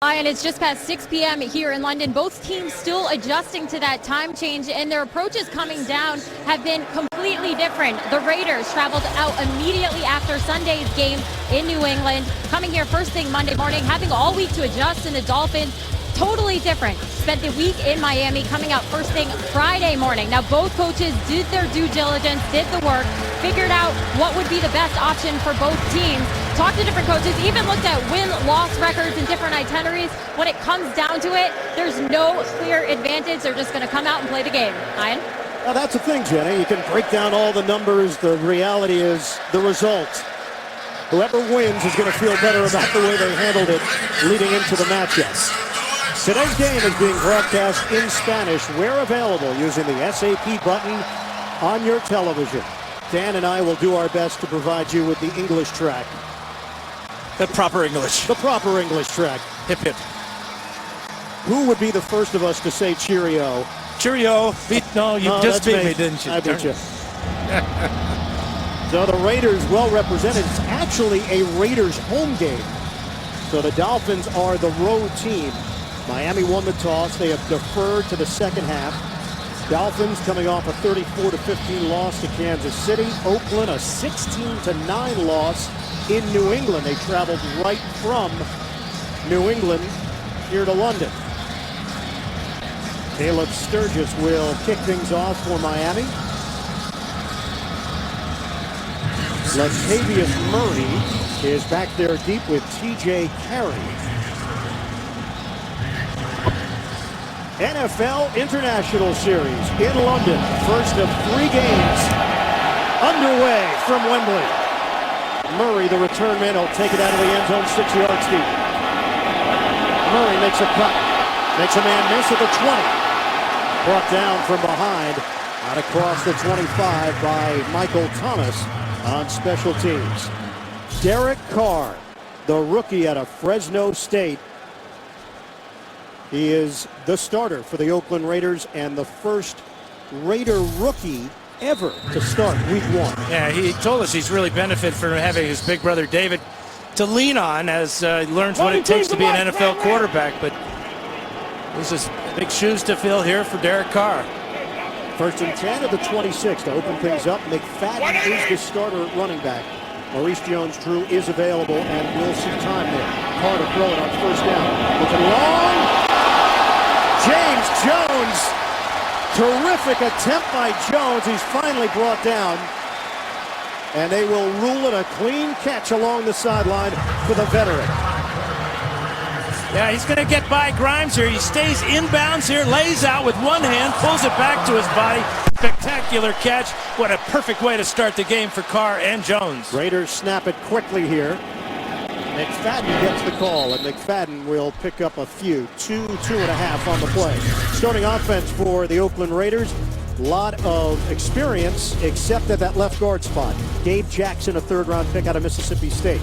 And it's just past 6 p.m. here in London. Both teams still adjusting to that time change, and their approaches coming down have been completely different. The Raiders traveled out immediately after Sunday's game in New England, coming here first thing Monday morning, having all week to adjust, and the Dolphins totally different. Spent the week in Miami, coming out first thing Friday morning. Now, both coaches did their due diligence, did the work, figured out what would be the best option for both teams, talked to different coaches, even looked at win-loss records and different itineraries. When it comes down to it, there's no clear advantage. They're just going to come out and play the game. Ian? Well, that's the thing, Jenny. You can break down all the numbers. The reality is the result. Whoever wins is going to feel better about the way they handled it leading into the matchup. Today's game is being broadcast in Spanish where available using the SAP button on your television. Dan and I will do our best to provide you with the English track. The proper English. The proper English track. Hip hip. Who would be the first of us to say cheerio? Cheerio. No, you just beat me, didn't you? I beat you. So the Raiders well represented. It's actually a Raiders home game. So the Dolphins are the road team. Miami won the toss. They have deferred to the second half. Dolphins coming off a 34-15 loss to Kansas City. Oakland a 16-9 loss in New England. They traveled right from New England here to London. Caleb Sturgis will kick things off for Miami. Latavius Murray is back there deep with TJ Carey. NFL International Series in London. First of 3 games underway from Wembley. Murray, the return man, will take it out of the end zone 6 yards deep. Murray makes a cut. Makes a man miss at the 20. Brought down from behind out across the 25 by Michael Thomas on special teams. Derek Carr, the rookie out of Fresno State. He is the starter for the Oakland Raiders and the first Raider rookie ever to start week 1. Yeah, he told us he's really benefited from having his big brother David to lean on as he learns what it takes to be an NFL quarterback. But this is big shoes to fill here for Derek Carr. First and 10 at the 26 to open things up. McFadden is the starter at running back. Maurice Jones-Drew is available and will see time there. Carr to throw it on first down. Looking long. James Jones, terrific attempt by Jones. He's finally brought down. And they will rule it a clean catch along the sideline for the veteran. Yeah, he's going to get by Grimes here. He stays inbounds here, lays out with one hand, pulls it back to his body. Spectacular catch. What a perfect way to start the game for Carr and Jones. Raiders snap it quickly here. McFadden gets the call, and McFadden will pick up a few. 2.5 on the play. Starting offense for the Oakland Raiders. Lot of experience, except at that left guard spot. Gabe Jackson, a 3rd-round pick out of Mississippi State.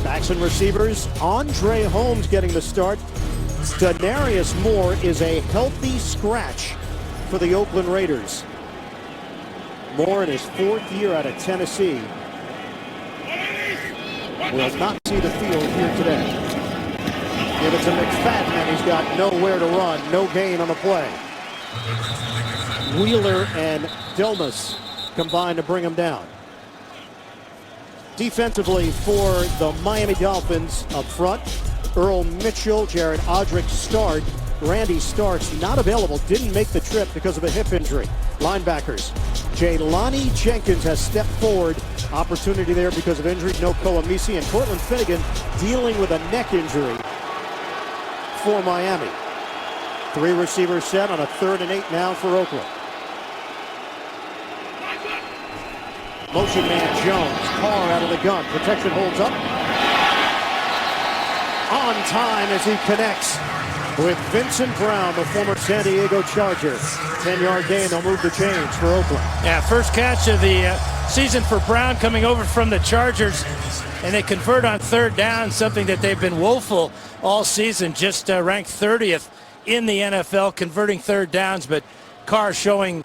Backs and receivers. Andre Holmes getting the start. Denarius Moore is a healthy scratch for the Oakland Raiders. Moore in his 4th year out of Tennessee will not see the field here today. Give it to McFadden, and he's got nowhere to run. No gain on the play. Wheeler and Dilmas combined to bring him down. Defensively for the Miami Dolphins up front, Earl Mitchell, Jared Odrick start. Randy Starks not available, didn't make the trip because of a hip injury. Linebackers, Jelani Jenkins has stepped forward. Opportunity there because of injury. No Koamisi, and Cortland Finnegan dealing with a neck injury for Miami. 3 receivers set on a 3rd and 8 now for Oakland. Motion man Jones, Carr out of the gun. Protection holds up. On time as he connects with Vincent Brown, the former San Diego Charger. 10-yard gain, they'll move the chains for Oakland. Yeah, first catch of the season for Brown coming over from the Chargers, and they convert on 3rd down, something that they've been woeful all season, just ranked 30th in the NFL, converting 3rd downs, but Carr showing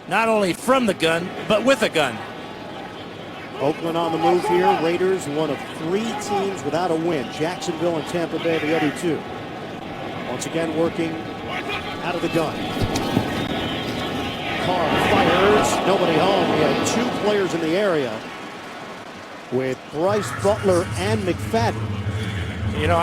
not only from the gun, but with a gun. Oakland on the move here. Raiders, one of 3 teams without a win. Jacksonville and Tampa Bay, the other 2. Once again, working out of the gun. Carr fires. Nobody home. We had 2 players in the area with Bryce Butler and McFadden. You know,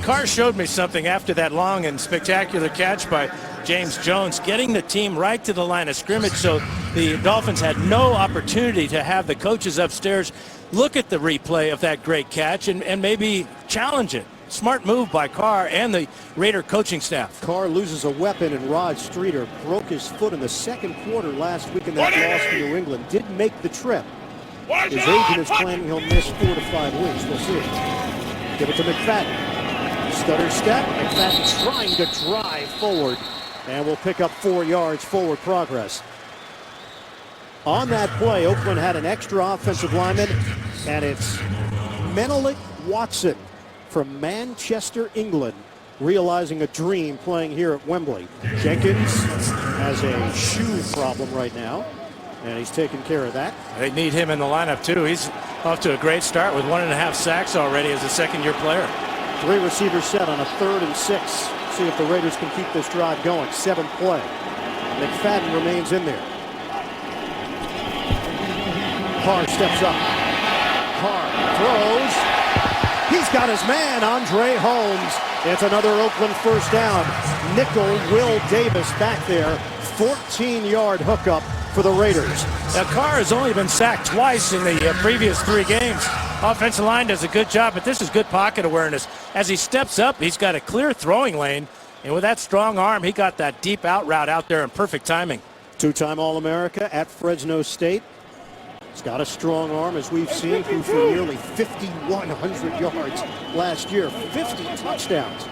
Carr showed me something after that long and spectacular catch by James Jones, getting the team right to the line of scrimmage, so the Dolphins had no opportunity to have the coaches upstairs look at the replay of that great catch and maybe challenge it. Smart move by Carr and the Raider coaching staff. Carr loses a weapon, and Rod Streeter broke his foot in the second quarter last week in that loss to New England. Did make the trip. His agent is claiming he'll miss 4 to 5 weeks. We'll see. Give it to McFadden. Stutter step. McFadden trying to drive forward, and will pick up 4 yards forward progress. On that play, Oakland had an extra offensive lineman, and it's Menelik Watson from Manchester, England, realizing a dream playing here at Wembley. Jenkins has a shoe problem right now, and he's taking care of that. They need him in the lineup, too. He's off to a great start with 1.5 sacks already as a second-year player. 3 receivers set on a 3rd and 6. See if the Raiders can keep this drive going. 7th play. McFadden remains in there. Carr steps up. Carr throws. He's got his man, Andre Holmes. It's another Oakland first down. Nickel Will Davis back there. 14-yard hookup for the Raiders. Now, Carr has only been sacked twice in the previous 3 games. Offensive line does a good job, but this is good pocket awareness. As he steps up, he's got a clear throwing lane, and with that strong arm, he got that deep out route out there in perfect timing. 2-time All-America at Fresno State. He's got a strong arm, as we've seen, threw for nearly 5,100 yards last year, 50 touchdowns.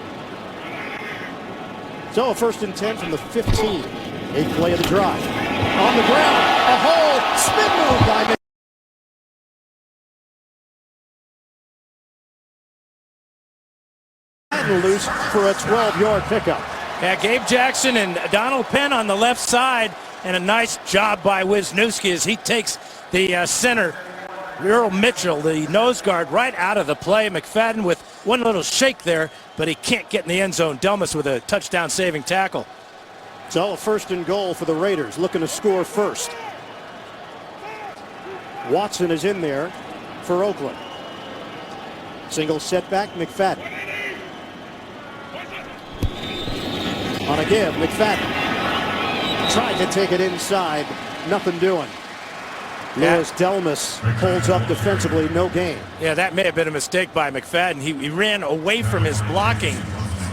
So a 1st and 10 from the 15. 8th play of the drive. On the ground, a hole, spin move by McFadden, loose for a 12-yard pickup. Yeah, Gabe Jackson and Donald Penn on the left side, and a nice job by Wisniewski as he takes the center, Earl Mitchell, the nose guard, right out of the play. McFadden with one little shake there, but he can't get in the end zone. Delmas with a touchdown-saving tackle. So a 1st and goal for the Raiders, looking to score first. Watson is in there for Oakland. Single setback, McFadden. On a give, McFadden. Trying to take it inside, nothing doing. Louis Delmas holds up defensively, no gain. Yeah, that may have been a mistake by McFadden. He ran away from his blocking.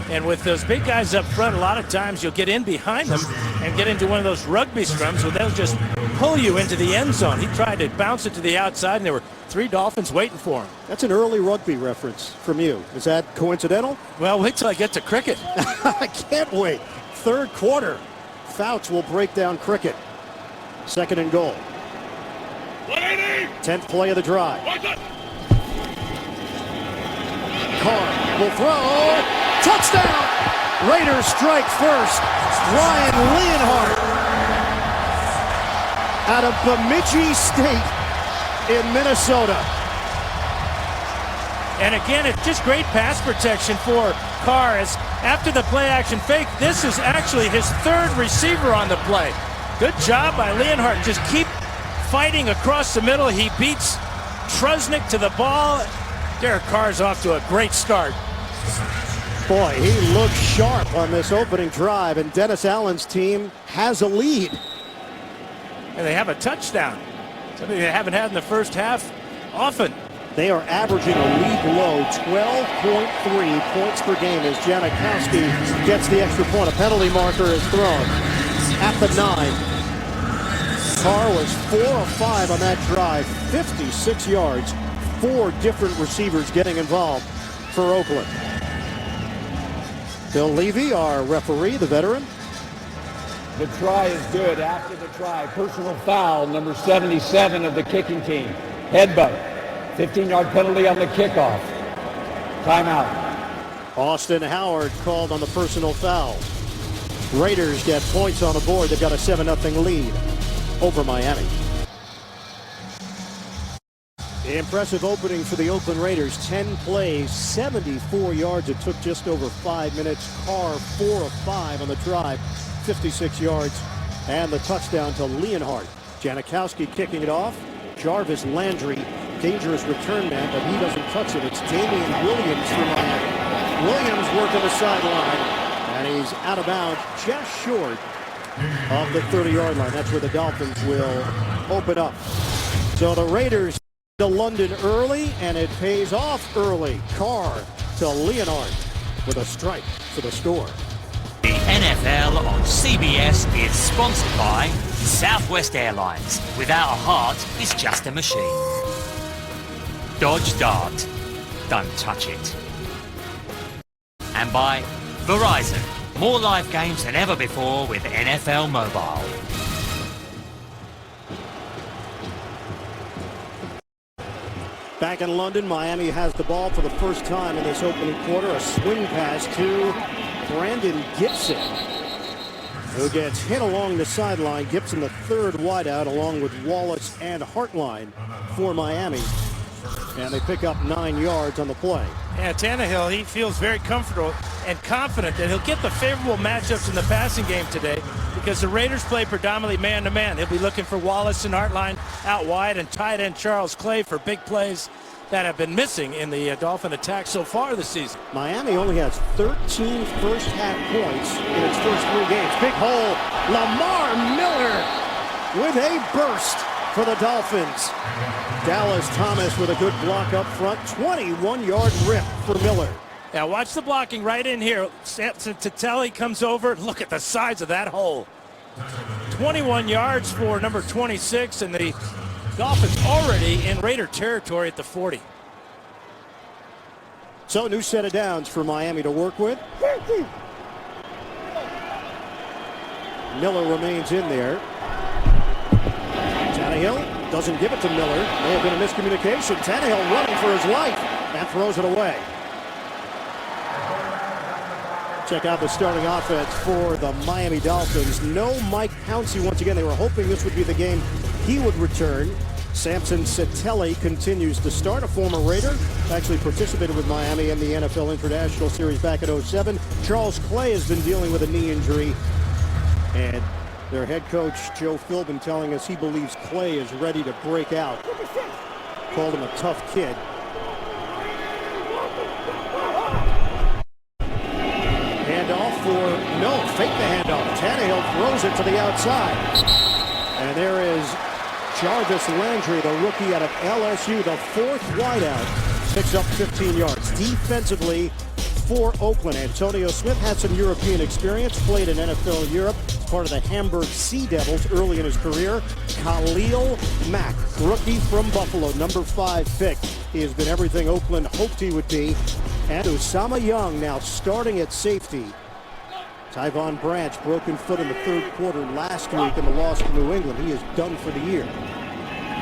And with those big guys up front, a lot of times you'll get in behind them and get into one of those rugby scrums where they'll just pull you into the end zone. He tried to bounce it to the outside, and there were 3 Dolphins waiting for him. That's an early rugby reference from you. Is that coincidental? Well, wait till I get to cricket. I can't wait. 3rd quarter. FOUTS will break down cricket. 2nd and goal. 10th play of the drive. Carr will throw. Touchdown! Raiders strike first. Ryan Leonhardt out of Bemidji State in Minnesota. And again, it's just great pass protection for Carr. As after the play action fake, this is actually his 3rd receiver on the play. Good job by Leonhardt. Just keep fighting across the middle. He beats Trusnick to the ball. Derek Carr's off to a great start. Boy, he looks sharp on this opening drive, and Dennis Allen's team has a lead. And they have a touchdown. Something they haven't had in the first half often. They are averaging a league low 12.3 points per game as Janikowski gets the extra point. A penalty marker is thrown at the 9. Carr was 4 of 5 on that drive, 56 yards, 4 different receivers getting involved for Oakland. Bill Levy, our referee, the veteran. The try is good. After the try, personal foul, number 77 of the kicking team. Headbutt. 15-yard penalty on the kickoff. Timeout. Austin Howard called on the personal foul. Raiders get points on the board. They've got a 7-0 lead over Miami. Impressive opening for the Oakland Raiders. 10 plays, 74 yards. It took just over 5 minutes. Carr 4 of 5 on the drive, 56 yards, and the touchdown to Leonhardt. Janikowski kicking it off. Jarvis Landry, dangerous return man, but he doesn't touch it. It's Damian Williams for Miami. Williams working the sideline, and he's out of bounds just short of the 30-yard line. That's where the Dolphins will open up. So the Raiders to London early, and it pays off early. Carr to Leonhardt with a strike for the score. The NFL on CBS is sponsored by Southwest Airlines. Without a heart, it's just a machine. Dodge Dart. Don't touch it. And by Verizon. More live games than ever before with NFL Mobile. Back in London, Miami has the ball for the first time in this opening quarter. A swing pass to Brandon Gibson, who gets hit along the sideline. Gibson, the third wideout, along with Wallace and Hartline for Miami. And they pick up 9 yards on the play. Yeah, Tannehill, he feels very comfortable and confident that he'll get the favorable matchups in the passing game today because the Raiders play predominantly man-to-man. He'll be looking for Wallace and Hartline out wide and tight end Charles Clay for big plays that have been missing in the Dolphin attack so far this season. Miami only has 13 first-half points in its first 3 games. Big hole, Lamar Miller with a burst for the Dolphins. Dallas Thomas with a good block up front. 21-yard rip for Miller. Now watch the blocking right in here. Samson Tatelli comes over. Look at the size of that hole. 21 yards for number 26, and the Dolphins already in Raider territory at the 40. So new set of downs for Miami to work with. Miller remains in there. Tannehill doesn't give it to Miller. May have been a miscommunication. Tannehill running for his life and throws it away. Check out the starting offense for the Miami Dolphins. No Mike Pouncey once again. They were hoping this would be the game he would return. Samson Tatelli continues to start, a former Raider. Actually participated with Miami in the NFL International Series back in '07. Charles Clay has been dealing with a knee injury. And their head coach, Joe Philbin, telling us he believes Clay is ready to break out. Called him a tough kid. Handoff fake the handoff. Tannehill throws it to the outside. And there is Jarvis Landry, the rookie out of LSU, the 4th wideout, picks up 15 yards. Defensively for Oakland, Antonio Smith had some European experience, played in NFL Europe, part of the Hamburg Sea Devils early in his career. Khalil Mack, rookie from Buffalo, number 5 pick. He has been everything Oakland hoped he would be. And Usama Young now starting at safety. Tyvon Branch, broken foot in the 3rd quarter last week in the loss to New England. He is done for the year.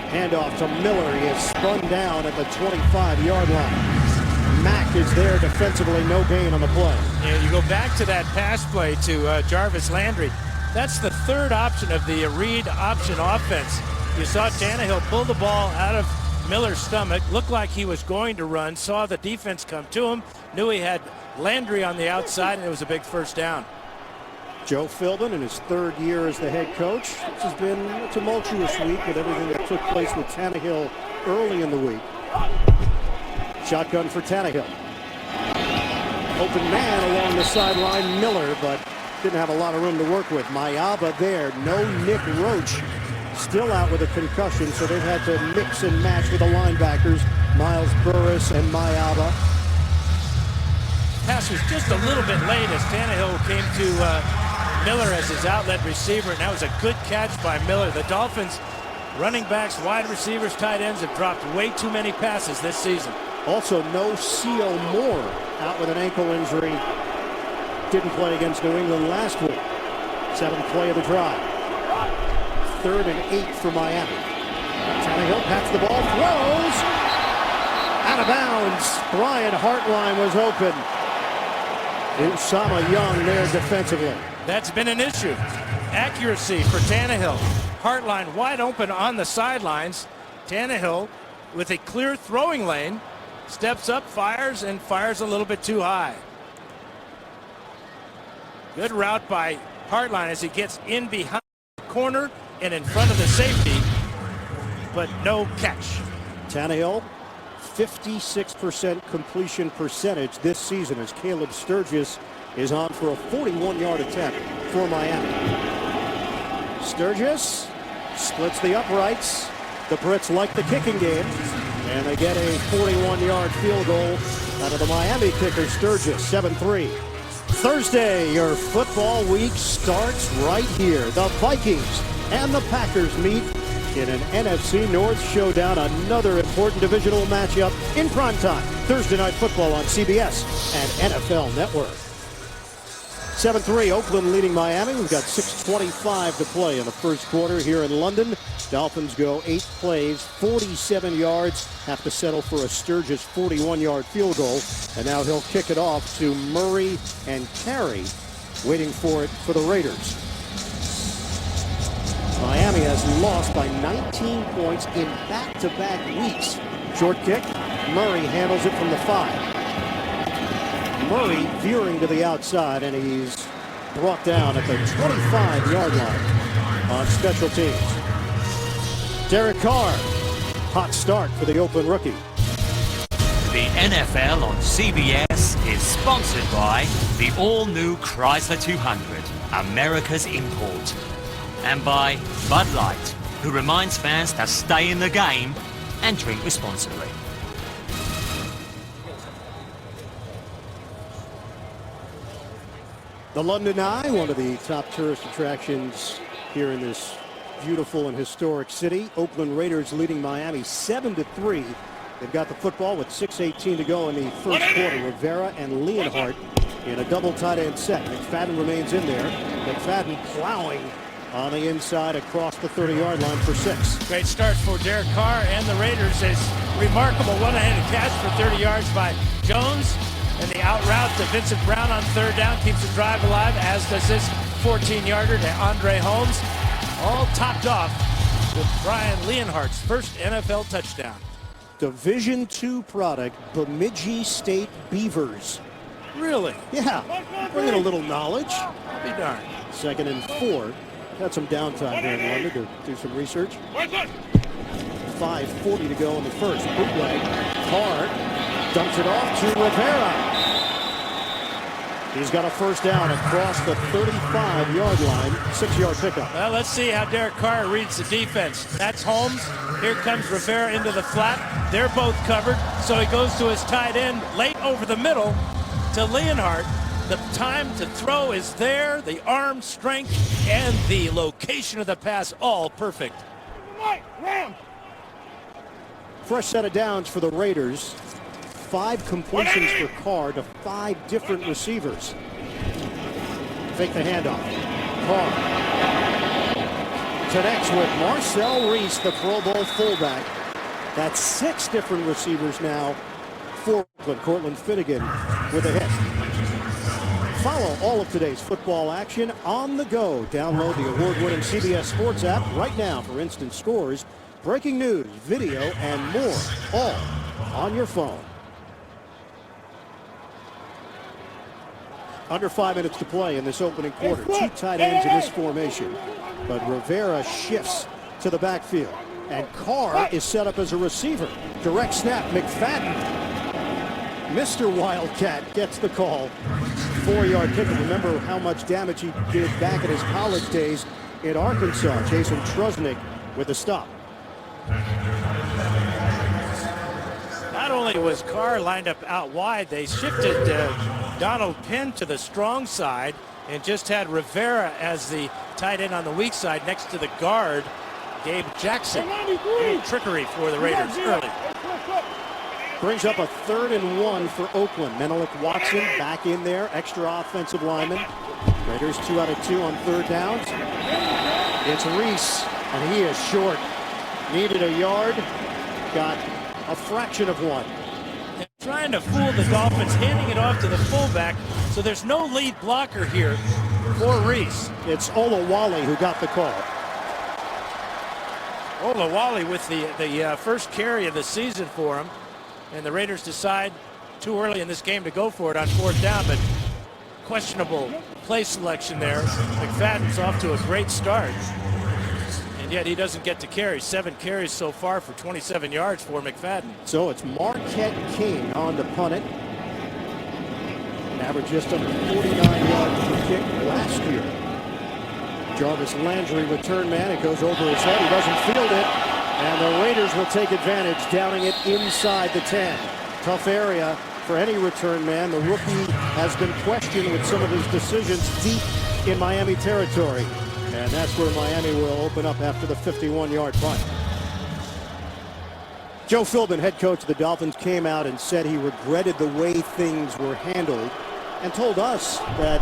Handoff to Miller. He is spun down at the 25-yard line. Mack is there defensively, no gain on the play. Yeah, you go back to that pass play to Jarvis Landry. That's the 3rd option of the read option offense. You saw Tannehill pull the ball out of Miller's stomach, looked like he was going to run, saw the defense come to him, knew he had Landry on the outside, and it was a big first down. Joe Philbin in his 3rd year as the head coach. This has been a tumultuous week with everything that took place with Tannehill early in the week. Shotgun for Tannehill. Open man along the sideline, Miller, but didn't have a lot of room to work with. Mayaba there, no Nick Roach. Still out with a concussion, so they've had to mix and match with the linebackers, Miles Burris and Mayaba. Pass was just a little bit late as Tannehill came to Miller as his outlet receiver, and that was a good catch by Miller. The Dolphins, running backs, wide receivers, tight ends have dropped way too many passes this season. Also, no C.O. Moore out with an ankle injury. Didn't play against New England last week. 7th play of the drive. 3rd and 8 for Miami. Tannehill pats the ball, throws. Out of bounds. Brian Hartline was open. Usama Young there defensively. That's been an issue. Accuracy for Tannehill. Hartline wide open on the sidelines. Tannehill with a clear throwing lane. Steps up, fires, and fires a little bit too high. Good route by Hartline as he gets in behind the corner and in front of the safety, but no catch. Tannehill, 56% completion percentage this season as Caleb Sturgis is on for a 41-yard attempt for Miami. Sturgis splits the uprights. The Brits like the kicking game, and they get a 41-yard field goal out of the Miami kicker, Sturgis, 7-3. Thursday, your football week starts right here. The Vikings and the Packers meet in an NFC North showdown, another important divisional matchup in primetime. Thursday Night Football on CBS and NFL Network. 7-3, Oakland leading Miami. We've got 6:25 to play in the first quarter here in London. Dolphins go 8 plays, 47 yards, have to settle for a Sturgis 41-yard field goal. And now he'll kick it off to Murray and Carey, waiting for it for the Raiders. Miami has lost by 19 points in back-to-back weeks. Short kick, Murray handles it from the 5. Murray veering to the outside, and he's brought down at the 25-yard line on special teams. Derek Carr, hot start for the Oakland rookie. The NFL on CBS is sponsored by the all-new Chrysler 200, America's import, and by Bud Light, who reminds fans to stay in the game and drink responsibly. The London Eye, one of the top tourist attractions here in this beautiful and historic city. Oakland Raiders leading Miami 7-3. They've got the football with 6:18 to go in the first quarter. Rivera and Leonhardt in a double tight end set. McFadden remains in there. McFadden plowing on the inside across the 30-yard line for 6. Great start for Derek Carr and the Raiders. A remarkable one-handed catch for 30 yards by Jones. And the out route to Vincent Brown on third down keeps the drive alive, as does this 14-yarder to Andre Holmes. All topped off with Brian Leonhardt's first NFL touchdown. Division II product, Bemidji State Beavers. Really? Yeah, bring in a little knowledge. I'll be darned. 2nd and 4. Got some downtime here in London to do some research. 5:40 to go in the first. Bootleg. Carr dumps it off to Rivera. He's got a first down across the 35-yard line. 6-yard pickup. Well, let's see how Derek Carr reads the defense. That's Holmes. Here comes Rivera into the flat. They're both covered, so he goes to his tight end late over the middle to Leonhardt. The time to throw is there, the arm strength, and the location of the pass, all perfect. Fresh set of downs for the Raiders. 5 completions for Carr to 5 different receivers. Fake the handoff. Carr connects with Marcel Reese, the Pro Bowl fullback. That's 6 different receivers now for Oakland. Cortland Finnegan with a hit. Follow all of today's football action on the go. Download the award-winning CBS Sports app right now for instant scores, breaking news, video, and more, all on your phone. Under 5 minutes to play in this opening quarter. 2 tight ends in this formation. But Rivera shifts to the backfield. And Carr is set up as a receiver. Direct snap, McFadden. Mr. Wildcat gets the call. 4-yard pickup. Remember how much damage he did back in his college days in Arkansas. Jason Trusnick with the stop. Not only was Carr lined up out wide, they shifted Donald Penn to the strong side and just had Rivera as the tight end on the weak side next to the guard, Gabe Jackson. Trickery for the Raiders early. Brings up a 3rd and 1 for Oakland. Menelik Watson back in there, extra offensive lineman. Raiders 2 out of 2 on 3rd downs. It's Reese, and he is short. Needed a yard, got a fraction of 1. They're trying to fool the Dolphins, handing it off to the fullback, so there's no lead blocker here for Reese. It's Olawale who got the call. Olawale with the first carry of the season for him. And the Raiders decide too early in this game to go for it on 4th down, but questionable play selection there. McFadden's off to a great start, and yet he doesn't get to carry. 7 carries so far for 27 yards for McFadden. So it's Marquette King on to punt it. Average just under 49 yards per kick last year. Jarvis Landry, return man. It goes over his head. He doesn't field it. And the Raiders will take advantage, downing it inside the 10. Tough area for any return man. The rookie has been questioned with some of his decisions deep in Miami territory. And that's where Miami will open up after the 51-yard punt. Joe Philbin, head coach of the Dolphins, came out and said he regretted the way things were handled and told us that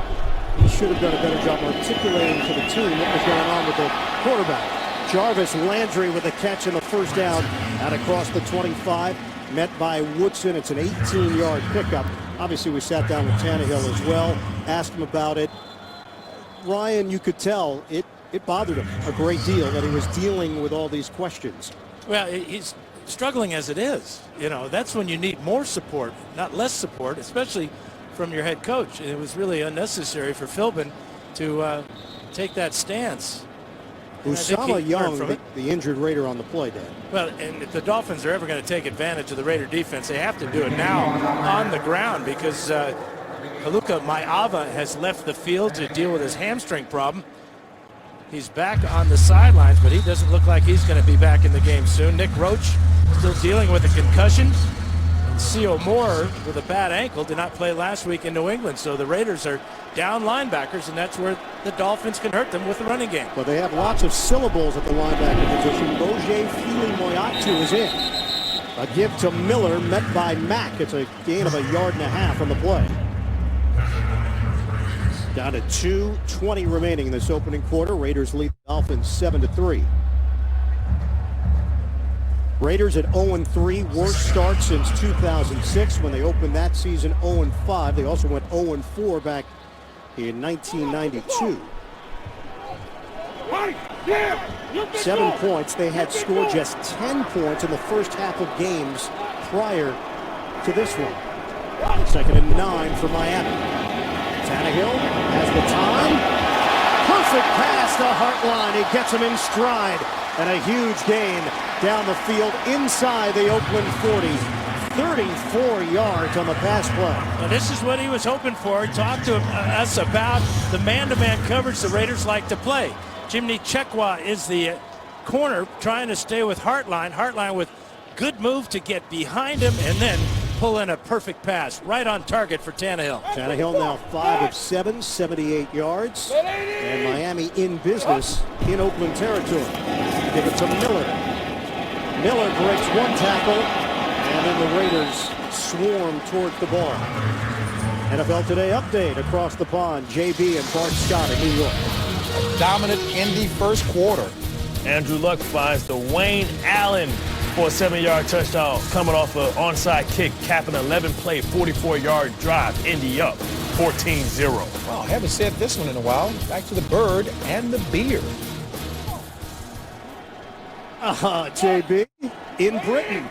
he should have done a better job articulating to the team what was going on with the quarterback. Jarvis Landry with a catch in the first down out across the 25, met by Woodson. It's an 18-yard pickup. Obviously, we sat down with Tannehill as well, asked him about it. Ryan, you could tell it bothered him a great deal that he was dealing with all these questions. Well, he's struggling as it is. You know, that's when you need more support, not less support, especially from your head coach. It was really unnecessary for Philbin to take that stance. Usama Young, the injured Raider on the play, Dan. Well, and if the Dolphins are ever going to take advantage of the Raider defense, they have to do it now on the ground, because Haluka Maiava has left the field to deal with his hamstring problem. He's back on the sidelines, but he doesn't look like he's going to be back in the game soon. Nick Roach still dealing with a concussion. And C.O. Moore with a bad ankle did not play last week in New England. So the Raiders are down linebackers, and that's where the Dolphins can hurt them with the running game. Well, they have lots of syllables at the linebacker position. Boje Fili-Moyatu is in. A give to Miller, met by Mack. It's a gain of 1.5 yards on the play. Down to 2:20 remaining in this opening quarter. Raiders lead the Dolphins 7-3. Raiders at 0-3, worst start since 2006 when they opened that season 0-5. They also went 0-4 back in 1992. 7 points. They had scored just 10 points in the first half of games prior to this one. 2nd and 9 for Miami. Tannehill has the time. Perfect pass to Hartline. He gets him in stride. And a huge gain down the field inside the Oakland 40. 34 yards on the pass play. Well, this is what he was hoping for. He talked to us about the man-to-man coverage the Raiders like to play. Jimmy Chekwa is the corner trying to stay with Hartline. Hartline with good move to get behind him and then pull in a perfect pass right on target for Tannehill. Tannehill now 5 of 7, 78 yards. And Miami in business in Oakland territory. Give it to Miller. Miller breaks 1 tackle, and then the Raiders swarm towards the ball. NFL Today update across the pond. JB and Bart Scott in New York. A dominant Indy first quarter. Andrew Luck finds the Wayne Allen for a 7-yard touchdown coming off an onside kick, capping an 11-play, 44-yard drive. Indy up 14-0. Wow, I haven't said this one in a while. Back to the bird and the beard. JB, in Britain,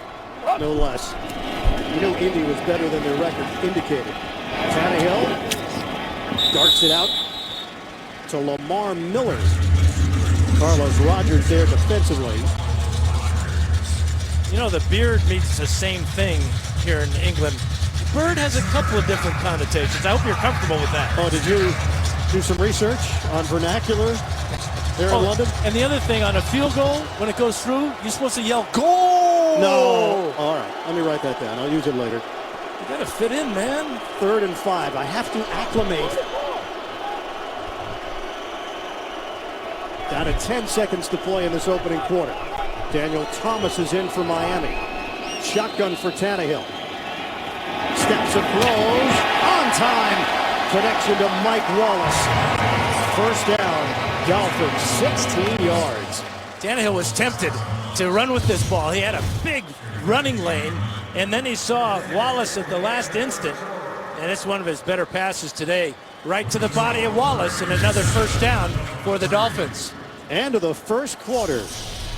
no less. You know Indy was better than their record indicated. Tannehill darts it out to Lamar Miller. Carlos Rogers there defensively. You know, the beard means the same thing here in England. Bird has a couple of different connotations. I hope you're comfortable with that. Oh, did you do some research on vernacular there in London? And the other thing, on a field goal, when it goes through, you're supposed to yell, "Goal!" No. All right, let me write that down. I'll use it later. You got to fit in, man. 3rd and 5. I have to acclimate. Down to 10 seconds to play in this opening quarter. Daniel Thomas is in for Miami. Shotgun for Tannehill. Steps and throws. On time. Connection to Mike Wallace. First down. Dolphins 16 yards. Tannehill was tempted to run with this ball. He had a big running lane, and then he saw Wallace at the last instant, and it's one of his better passes today. Right to the body of Wallace, and another first down for the Dolphins. End of the first quarter.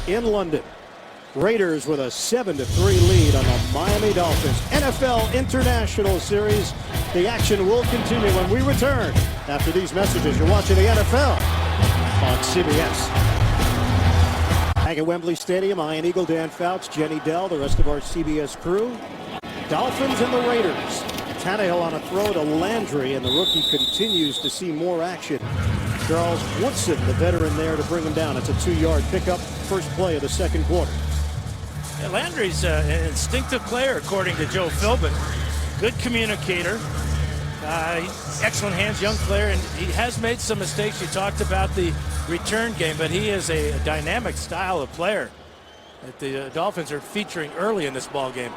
in London. Raiders with a 7-3 lead on the Miami Dolphins. NFL International Series. The action will continue when we return after these messages. You're watching the NFL on CBS. Back at Wembley Stadium, Ian Eagle, Dan Fouts, Jenny Dell, the rest of our CBS crew. Dolphins and the Raiders. Tannehill on a throw to Landry, and the rookie continues to see more action. Charles Woodson, the veteran, there to bring him down. It's a 2-yard pickup, first play of the second quarter. Yeah, Landry's an instinctive player, according to Joe Philbin. Good communicator. Excellent hands, young player, and he has made some mistakes. You talked about the return game, but he is a dynamic style of player that the Dolphins are featuring early in this ball game.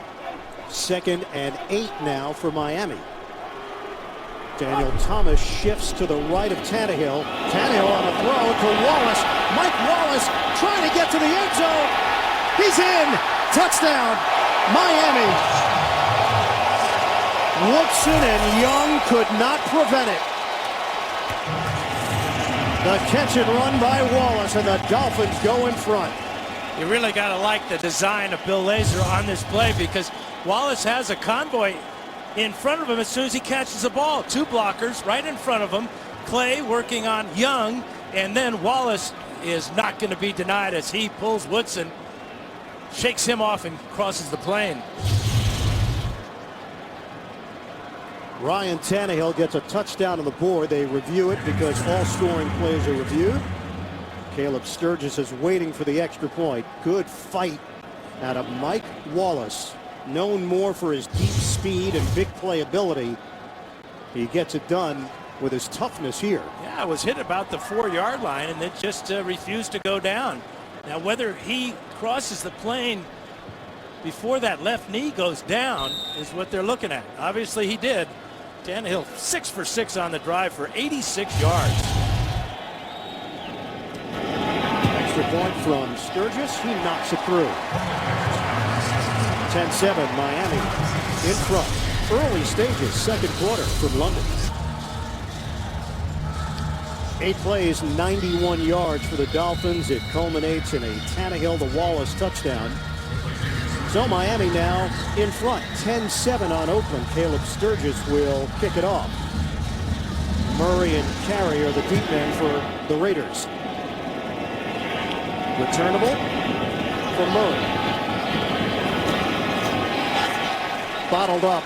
2nd and 8 now for Miami. Daniel Thomas shifts to the right of Tannehill. Tannehill on a throw to Wallace. Mike Wallace trying to get to the end zone. He's in. Touchdown, Miami. Woodson and Young could not prevent it. The catch and run by Wallace, and the Dolphins go in front. You really got to like the design of Bill Lazor on this play, because Wallace has a convoy in front of him as soon as he catches the ball. 2 blockers right in front of him. Clay working on Young, and then Wallace is not going to be denied as he pulls Woodson, shakes him off, and crosses the plane. Ryan Tannehill gets a touchdown on the board. They review it because all scoring plays are reviewed. Caleb Sturgis is waiting for the extra point. Good fight out of Mike Wallace, known more for his deep speed and big playability. He gets it done with his toughness here. Yeah, it was hit about the 4-yard line, and it just refused to go down. Now, whether he crosses the plane before that left knee goes down is what they're looking at. Obviously, he did. Tannehill 6 for 6 on the drive for 86 yards. Extra point from Sturgis. He knocks it through. 10-7 Miami in front. Early stages, second quarter from London. 8 plays, 91 yards for the Dolphins. It culminates in a Tannehill to Wallace touchdown. So Miami now in front, 10-7 on Oakland. Caleb Sturgis will kick it off. Murray and Carey are the deep men for the Raiders. Returnable for Murray. Bottled up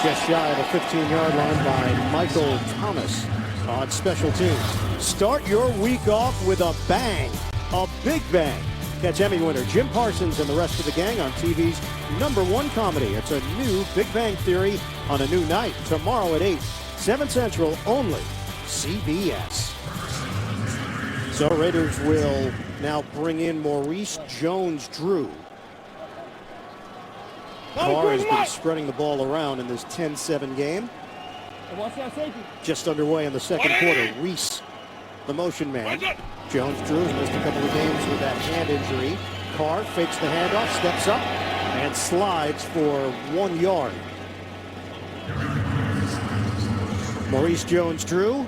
just shy of the 15-yard line by Michael Thomas on special teams. Start your week off with a bang, a big bang. Catch Emmy winner Jim Parsons and the rest of the gang on TV's #1 comedy. It's a new Big Bang Theory on a new night. Tomorrow at 8, 7 Central, only CBS. So Raiders will now bring in Maurice Jones-Drew. Carr has been spreading the ball around in this 10-7 game. Just underway in the second quarter. Reese, the motion man. Jones-Drew has missed a couple of games with that hand injury. Carr fakes the handoff, steps up, and slides for 1 yard. Maurice Jones-Drew,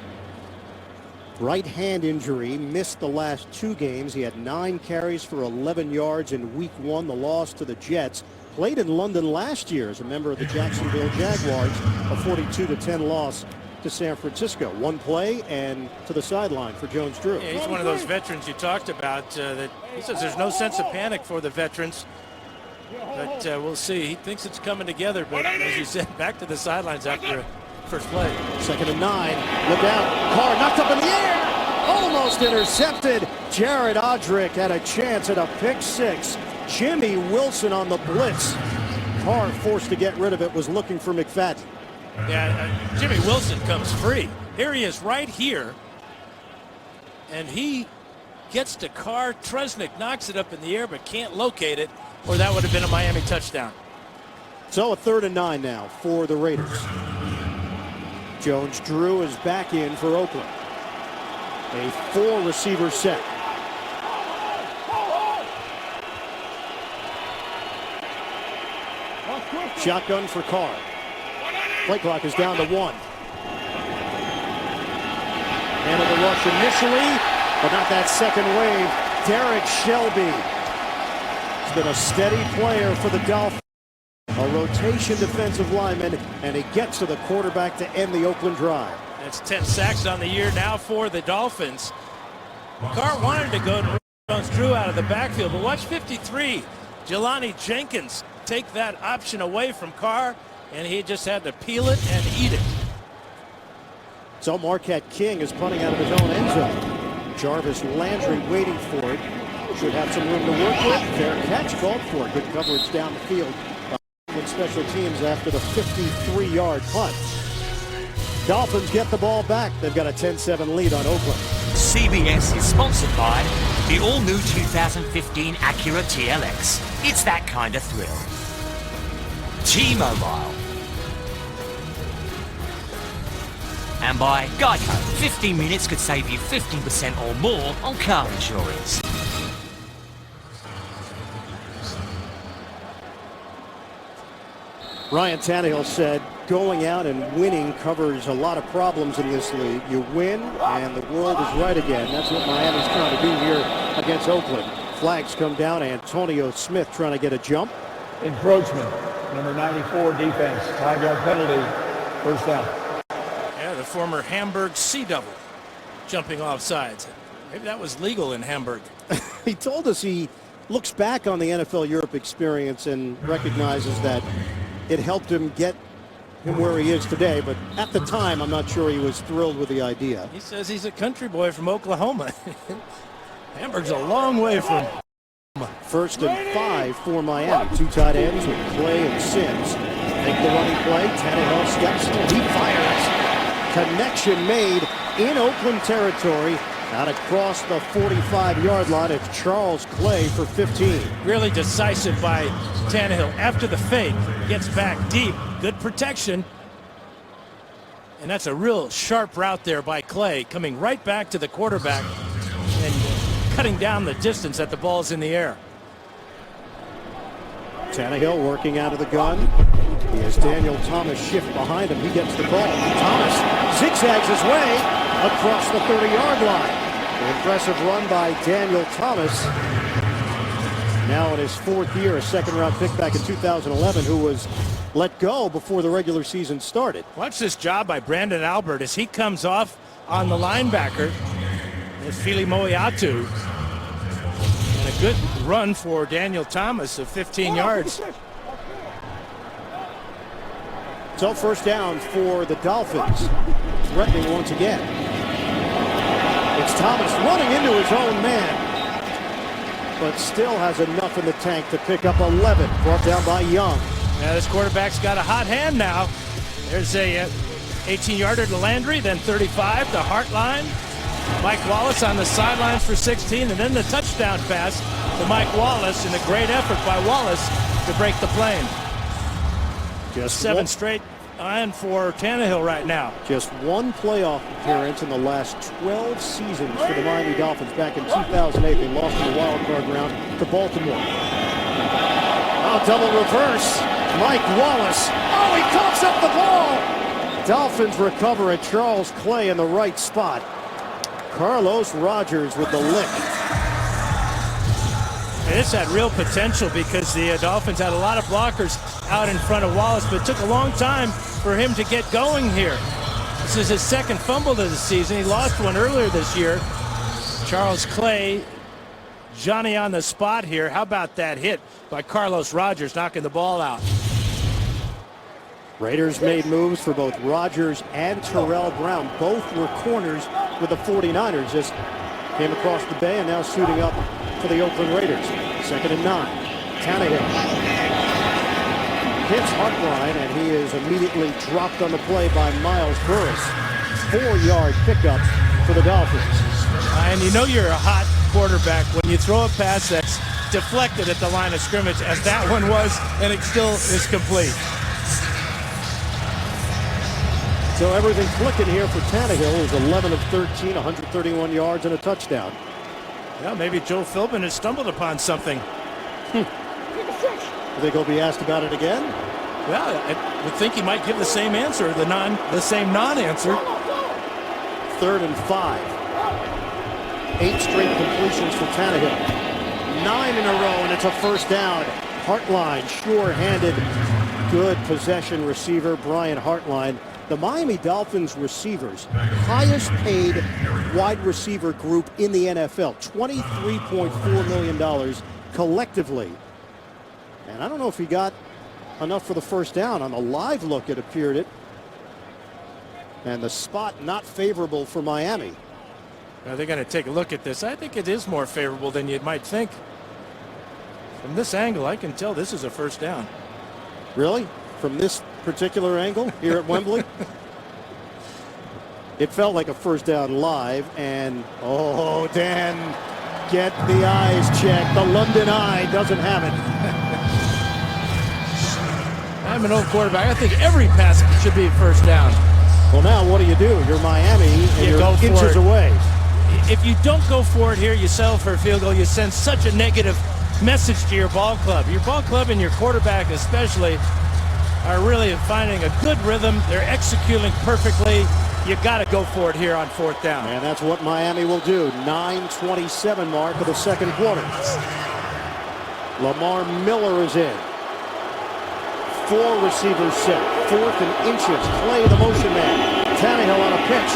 right hand injury, missed the last 2 games. He had 9 carries for 11 yards in week 1, the loss to the Jets. Played in London last year as a member of the Jacksonville Jaguars, a 42-10 loss to San Francisco. 1 play and to the sideline for Jones-Drew. Yeah, he's one of those veterans you talked about that he says there's no sense of panic for the veterans. But we'll see. He thinks it's coming together, but as you said, back to the sidelines after first play. 2nd and 9. Look out. Carr knocked up in the air. Almost intercepted. Jared Odrick had a chance at a pick 6. Jimmy Wilson on the blitz. Carr, forced to get rid of it, was looking for McFadden. Yeah, Jimmy Wilson comes free. Here he is right here. And he gets to Carr. Tresnick knocks it up in the air but can't locate it, or that would have been a Miami touchdown. So a 3rd and 9 now for the Raiders. Jones-Drew is back in for Oakland. A 4-receiver set. Shotgun for Carr. Play clock is down to 1. And the rush initially, but not that second wave. Derek Shelby been a steady player for the Dolphins. A rotation defensive lineman, and he gets to the quarterback to end the Oakland drive. That's 10 sacks on the year now for the Dolphins. Carr wanted to go to Jones Drew out of the backfield, but watch 53. Jelani Jenkins take that option away from Carr, and he just had to peel it and eat it. So Marquette King is punting out of his own end zone. Jarvis Landry waiting for it. Should have some room to work with. Fair catch called for. Good coverage down the field with special teams after the 53-yard punt. Dolphins get the ball back. They've got a 10-7 lead on Oakland. CBS is sponsored by the all-new 2015 Acura TLX. It's that kind of thrill. T-Mobile. And by Geico. 15 minutes could save you 15% or more on car insurance. Ryan Tannehill said going out and winning covers a lot of problems in this league. You win and the world is right again. That's what Miami's trying to do here against Oakland. Flags come down. Antonio Smith trying to get a jump. Encroachment, number 94 defense, 5-yard penalty, first down. Yeah, the former Hamburg Sea Devil jumping off sides. Maybe that was legal in Hamburg. He told us he looks back on the NFL Europe experience and recognizes that it helped him get him where he is today, but at the time, I'm not sure he was thrilled with the idea. He says he's a country boy from Oklahoma. Hamburg's a long way from. 1st and 5 for Miami. Two tight ends with Clay and Sims. Make the running play. Tannehill steps in. He fires. Connection made in Oakland territory. Out across the 45-yard line. It's Charles Clay for 15. Really decisive by Tannehill after the fake. Gets back deep. Good protection. And that's a real sharp route there by Clay, coming right back to the quarterback and cutting down the distance that the ball's in the air. Tannehill working out of the gun. He has Daniel Thomas shift behind him. He gets the ball. Thomas zigzags his way across the 30-yard line. An impressive run by Daniel Thomas. Now in his 4th year, a second-round pick back in 2011, who was let go before the regular season started. Watch this job by Brandon Albert as he comes off on the linebacker. It's Fili Moiatu. And a good run for Daniel Thomas of 15 yards. So first down for the Dolphins. Threatening once again. It's Thomas running into his own man, but still has enough in the tank to pick up 11. Brought down by Young. Now this quarterback's got a hot hand now. There's a 18-yarder to Landry, then 35 to Hartline. Mike Wallace on the sidelines for 16, and then the touchdown pass to Mike Wallace, and a great effort by Wallace to break the plane. Just 7 straight and for Tannehill right now. Just one playoff appearance in the last 12 seasons for the Miami Dolphins. Back in 2008, they lost in the wild card round to Baltimore. Oh, double reverse. Mike Wallace. Oh, he coughs up the ball. Dolphins recover at Charles Clay in the right spot. Carlos Rogers with the lick. This had real potential because the Dolphins had a lot of blockers out in front of Wallace, but it took a long time for him to get going here. This is his 2nd fumble of the season. He lost one earlier this year. Charles Clay, Johnny on the spot here. How about that hit by Carlos Rogers, knocking the ball out? Raiders made moves for both Rogers and Terrell Brown. Both were corners with the 49ers. Just came across the bay and now suiting up for the Oakland Raiders. 2nd and 9. Tannehill hits Hartline, and he is immediately dropped on the play by Miles Burris. 4-yard pickup for the Dolphins. And you know you're a hot quarterback when you throw a pass that's deflected at the line of scrimmage, as that one was, and it still is complete. So everything clicking here for Tannehill is 11 of 13, 131 yards and a touchdown. Well, maybe Joe Philbin has stumbled upon something. You think he'll be asked about it again? Well, I would think he might give the same answer, the same non-answer. 3rd and 5. 8 straight completions for Tannehill. 9 in a row, and it's a first down. Hartline, sure-handed, good possession receiver, Brian Hartline. The Miami Dolphins receivers, highest paid wide receiver group in the NFL, $23.4 million collectively. And I don't know if he got enough for the first down. On the live look, it appeared it. And the spot not favorable for Miami. They're going to take a look at this. I think it is more favorable than you might think. From this angle, I can tell this is a first down. Really? From this particular angle here at Wembley? It felt like a first down live, and oh, Dan, get the eyes checked. The London Eye doesn't have it. I'm an old quarterback. I think every pass should be first down. Well, now what do? You're Miami, and you're inches away. If you don't go for it here, you settle for a field goal. You send such a negative message to your ball club. Your ball club and your quarterback especially are really finding a good rhythm. They're executing perfectly. You got to go for it here on fourth down. And that's what Miami will do. 9:27 mark of the second quarter. Lamar Miller is in. 4 receivers set. 4th and inches. Clay, the motion man. Tannehill on a pitch.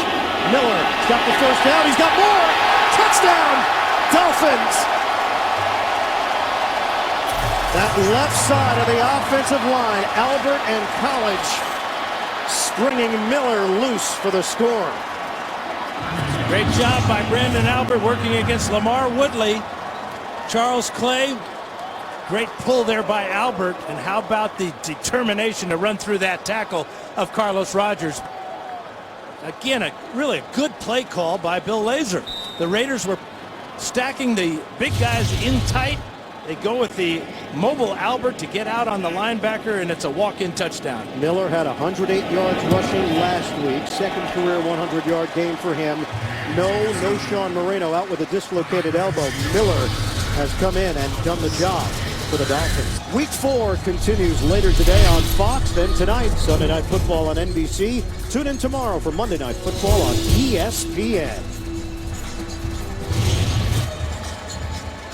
Miller's got the first down. He's got more. Touchdown, Dolphins. That left side of the offensive line, Albert and College springing Miller loose for the score. Great job by Brandon Albert working against Lamar Woodley. Charles Clay, great pull there by Albert. And how about the determination to run through that tackle of Carlos Rogers? Again, really a good play call by Bill Lazor. The Raiders were stacking the big guys in tight. They go with the mobile Albert to get out on the linebacker, and it's a walk-in touchdown. Miller had 108 yards rushing last week. Second career 100-yard game for him. No Sean Moreno out with a dislocated elbow. Miller has come in and done the job for the Dolphins. Week 4 continues later today on Fox. Then tonight, Sunday Night Football on NBC. Tune in tomorrow for Monday Night Football on ESPN.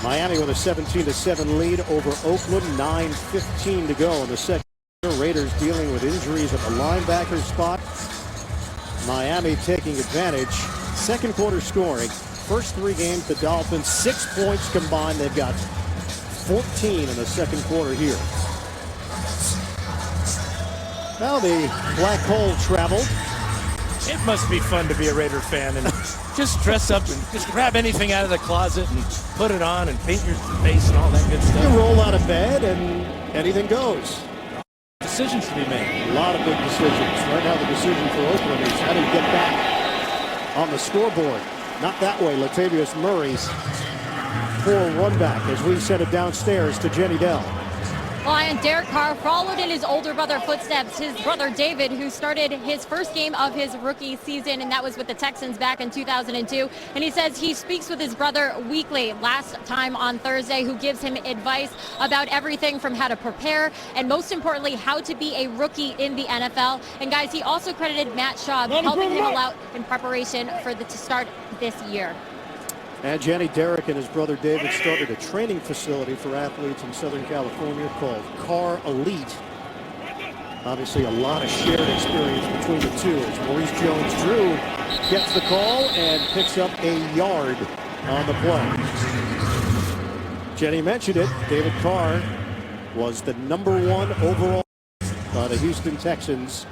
Miami with a 17-7 lead over Oakland. 9:15 to go in the second. Raiders dealing with injuries at the linebacker spot. Miami taking advantage. Second quarter scoring. First 3 games, the Dolphins 6 points combined. They've got 14 in the second quarter here. Now the black hole traveled. It must be fun to be a Raider fan and just dress up and just grab anything out of the closet and put it on and paint your face and all that good stuff. You roll out of bed and anything goes. Decisions to be made. A lot of big decisions. Right now the decision for Oakland is how do you get back on the scoreboard. Not that way. Latavius Murray's poor run back as we send it downstairs to Jenny Dell. Well, and Derek Carr followed in his older brother footsteps. His brother David, who started his first game of his rookie season, and that was with the Texans back in 2002. And he says he speaks with his brother weekly, last time on Thursday, who gives him advice about everything from how to prepare and most importantly, how to be a rookie in the NFL. And guys, he also credited Matt Schaub helping him out in preparation for to start this year. And Jenny, Derek and his brother David started a training facility for athletes in Southern California called Carr Elite. Obviously a lot of shared experience between the two as Maurice Jones-Drew gets the call and picks up a yard on the play. Jenny mentioned it. David Carr was the #1 overall by the Houston Texans.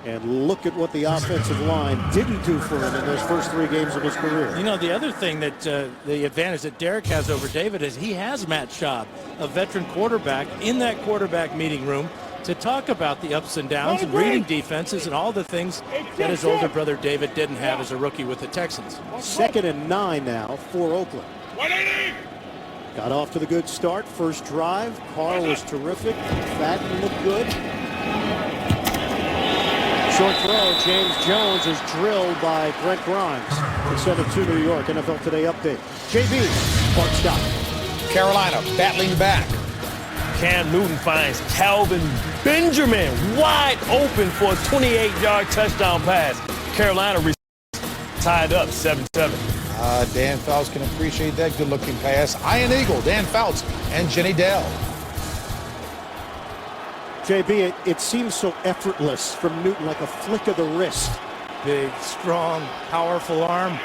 And look at what the offensive line didn't do for him in those first 3 games of his career. You know, the other thing that the advantage that Derek has over David is he has Matt Schaub, a veteran quarterback, in that quarterback meeting room to talk about the ups and downs and reading defenses and all the things that his older brother David didn't have as a rookie with the Texans. 2nd and 9 now for Oakland. Got off to the good start. First drive. Carr was terrific. Fadden looked good. Short throw. James Jones is drilled by Brent Grimes. To send it to New York. NFL Today update. JB, Bart Scott. Carolina battling back. Cam Newton finds Calvin Benjamin wide open for a 28-yard touchdown pass. Carolina tied up 7-7. Dan Fouts can appreciate that good-looking pass. Iron Eagle, Dan Fouts, and Jenny Dell. JB, it seems so effortless from Newton, like a flick of the wrist. Big, strong, powerful arm.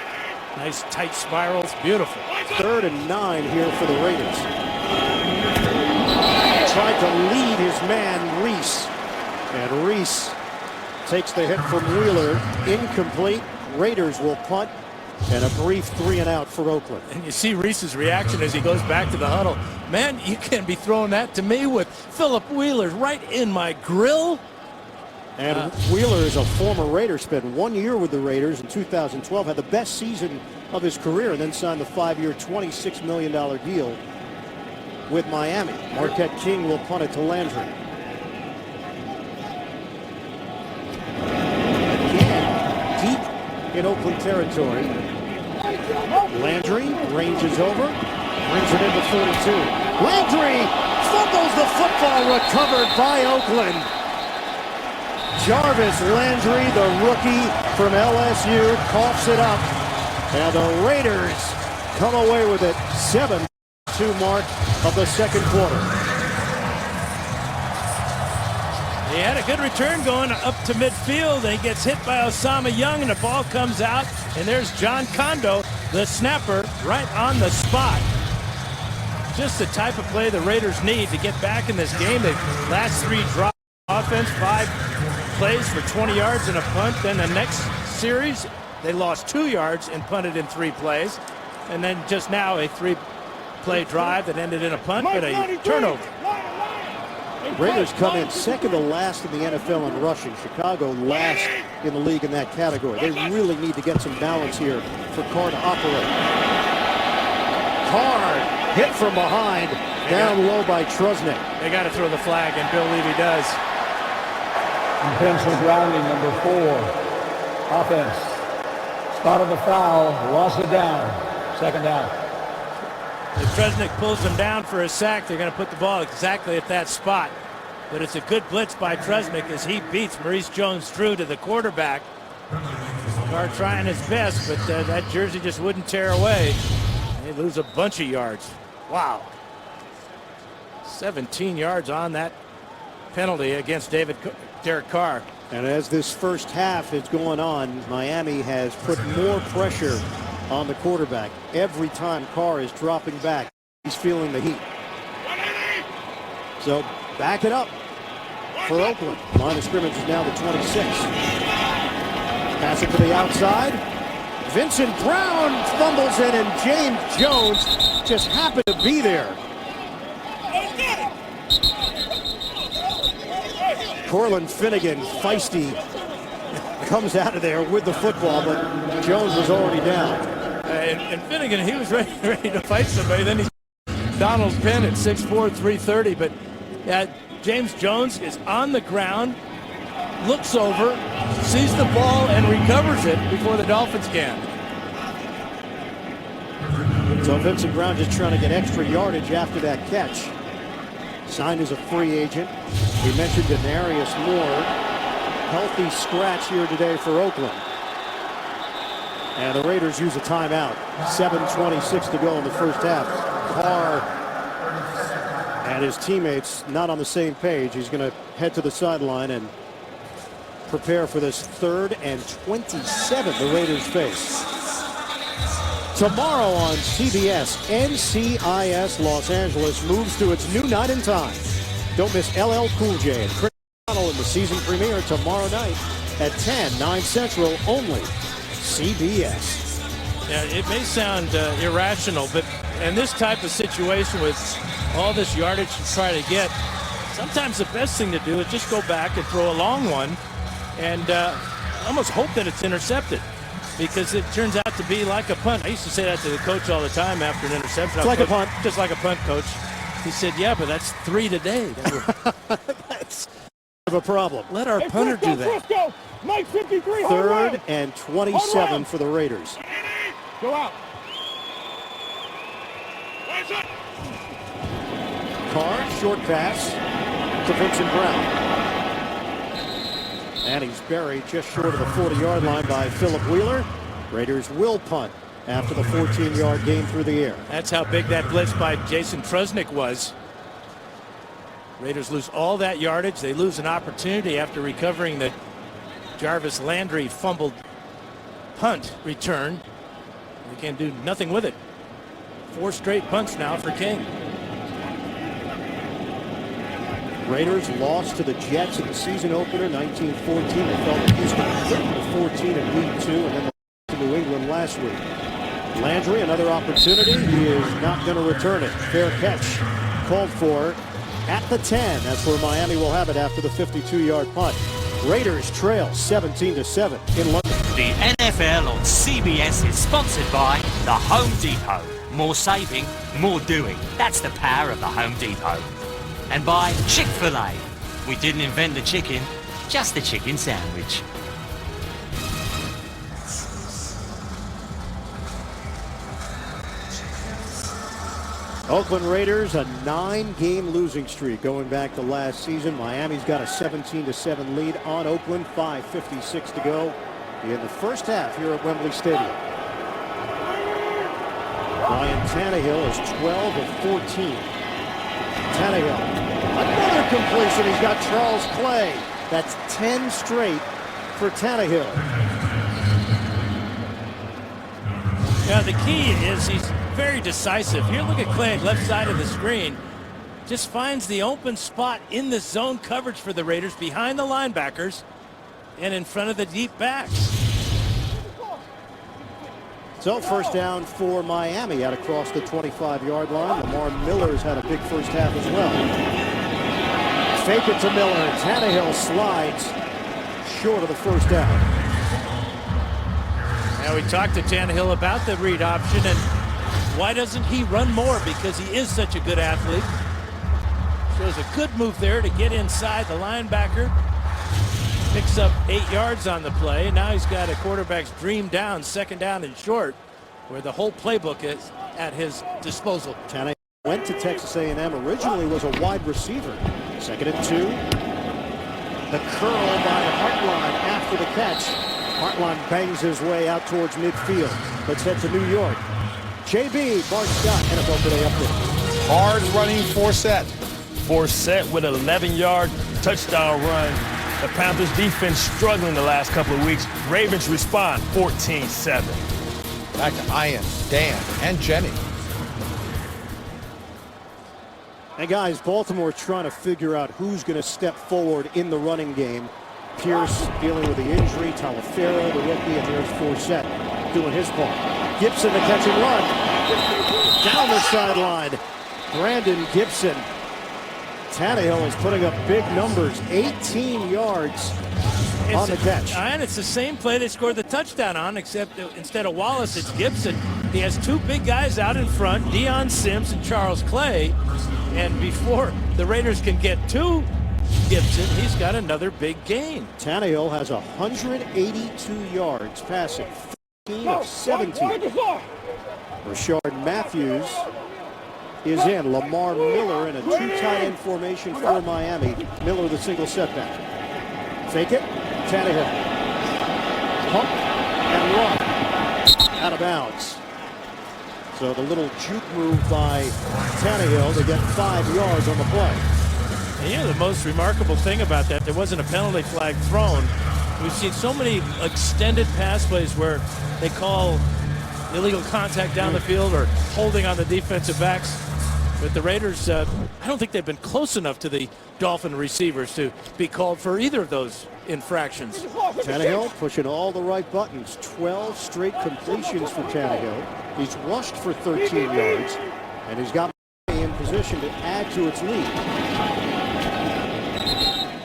Nice tight spirals. Beautiful. 3rd and 9 here for the Raiders. Tried to lead his man, Reese. And Reese takes the hit from Wheeler. Incomplete. Raiders will punt. And a brief 3-and-out for Oakland. And you see Reese's reaction as he goes back to the huddle. Man, you can't be throwing that to me with Philip Wheeler right in my grill. And Wheeler is a former Raider, spent 1 year with the Raiders in 2012, had the best season of his career, and then signed the 5-year, $26 million deal with Miami. Marquette King will punt it to Landry. Again, deep in Oakland territory. Landry ranges over, brings it into 42. Landry fumbles the football, recovered by Oakland. Jarvis Landry, the rookie from LSU, coughs it up. And the Raiders come away with it. 7-2 mark of the second quarter. He had a good return going up to midfield, and he gets hit by Osama Young, and the ball comes out, and there's John Kondo, the snapper, right on the spot. Just the type of play the Raiders need to get back in this game. The last 3 drives offense, 5 plays for 20 yards and a punt. Then the next series, they lost 2 yards and punted in 3 plays. And then just now a 3-play drive that ended in a punt, but a turnover. Raiders come in second to last in the NFL in rushing. Chicago last in the league in that category. They really need to get some balance here for Carr to operate. Carr hit from behind, down low by Trusnick. They got to throw the flag, and Bill Levy does. Intentional grounding, number 4. Offense. Spotted the foul, lost it down. 2nd down. If Trusnick pulls them down for a sack, they're going to put the ball exactly at that spot. But it's a good blitz by Trusnick as he beats Maurice Jones-Drew to the quarterback. Carr trying his best, but that jersey just wouldn't tear away. They lose a bunch of yards. Wow. 17 yards on that penalty against Derek Carr. And as this first half is going on, Miami has put more pressure on the quarterback. Every time Carr is dropping back, he's feeling the heat. So back it up for Oakland. Line of scrimmage is now the 26. Pass it to the outside. Vincent Brown fumbles it, and James Jones just happened to be there. Cortland Finnegan, feisty, comes out of there with the football, but Jones was already down. And Finnegan, he was ready to fight somebody. Then he's Donald Penn at 6'4", 330. But James Jones is on the ground, looks over, sees the ball, and recovers it before the Dolphins can. So Vincent Brown just trying to get extra yardage after that catch. Signed as a free agent. We mentioned Denarius Moore. Healthy scratch here today for Oakland. And the Raiders use a timeout. 7:26 to go in the first half. Carr and his teammates not on the same page. He's going to head to the sideline and prepare for this 3rd and 27 the Raiders face. Tomorrow on CBS, NCIS Los Angeles moves to its new night and time. Don't miss LL Cool J and Chris O'Donnell in the season premiere tomorrow night at 10, 9 Central, only CBS. Yeah, it may sound irrational, but in this type of situation with all this yardage to try to get, sometimes the best thing to do is just go back and throw a long one and almost hope that it's intercepted, because it turns out to be like a punt. I used to say that to the coach all the time after an interception. It's like a punt. Just like a punt, coach. He said, yeah, but that's 3 today. That's a problem. Let our punter do that. 3rd and 27 for the Raiders. Go out. Carr, short pass to Vincent Brown. And he's buried just short of the 40-yard line by Philip Wheeler. Raiders will punt after the 14-yard gain through the air. That's how big that blitz by Jason Trusnick was. Raiders lose all that yardage. They lose an opportunity after recovering the Jarvis Landry fumbled punt return. They can do nothing with it. 4 straight punts now for King. Raiders lost to the Jets in the season opener, 19-14. They fell to Houston 30-14 in week 2, and then to New England last week. Landry, another opportunity. He is not going to return it. Fair catch called for at the 10. That's where Miami will have it after the 52-yard punt. Raiders trail 17-7 in London. The NFL on CBS is sponsored by the Home Depot. More saving, more doing. That's the power of the Home Depot. And by Chick-fil-A. We didn't invent the chicken, just the chicken sandwich. Oakland Raiders, a 9-game losing streak going back to last season. Miami's got a 17-7 lead on Oakland, 5:56 to go in the first half here at Wembley Stadium. Ryan Tannehill is 12 of 14. Tannehill, another completion. He's got Charles Clay. That's 10 straight for Tannehill. Yeah, the key is he's very decisive. Here, look at Clay, left side of the screen. Just finds the open spot in the zone coverage for the Raiders, behind the linebackers and in front of the deep backs. So first down for Miami out across the 25-yard line. Lamar Miller's had a big first half as well. Fake it to Miller. Tannehill slides short of the first down. Now we talked to Tannehill about the read option, and why doesn't he run more? Because he is such a good athlete. Shows a good move there to get inside the linebacker. Picks up 8 yards on the play, and now he's got a quarterback's dream down, second down and short, where the whole playbook is at his disposal. Tannehill went to Texas A&M, originally was a wide receiver. 2nd and 2. The curl by Hartline after the catch. Hartline bangs his way out towards midfield. Let's head to New York. JB, Bart Scott, NFL Today update. Hard running Forsett. Forsett with an 11-yard touchdown run. The Panthers defense struggling the last couple of weeks. Ravens respond 14-7. Back to Ian, Dan, and Jenny. And guys, Baltimore trying to figure out who's going to step forward in the running game. Pierce dealing with the injury, Talafero, the rookie, and there's Forsett doing his part. Gibson, the catch and run. Down the sideline. Brandon Gibson. Tannehill is putting up big numbers, 18 yards on the catch. And it's the same play they scored the touchdown on, except instead of Wallace, it's Gibson. He has 2 big guys out in front, Deion Sims and Charles Clay. And before the Raiders can get to Gibson, he's got another big gain. Tannehill has 182 yards passing, 15 of 17. Rashard Matthews is in. Lamar Miller in a 2 tight end formation for Miami. Miller the single setback. Fake it. Tannehill. Pump and run. Out of bounds. So the little juke move by Tannehill to get 5 yards on the play. And you know the most remarkable thing about that, there wasn't a penalty flag thrown. We've seen so many extended pass plays where they call illegal contact down the field or holding on the defensive backs. But the Raiders, I don't think they've been close enough to the Dolphin receivers to be called for either of those infractions. Tannehill pushing all the right buttons. 12 straight completions for Tannehill. He's rushed for 13 yards, and he's got in position to add to its lead.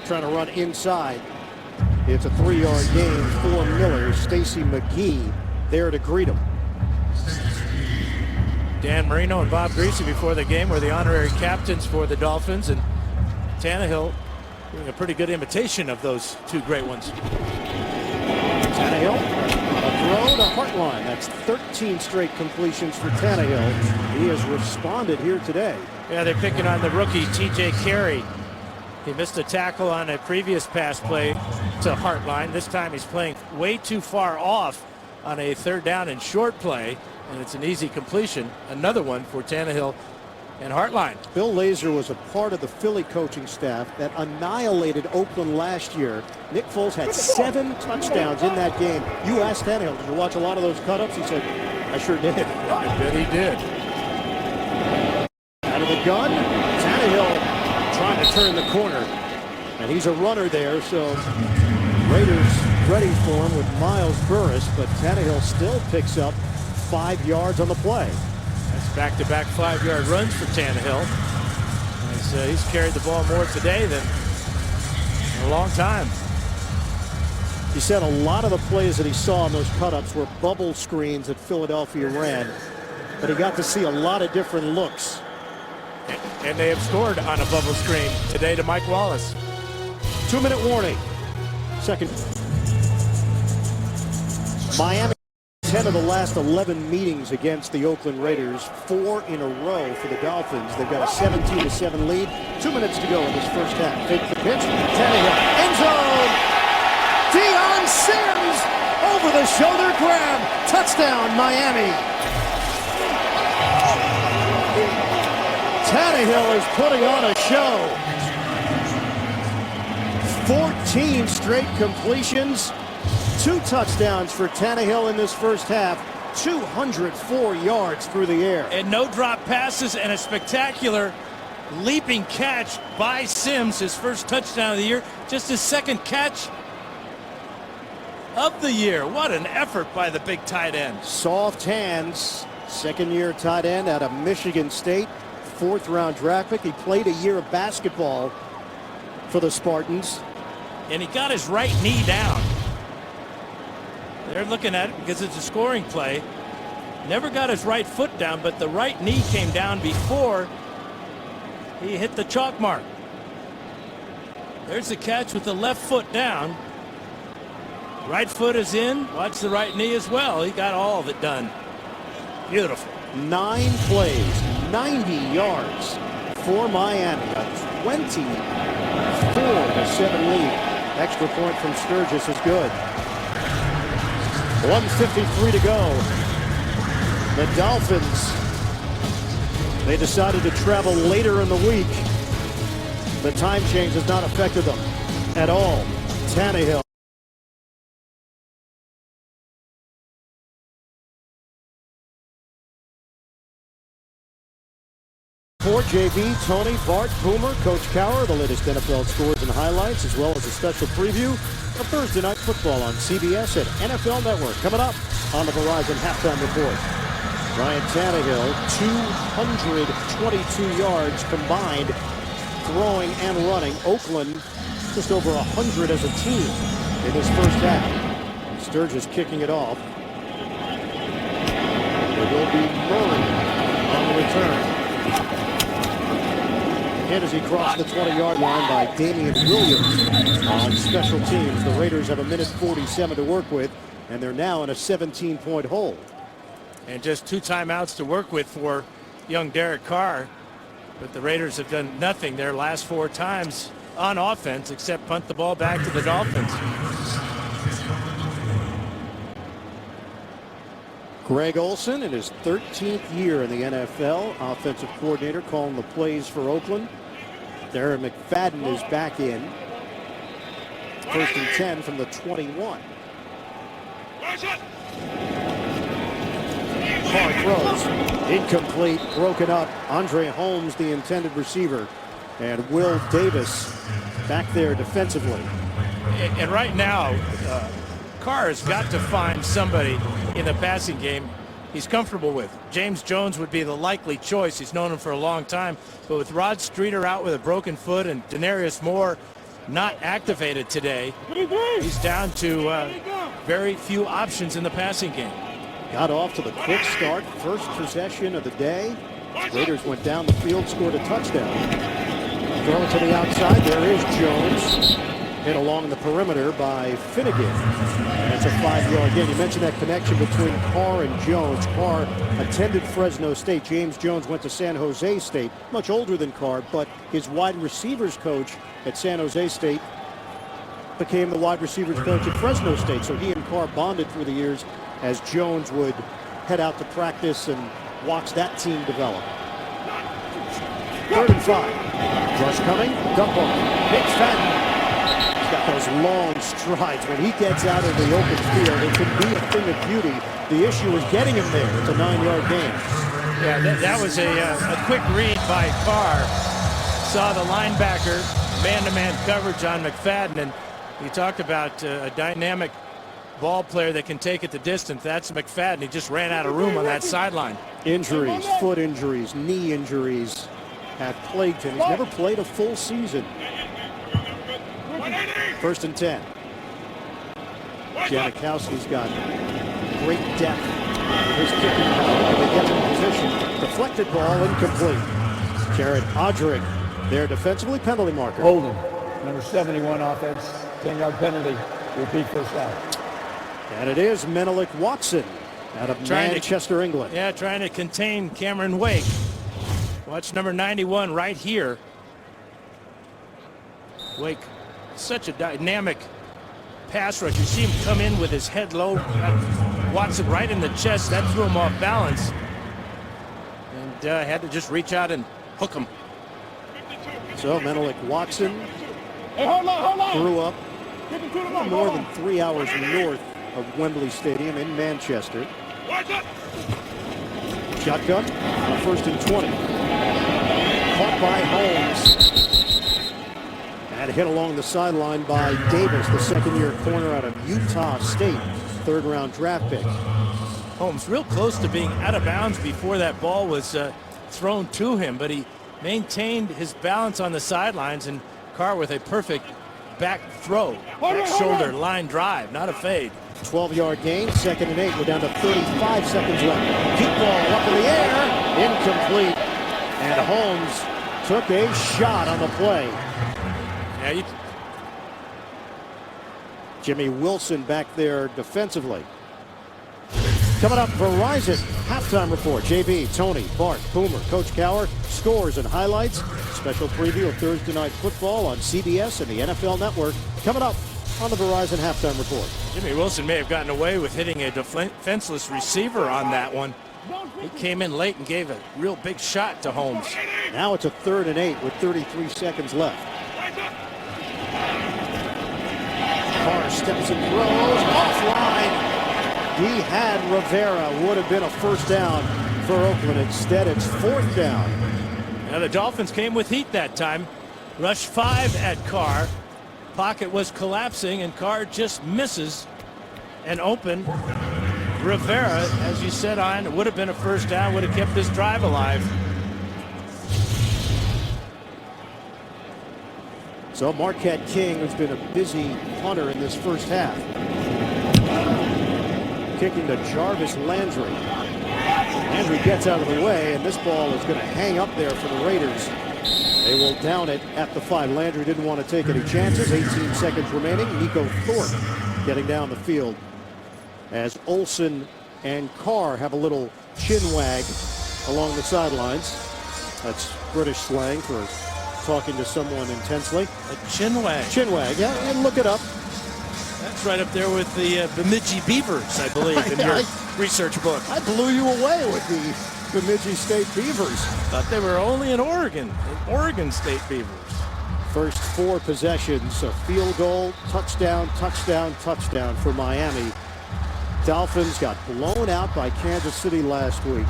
Trying to run inside. It's a 3-yard gain for Miller. Stacy McGee there to greet him. Dan Marino and Bob Greasy before the game were the honorary captains for the Dolphins, and Tannehill doing a pretty good imitation of those 2 great ones. Tannehill, a throw to Hartline. That's 13 straight completions for Tannehill. He has responded here today. Yeah, they're picking on the rookie T.J. Carey. He missed a tackle on a previous pass play to Hartline. This time he's playing way too far off on a third down and short play, and it's an easy completion. Another one for Tannehill and Hartline. Bill Lazor was a part of the Philly coaching staff that annihilated Oakland last year. Nick Foles had 7 touchdowns in that game. You asked Tannehill, did you watch a lot of those cut-ups? He said, I sure did. I bet he did. Out of the gun, Tannehill trying to turn the corner. And he's a runner there, so Raiders ready for him with Miles Burris, but Tannehill still picks up 5 yards on the play. That's back-to-back 5-yard runs for Tannehill. He's carried the ball more today than in a long time. He said a lot of the plays that he saw on those cut-ups were bubble screens that Philadelphia ran, but he got to see a lot of different looks. And they have scored on a bubble screen today to Mike Wallace. 2-minute warning. Second. Miami, 10 of the last 11 meetings against the Oakland Raiders, 4 in a row for the Dolphins. They've got a 17-7 lead. 2 minutes to go in this first half. Fake the pitch. Tannehill. End zone. Deion Sims. Over the shoulder grab. Touchdown, Miami. Tannehill is putting on a show. 14 straight completions. 2 touchdowns for Tannehill in this first half. 204 yards through the air. And no drop passes and a spectacular leaping catch by Sims. His first touchdown of the year. Just his second catch of the year. What an effort by the big tight end. Soft hands. Second-year tight end out of Michigan State. 4th-round draft pick. He played a year of basketball for the Spartans. And he got his right knee down. They're looking at it because it's a scoring play. Never got his right foot down, but the right knee came down before he hit the chalk mark. There's the catch with the left foot down. Right foot is in. Watch the right knee as well. He got all of it done. Beautiful. 9 plays, 90 yards for Miami. A 24-7 lead. Extra point from Sturgis is good. 1:53 to go. The Dolphins, they decided to travel later in the week. The time change has not affected them at all. Tannehill. For JV, Tony, Bart, Boomer, Coach Cowher, the latest NFL scores and highlights, as well as a special preview of Thursday Night Football on CBS and NFL Network. Coming up on the Verizon Halftime Report. Ryan Tannehill, 222 yards combined, throwing and running. Oakland, just over 100 as a team in this first half. Sturgis kicking it off. It will be Murray on the return. And as he crossed the 20-yard line by Damian Williams on special teams, the Raiders have 1:47 to work with, and they're now in a 17-point hole. And just 2 timeouts to work with for young Derek Carr. But the Raiders have done nothing their last 4 times on offense except punt the ball back to the Dolphins. Greg Olson in his 13th year in the NFL, offensive coordinator, calling the plays for Oakland. Darren McFadden is back in. 1st and 10 from the 21. Carr throws. Incomplete, broken up. Andre Holmes, the intended receiver. And Will Davis back there defensively. And right now, Carr has got to find somebody in the passing game he's comfortable with. James Jones would be the likely choice. He's known him for a long time. But with Rod Streeter out with a broken foot and Denarius Moore not activated today, he's down to very few options in the passing game. Got off to the quick start. First possession of the day. Raiders went down the field, scored a touchdown. Throw it to the outside. There is Jones. Hit along the perimeter by Finnegan. And it's a 5-yard gain. You mentioned that connection between Carr and Jones. Carr attended Fresno State. James Jones went to San Jose State. Much older than Carr, but his wide receivers coach at San Jose State became the wide receivers coach at Fresno State. So he and Carr bonded through the years as Jones would head out to practice and watch that team develop. 3rd and 5. Rush coming. Dump off. McFadden. He's got those long strides. When he gets out of the open field, it can be a thing of beauty. The issue is getting him there. It's a 9-yard gain. Yeah, that was a quick read by Carr. Saw the linebacker, man-to-man coverage on McFadden, and he talked about a dynamic ball player that can take it the distance. That's McFadden. He just ran out of room on that sideline. Injuries, foot injuries, knee injuries have plagued him. He's never played a full season. 1st and 10. Janikowski's got great depth with his kicking power. They get in position. Deflected ball, incomplete. Jared Odrick, their defensively penalty marker. Holding. Number 71 offense. 10-yard penalty. Repeat first down. And it is Menelik Watson out of Manchester, England. Yeah, trying to contain Cameron Wake. Watch number 91 right here. Wake, such a dynamic pass rush. You see him come in with his head low. Watson right in the chest. That threw him off balance. And had to just reach out and hook him. So Menelik Watson grew up more than 3 hours north of Wembley Stadium in Manchester. Shotgun on 1st and 20. Caught by Holmes. And hit along the sideline by Davis, the second-year corner out of Utah State, 3rd-round draft pick. Holmes real close to being out of bounds before that ball was thrown to him, but he maintained his balance on the sidelines, and Carr with a perfect back throw, back shoulder line drive, not a fade. 12-yard gain, 2nd and 8. We're down to 35 seconds left. Deep ball up in the air, incomplete. And Holmes took a shot on the play. Yeah, Jimmy Wilson back there defensively. Coming up, Verizon halftime report. JB, Tony, Bart, Boomer, Coach Cower, scores and highlights. Special preview of Thursday Night Football on CBS and the NFL Network. Coming up on the Verizon halftime report. Jimmy Wilson may have gotten away with hitting a defenseless receiver on that one. He came in late and gave a real big shot to Holmes. Now it's a 3rd and 8 with 33 seconds left. Carr steps and throws offline. He had Rivera. Would have been a 1st down for Oakland. Instead, it's 4th down. Now the Dolphins came with heat that time. Rush 5 at Carr. Pocket was collapsing, and Carr just misses an open. Rivera, as you said, on, it would have been a 1st down, would have kept this drive alive. So Marquette King has been a busy punter in this 1st half. Kicking to Jarvis Landry. Landry gets out of the way, and this ball is going to hang up there for the Raiders. They will down it at the 5. Landry didn't want to take any chances. 18 seconds remaining. Nico Thorpe getting down the field as Olsen and Carr have a little chin wag along the sidelines. That's British slang for talking to someone intensely. A chin wag. Chin wag, yeah, and look it up. That's right up there with the Bemidji Beavers, I believe, in your research book. I blew you away with the Bemidji State Beavers. Thought they were only in Oregon State Beavers. First 4 possessions, a field goal, touchdown, touchdown, touchdown for Miami. Dolphins got blown out by Kansas City last week.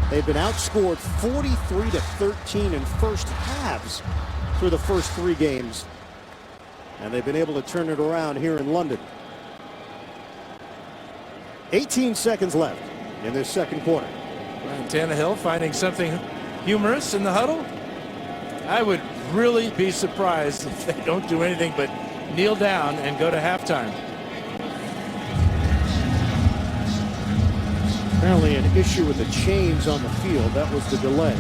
They've been outscored 43-13 in first halves through the first 3 games. And they've been able to turn it around here in London. 18 seconds left in this 2nd quarter. Ryan Tannehill finding something humorous in the huddle. I would really be surprised if they don't do anything but kneel down and go to halftime. Apparently an issue with the chains on the field. That was the delay.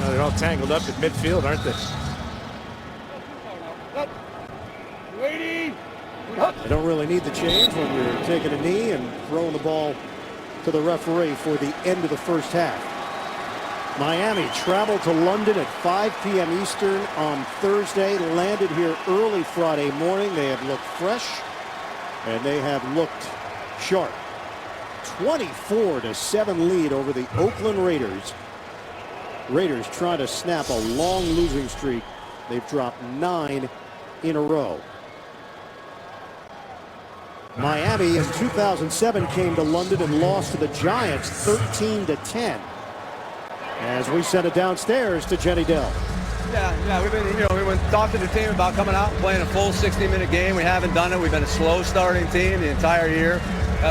They're all tangled up at midfield, aren't they? You don't really need the chains when you're taking a knee and throwing the ball to the referee for the end of the first half. Miami traveled to London at 5 p.m. Eastern on Thursday, landed here early Friday morning. They have looked fresh, and they have looked Sharp. 24-7 lead over the Oakland Raiders. Raiders trying to snap a long losing streak. They've dropped 9 in a row. Miami in 2007 came to London and lost to the Giants 13-10. As we send it downstairs to Jenny Dell. Yeah, we've been, we went talk to the team about coming out and playing a full 60-minute game. We haven't done it. We've been a slow starting team the entire year.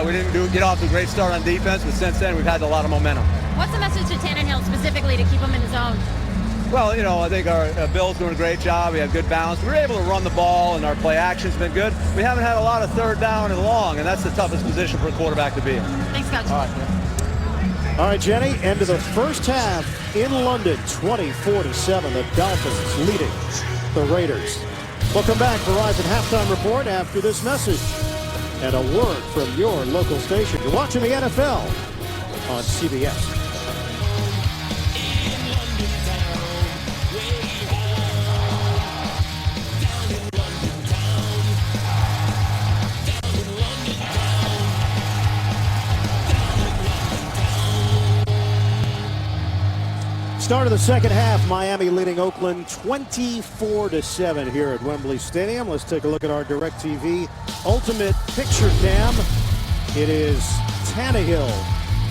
We didn't get off to a great start on defense, but since then we've had a lot of momentum. What's the message to Tannehill specifically to keep him in his zone? Well, I think our Bill's doing a great job. We have good balance. We're able to run the ball, and our play action's been good. We haven't had a lot of third down and long, and that's the toughest position for a quarterback to be in. Thanks, Coach. All right, Jenny, end of the first half in London, 24-7. The Dolphins leading the Raiders. We'll come back, Verizon Halftime Report, after this message and a word from your local station. You're watching the NFL on CBS. Start of the second half, Miami leading Oakland 24-7 here at Wembley Stadium. Let's take a look at our DirecTV Ultimate Picture Cam. It is Tannehill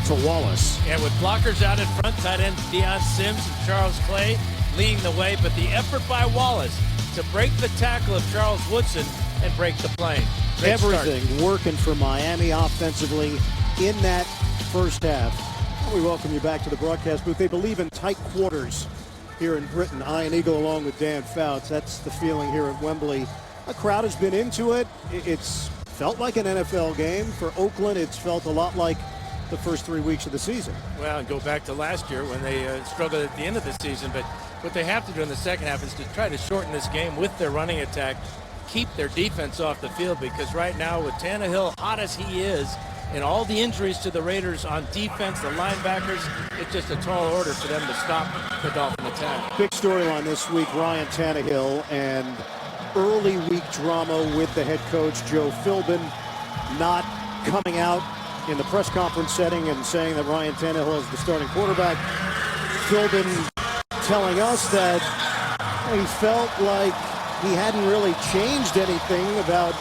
to Wallace. And with blockers out in front, tight end Deion Sims and Charles Clay leading the way, but the effort by Wallace to break the tackle of Charles Woodson and break the plane. Great Everything start. working for Miami offensively in that first half. We welcome you back to the broadcast booth. They believe in tight quarters here in Britain. Ian Eagle along with Dan Fouts. That's the feeling here at Wembley. A crowd has been into it. It's felt like an NFL game. For Oakland, it's felt a lot like the first 3 weeks of the season. Well, and go back to last year when they struggled at the end of the season. But what they have to do in the second half is to try to shorten this game with their running attack, keep their defense off the field, because right now with Tannehill hot as he is, and all the injuries to the Raiders on defense, the linebackers, it's just a tall order for them to stop the Dolphin attack. Big storyline this week, Ryan Tannehill, and early week drama with the head coach, Joe Philbin, not coming out in the press conference setting and saying that Ryan Tannehill is the starting quarterback. Philbin telling us that he felt like he hadn't really changed anything about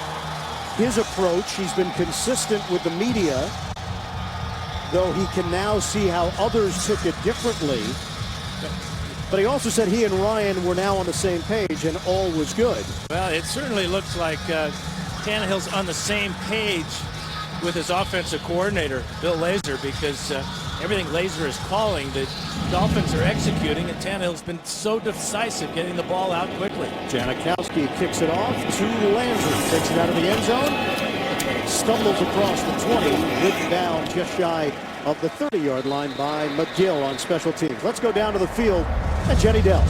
his approach. He's been consistent with the media, though he can now see how others took it differently. But he also said he and Ryan were now on the same page and all was good. Well, it certainly looks like Tannehill's on the same page with his offensive coordinator, Bill Lazor, because everything Lazor is calling, the Dolphins are executing, and Tannehill's been so decisive getting the ball out quickly. Janikowski kicks it off to Landry, takes it out of the end zone, stumbles across the 20, whipped down just shy of the 30-yard line by McGill on special teams. Let's go down to the field at Jenny Dell.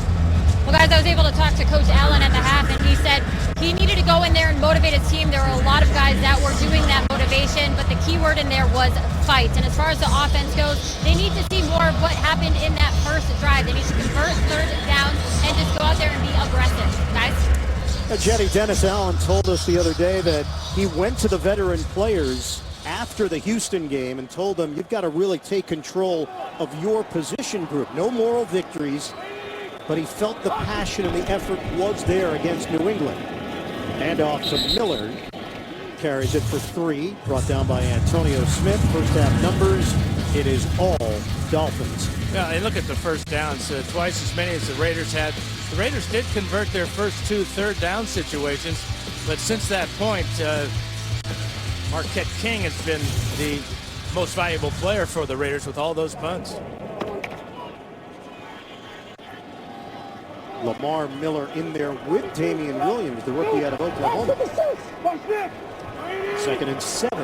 Well, guys, I was able to talk to Coach Allen at the half, and he said he needed to go in there and motivate his team. There were a lot of guys that were doing that motivation, but the key word in there was fight. And as far as the offense goes, they need to see more of what happened in that first drive. They need to convert third down and just go out there and be aggressive, guys. Jenny, Dennis Allen told us the other day that he went to the veteran players after the Houston game and told them, you've got to really take control of your position group. No moral victories. But he felt the passion and the effort was there against New England. And off to Miller. Carries it for 3. Brought down by Antonio Smith. First half numbers. It is all Dolphins. Yeah, and look at the first downs. Twice as many as the Raiders had. The Raiders did convert their first 2 third down situations. But since that point, Marquette King has been the most valuable player for the Raiders with all those punts. Lamar Miller in there with Damian Williams, the rookie out of Oklahoma. 2nd and 7.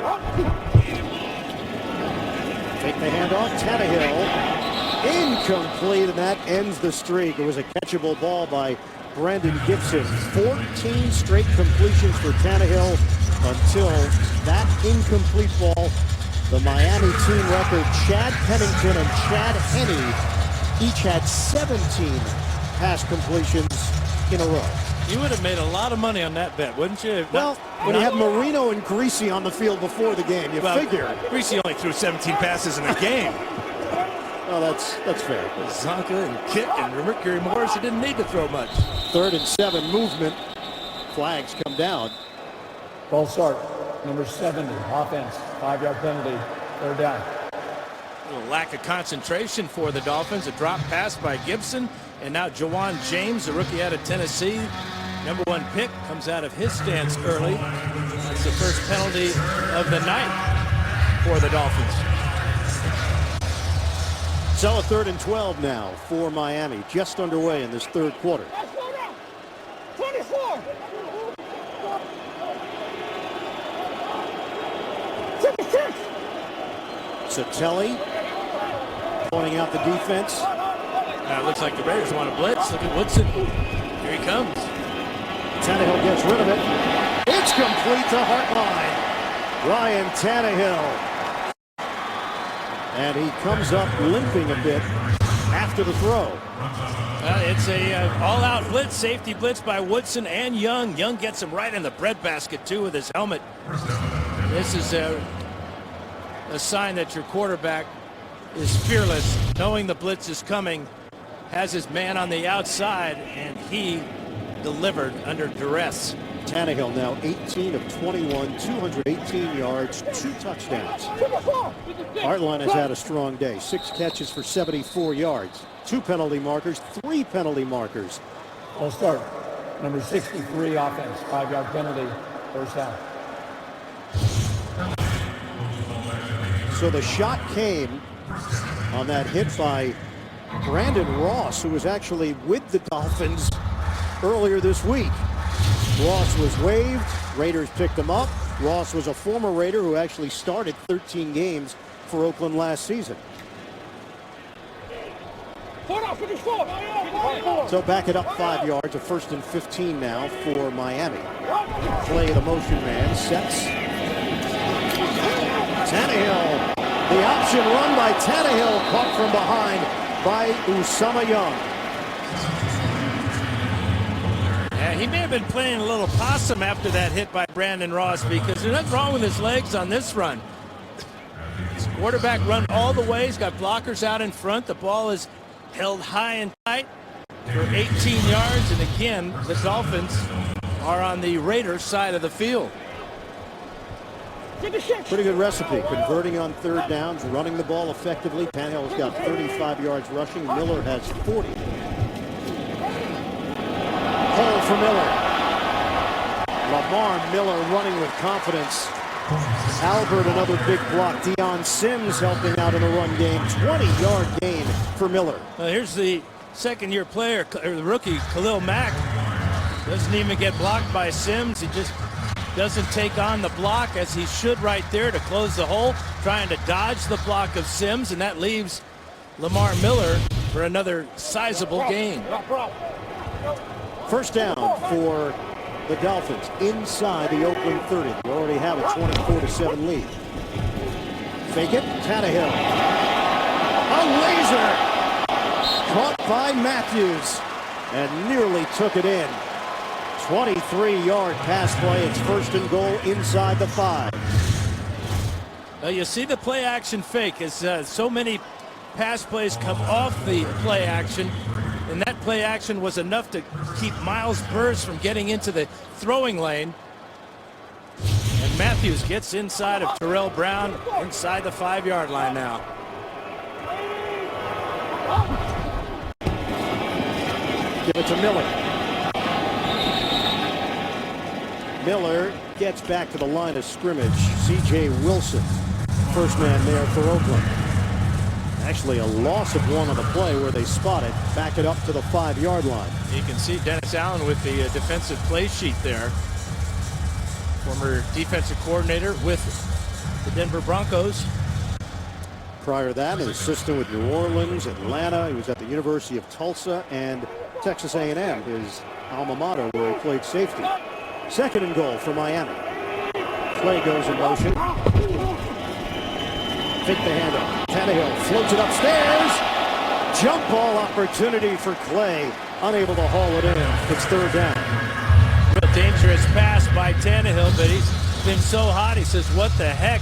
Take the handoff, Tannehill. Incomplete, and that ends the streak. It was a catchable ball by Brandon Gibson. 14 straight completions for Tannehill until that incomplete ball. The Miami team record, Chad Pennington and Chad Henne each had 17 pass completions in a row. You would have made a lot of money on that bet, wouldn't you? Well, when you have Marino and Greasy on the field before the game, you figure. Greasy only threw 17 passes in a game. Well, that's fair. Zonka and Kit and Mercury Morris, he didn't need to throw much. 3rd and 7 movement. Flags come down. Ball start. Number 70, offense. 5-yard penalty. 3rd down. A little lack of concentration for the Dolphins. A drop pass by Gibson. And now Jawan James, the rookie out of Tennessee. Number 1 pick comes out of his stance early. That's the first penalty of the night for the Dolphins. So a 3rd and 12 now for Miami. Just underway in this 3rd quarter. 24. Satelli pointing out the defense. Now it looks like the Raiders want to blitz. Look at Woodson. Here he comes. Tannehill gets rid of it. It's complete to Hartline. Ryan Tannehill. And he comes up limping a bit after the throw. It's a all-out blitz, safety blitz by Woodson and Young. Young gets him right in the breadbasket, too, with his helmet. This is a sign that your quarterback is fearless, knowing the blitz is coming, has his man on the outside, and he delivered under duress. Tannehill now 18 of 21, 218 yards, 2 touchdowns. Hartline has had a strong day. 6 catches for 74 yards. 2 penalty markers, 3 penalty markers. Ball start. Number 63, offense. 5-yard penalty. 1st down. So the shot came on that hit by Brandon Ross, who was actually with the Dolphins earlier this week. Ross was waived. Raiders picked him up. Ross was a former Raider who actually started 13 games for Oakland last season. So back it up 5 yards. A 1st and 15 now for Miami. Play the motion man. Sets. Tannehill. The option run by Tannehill, caught from behind by Usama Young. Yeah, he may have been playing a little possum after that hit by Brandon Ross, because there's nothing wrong with his legs on this run. His quarterback run all the way. He's got blockers out in front. The ball is held high and tight for 18 yards. And again, the Dolphins are on the Raiders side of the field. Pretty good recipe. Converting on 3rd downs, running the ball effectively. Tannehill's got 35 yards rushing. Miller has 40. Hole for Miller. Lamar Miller running with confidence. Albert, another big block. Deion Sims helping out in the run game. 20-yard gain for Miller. Well, here's the 2nd-year player, or the rookie, Khalil Mack. Doesn't even get blocked by Sims. He just doesn't take on the block as he should right there to close the hole, trying to dodge the block of Sims, and that leaves Lamar Miller for another sizable gain. 1st down for the Dolphins inside the Oakland 30. They already have a 24-7 lead. Fake it, Tannehill. A laser! Caught by Matthews and nearly took it in. 23-yard pass play. It's 1st and goal inside the 5. You see the play action fake as so many pass plays come off the play action, and that play action was enough to keep Miles Burrs from getting into the throwing lane. And Matthews gets inside of Terrell Brown inside the 5-yard line now. Give it to Miller. Miller gets back to the line of scrimmage. C.J. Wilson, first man there for Oakland. Actually a loss of 1 on the play where they spot it. Back it up to the 5-yard line. You can see Dennis Allen with the defensive play sheet there. Former defensive coordinator with the Denver Broncos. Prior to that, an assistant with New Orleans, Atlanta. He was at the University of Tulsa and Texas A&M, his alma mater, where he played safety. 2nd and goal for Miami. Play goes in motion. Take the handoff. Tannehill floats it upstairs. Jump ball opportunity for Clay. Unable to haul it in. It's 3rd down. dangerous pass by Tannehill, but he's been so hot, he says, what the heck?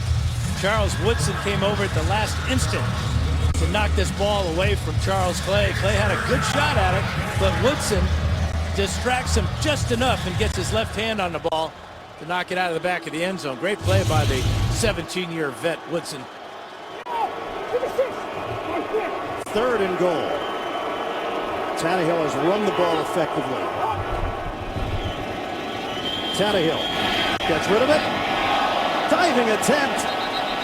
Charles Woodson came over at the last instant to knock this ball away from Charles Clay. Clay had a good shot at it, but Woodson distracts him just enough and gets his left hand on the ball to knock it out of the back of the end zone. Great play by the 17-year vet, Woodson. 3rd and goal. Tannehill has run the ball effectively. Tannehill gets rid of it. Diving attempt.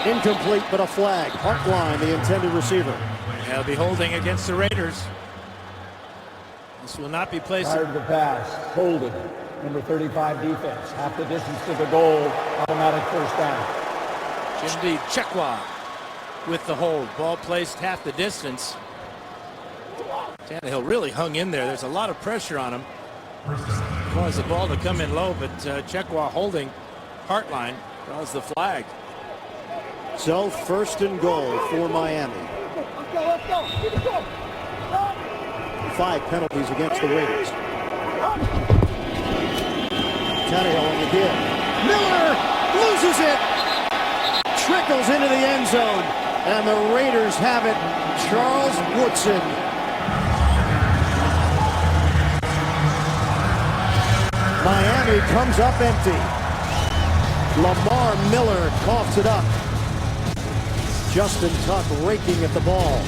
Incomplete, but a flag. Hartline, the intended receiver. They'll be holding against the Raiders. This will not be placed. Prior to the pass, holding. Number 35 defense. Half the distance to the goal. Automatic first down. Jimmy Chekwa with the hold. Ball placed half the distance. Tannehill really hung in there. There's a lot of pressure on him. Caused the ball to come in low, but Chekwa holding. Hartline draws the flag. So 1st and goal for Miami. 5 penalties against the Raiders. Tannehill on the give. Miller loses it. Trickles into the end zone. And the Raiders have it. Charles Woodson. Miami comes up empty. Lamar Miller coughs it up. Justin Tuck raking at the ball.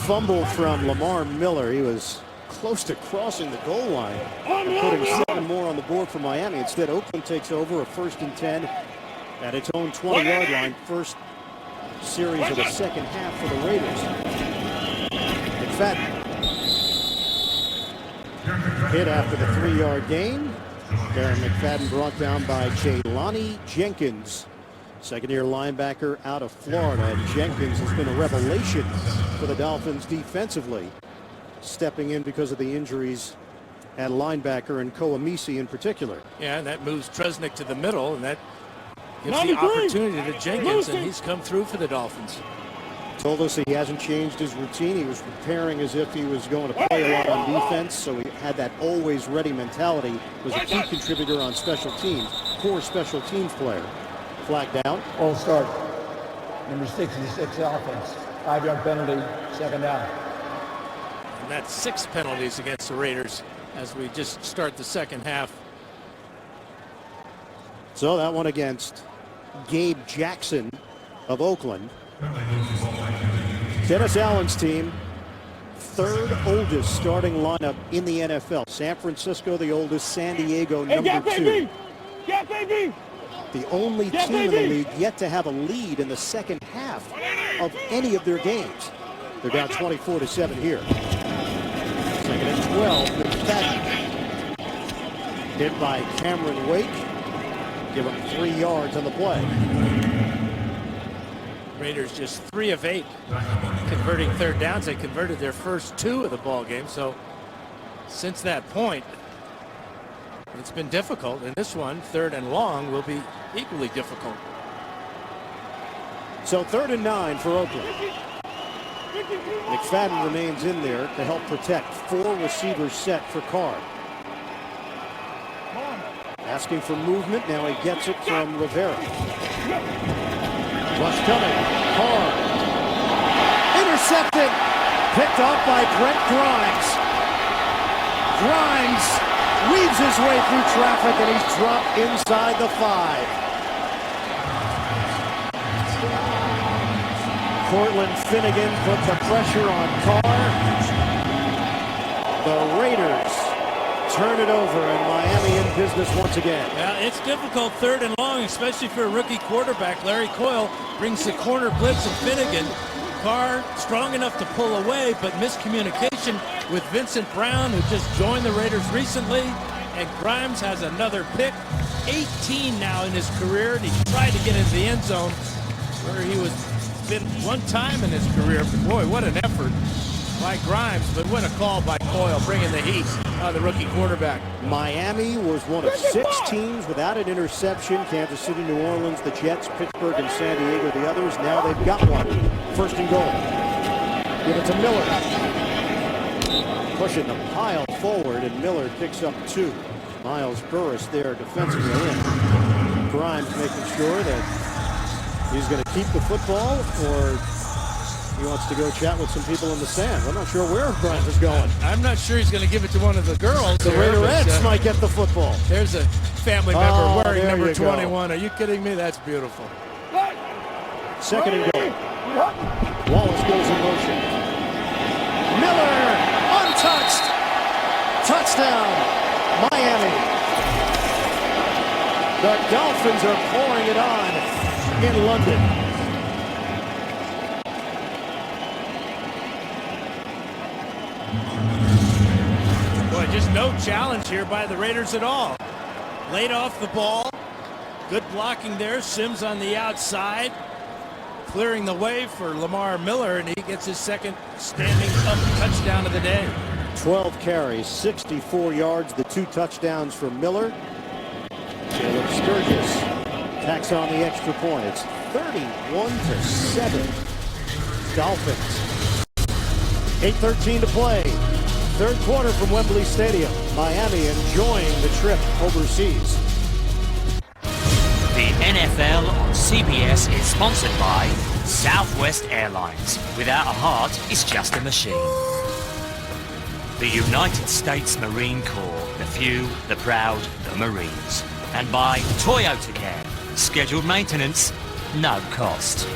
Fumble from Lamar Miller. He was close to crossing the goal line and putting 7 more on the board for Miami. Instead, Oakland takes over a 1st and 10 at its own 20-yard line. First series of the second half for the Raiders. McFadden hit after the 3-yard gain. Darren McFadden brought down by Jelani Jenkins, second-year linebacker out of Florida. And Jenkins has been a revelation for the Dolphins defensively, stepping in because of the injuries at linebacker and Koamisi in particular. Yeah, and that moves Tresnick to the middle, and that gives the opportunity to Jenkins, and he's come through for the Dolphins. Told us he hasn't changed his routine. He was preparing as if he was going to play a lot on defense, so he had that always ready mentality. Was a key contributor on special teams, core special teams player. Flag down. All start. Number 66 offense. 5-yard penalty, 2nd down. And that's 6 penalties against the Raiders as we just start the second half. So that one against Gabe Jackson of Oakland. Dennis Allen's team, 3rd oldest starting lineup in the NFL. San Francisco, the oldest. San Diego, number 2. The only team in the league yet to have a lead in the second half of any of their games. They're down 24-7 here. 2nd and 12. McFadden hit by Cameron Wake. Give him 3 yards on the play. Raiders just 3 of 8 converting 3rd downs. They converted their first 2 of the ball game. So since that point, it's been difficult. And this one, 3rd and long, will be equally difficult. So 3rd and 9 for Oakland. McFadden remains in there to help protect. 4 receivers set for Carr. Asking for movement. Now he gets it from Rivera. Rush coming. Carr. Intercepted. Picked off by Brent Grimes. Grimes weaves his way through traffic, and he's dropped inside the 5. Cortland Finnegan put the pressure on Carr. The Raiders turn it over, and Miami in business once again. Yeah, it's difficult 3rd and long, especially for a rookie quarterback. Larry Coyle brings the corner blitz and Finnegan. Carr strong enough to pull away, but miscommunication with Vincent Brown, who just joined the Raiders recently. And Grimes has another pick, 18 now in his career, and he tried to get into the end zone where he was been one time in his career. But boy, what an effort by Grimes, but what a call by Coyle, bringing the heat on the rookie quarterback. Miami was one of 6 teams without an interception. Kansas City, New Orleans, the Jets, Pittsburgh, and San Diego, the others. Now they've got one. 1st and goal. Give it to Miller. Pushing the pile forward, and Miller picks up 2. Miles Burris there defensively in. Grimes making sure that he's going to keep the football, or he wants to go chat with some people in the stands. I'm not sure where Grimes is going. I'm not sure he's going to give it to one of the girls. The Raiderettes might get the football. There's a family member wearing number you 21. Are you kidding me? That's beautiful. 2nd and goal. Wallace goes in motion. Miller, untouched. Touchdown, Miami. The Dolphins are pouring it on in London. Boy, just no challenge here by the Raiders at all. Laid off the ball. Good blocking there. Sims on the outside, clearing the way for Lamar Miller, and he gets his second standing up touchdown of the day. 12 carries, 64 yards, the 2 touchdowns for Miller. Caleb Sturgis tacks on the extra point. It's 31-7. Dolphins. 8:13 to play. 3rd quarter from Wembley Stadium. Miami enjoying the trip overseas. The NFL on CBS is sponsored by Southwest Airlines. Without a heart, it's just a machine. The United States Marine Corps, the few, the proud, the Marines. And by Toyota Care, scheduled maintenance, no cost.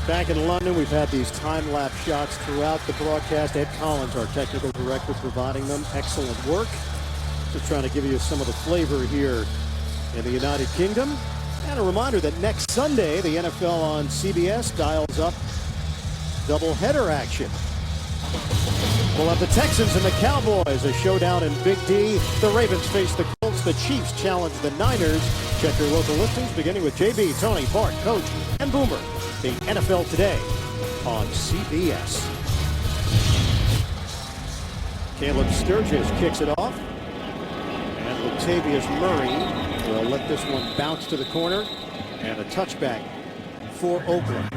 Back in London, we've had these time-lapse shots throughout the broadcast. Ed Collins, our technical director, providing them. Excellent work. Just trying to give you some of the flavor here in the United Kingdom. And a reminder that next Sunday, the NFL on CBS dials up doubleheader action. We'll have the Texans and the Cowboys, a showdown in Big D. The Ravens face the Colts. The Chiefs challenge the Niners. Check your local listings, beginning with JB, Tony, Bart, Coach, and Boomer. The NFL Today on CBS. Caleb Sturgis kicks it off. And Latavius Murray will let this one bounce to the corner. And a touchback for Oakland.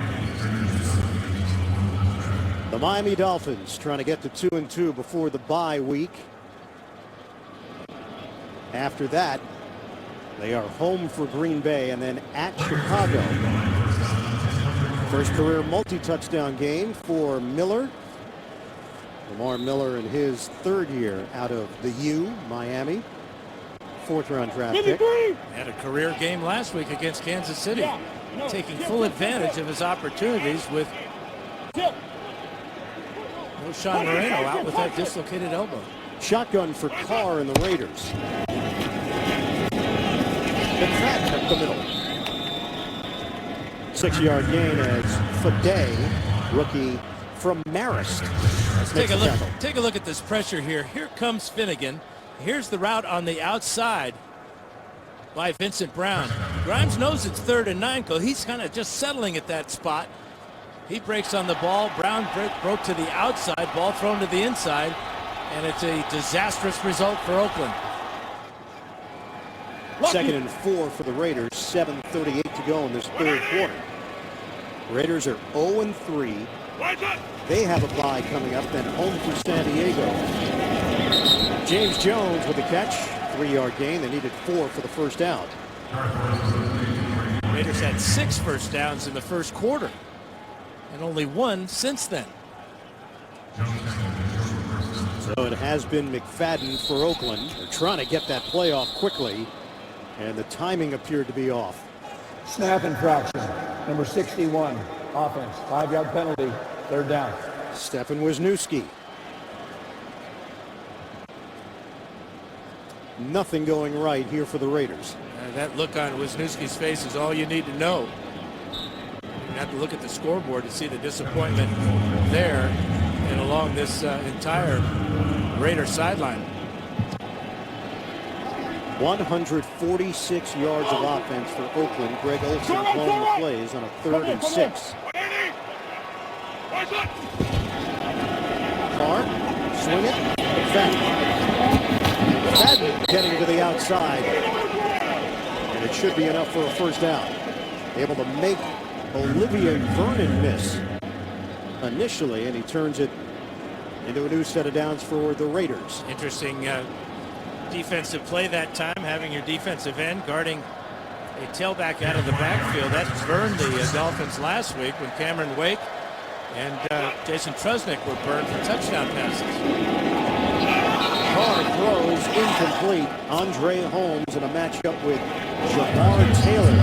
The Miami Dolphins trying to get to 2-2 before the bye week. After that, they are home for Green Bay and then at Chicago. First career multi-touchdown game for Miller. Lamar Miller in his 3rd year out of the U, Miami. 4th-round draft pick. Had a career game last week against Kansas City, taking full advantage of his opportunities with Sean Moreno out with that dislocated elbow. Shotgun for Carr and the Raiders. McFadden up the middle. 6-yard gain as Fade, rookie from Marist. Take a look at this pressure here. Here comes Finnegan. Here's the route on the outside by Vincent Brown. Grimes knows it's 3rd and 9, so he's kind of just settling at that spot. He breaks on the ball. Brown broke to the outside. Ball thrown to the inside. And it's a disastrous result for Oakland. 2nd and 4 for the Raiders. 7:38 to go in this 3rd quarter. Raiders are 0-3. They have a bye coming up, then home for San Diego. James Jones with a catch. 3-yard gain. They needed 4 for the first out. Raiders had 6 first downs in the first quarter, and only 1 since then. So it has been McFadden for Oakland. They're trying to get that play off quickly, and the timing appeared to be off. Snap infraction, number 61, offense, 5-yard penalty, 3rd down. Stefan Wisniewski. Nothing going right here for the Raiders. That look on Wisniewski's face is all you need to know. You have to look at the scoreboard to see the disappointment there and along this entire Raider sideline. 146 yards of offense for Oakland. Greg Olsen calling the plays on a 3rd and 6. Carr, swing it, McFadden getting to the outside. And It should be enough for a first down. Able to make Olivier Vernon miss initially, and he turns it into a new set of downs for the Raiders. Interesting defensive play that time, having your defensive end guarding a tailback out of the backfield. That burned the Dolphins last week when Cameron Wake and Jason Trusnick were burned for touchdown passes. Carr throws incomplete. Andre Holmes in a matchup with Jamar Taylor.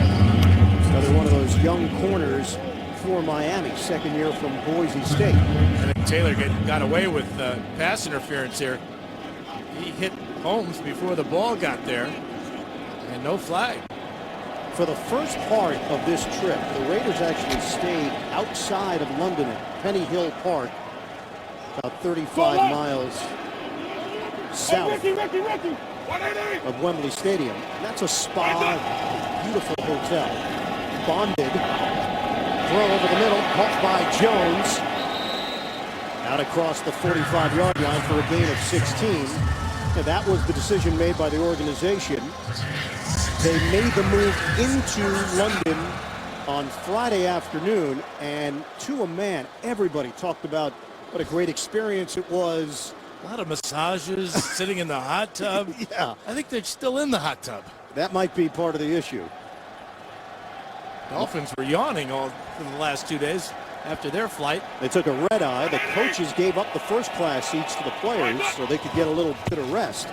Another one of those young corners for Miami, second year from Boise State. I think Taylor got away with pass interference here. He hit Holmes before the ball got there, and no flag. For the first part of this trip, the Raiders actually stayed outside of London at Penny Hill Park, about 35 miles south of Wembley Stadium. And that's a spa, beautiful hotel. Bonded, throw over the middle, caught by Jones. Out across the 45-yard line for a gain of 16. And that was the decision made by the organization. They made the move into London on Friday afternoon, and to a man, everybody talked about what a great experience it was. A lot of massages, sitting in the hot tub. Yeah. I think they're still in the hot tub. That might be part of the issue. Dolphins were yawning all for the last 2 days after their flight. They took a red eye. The coaches gave up the first class seats to the players so they could get a little bit of rest.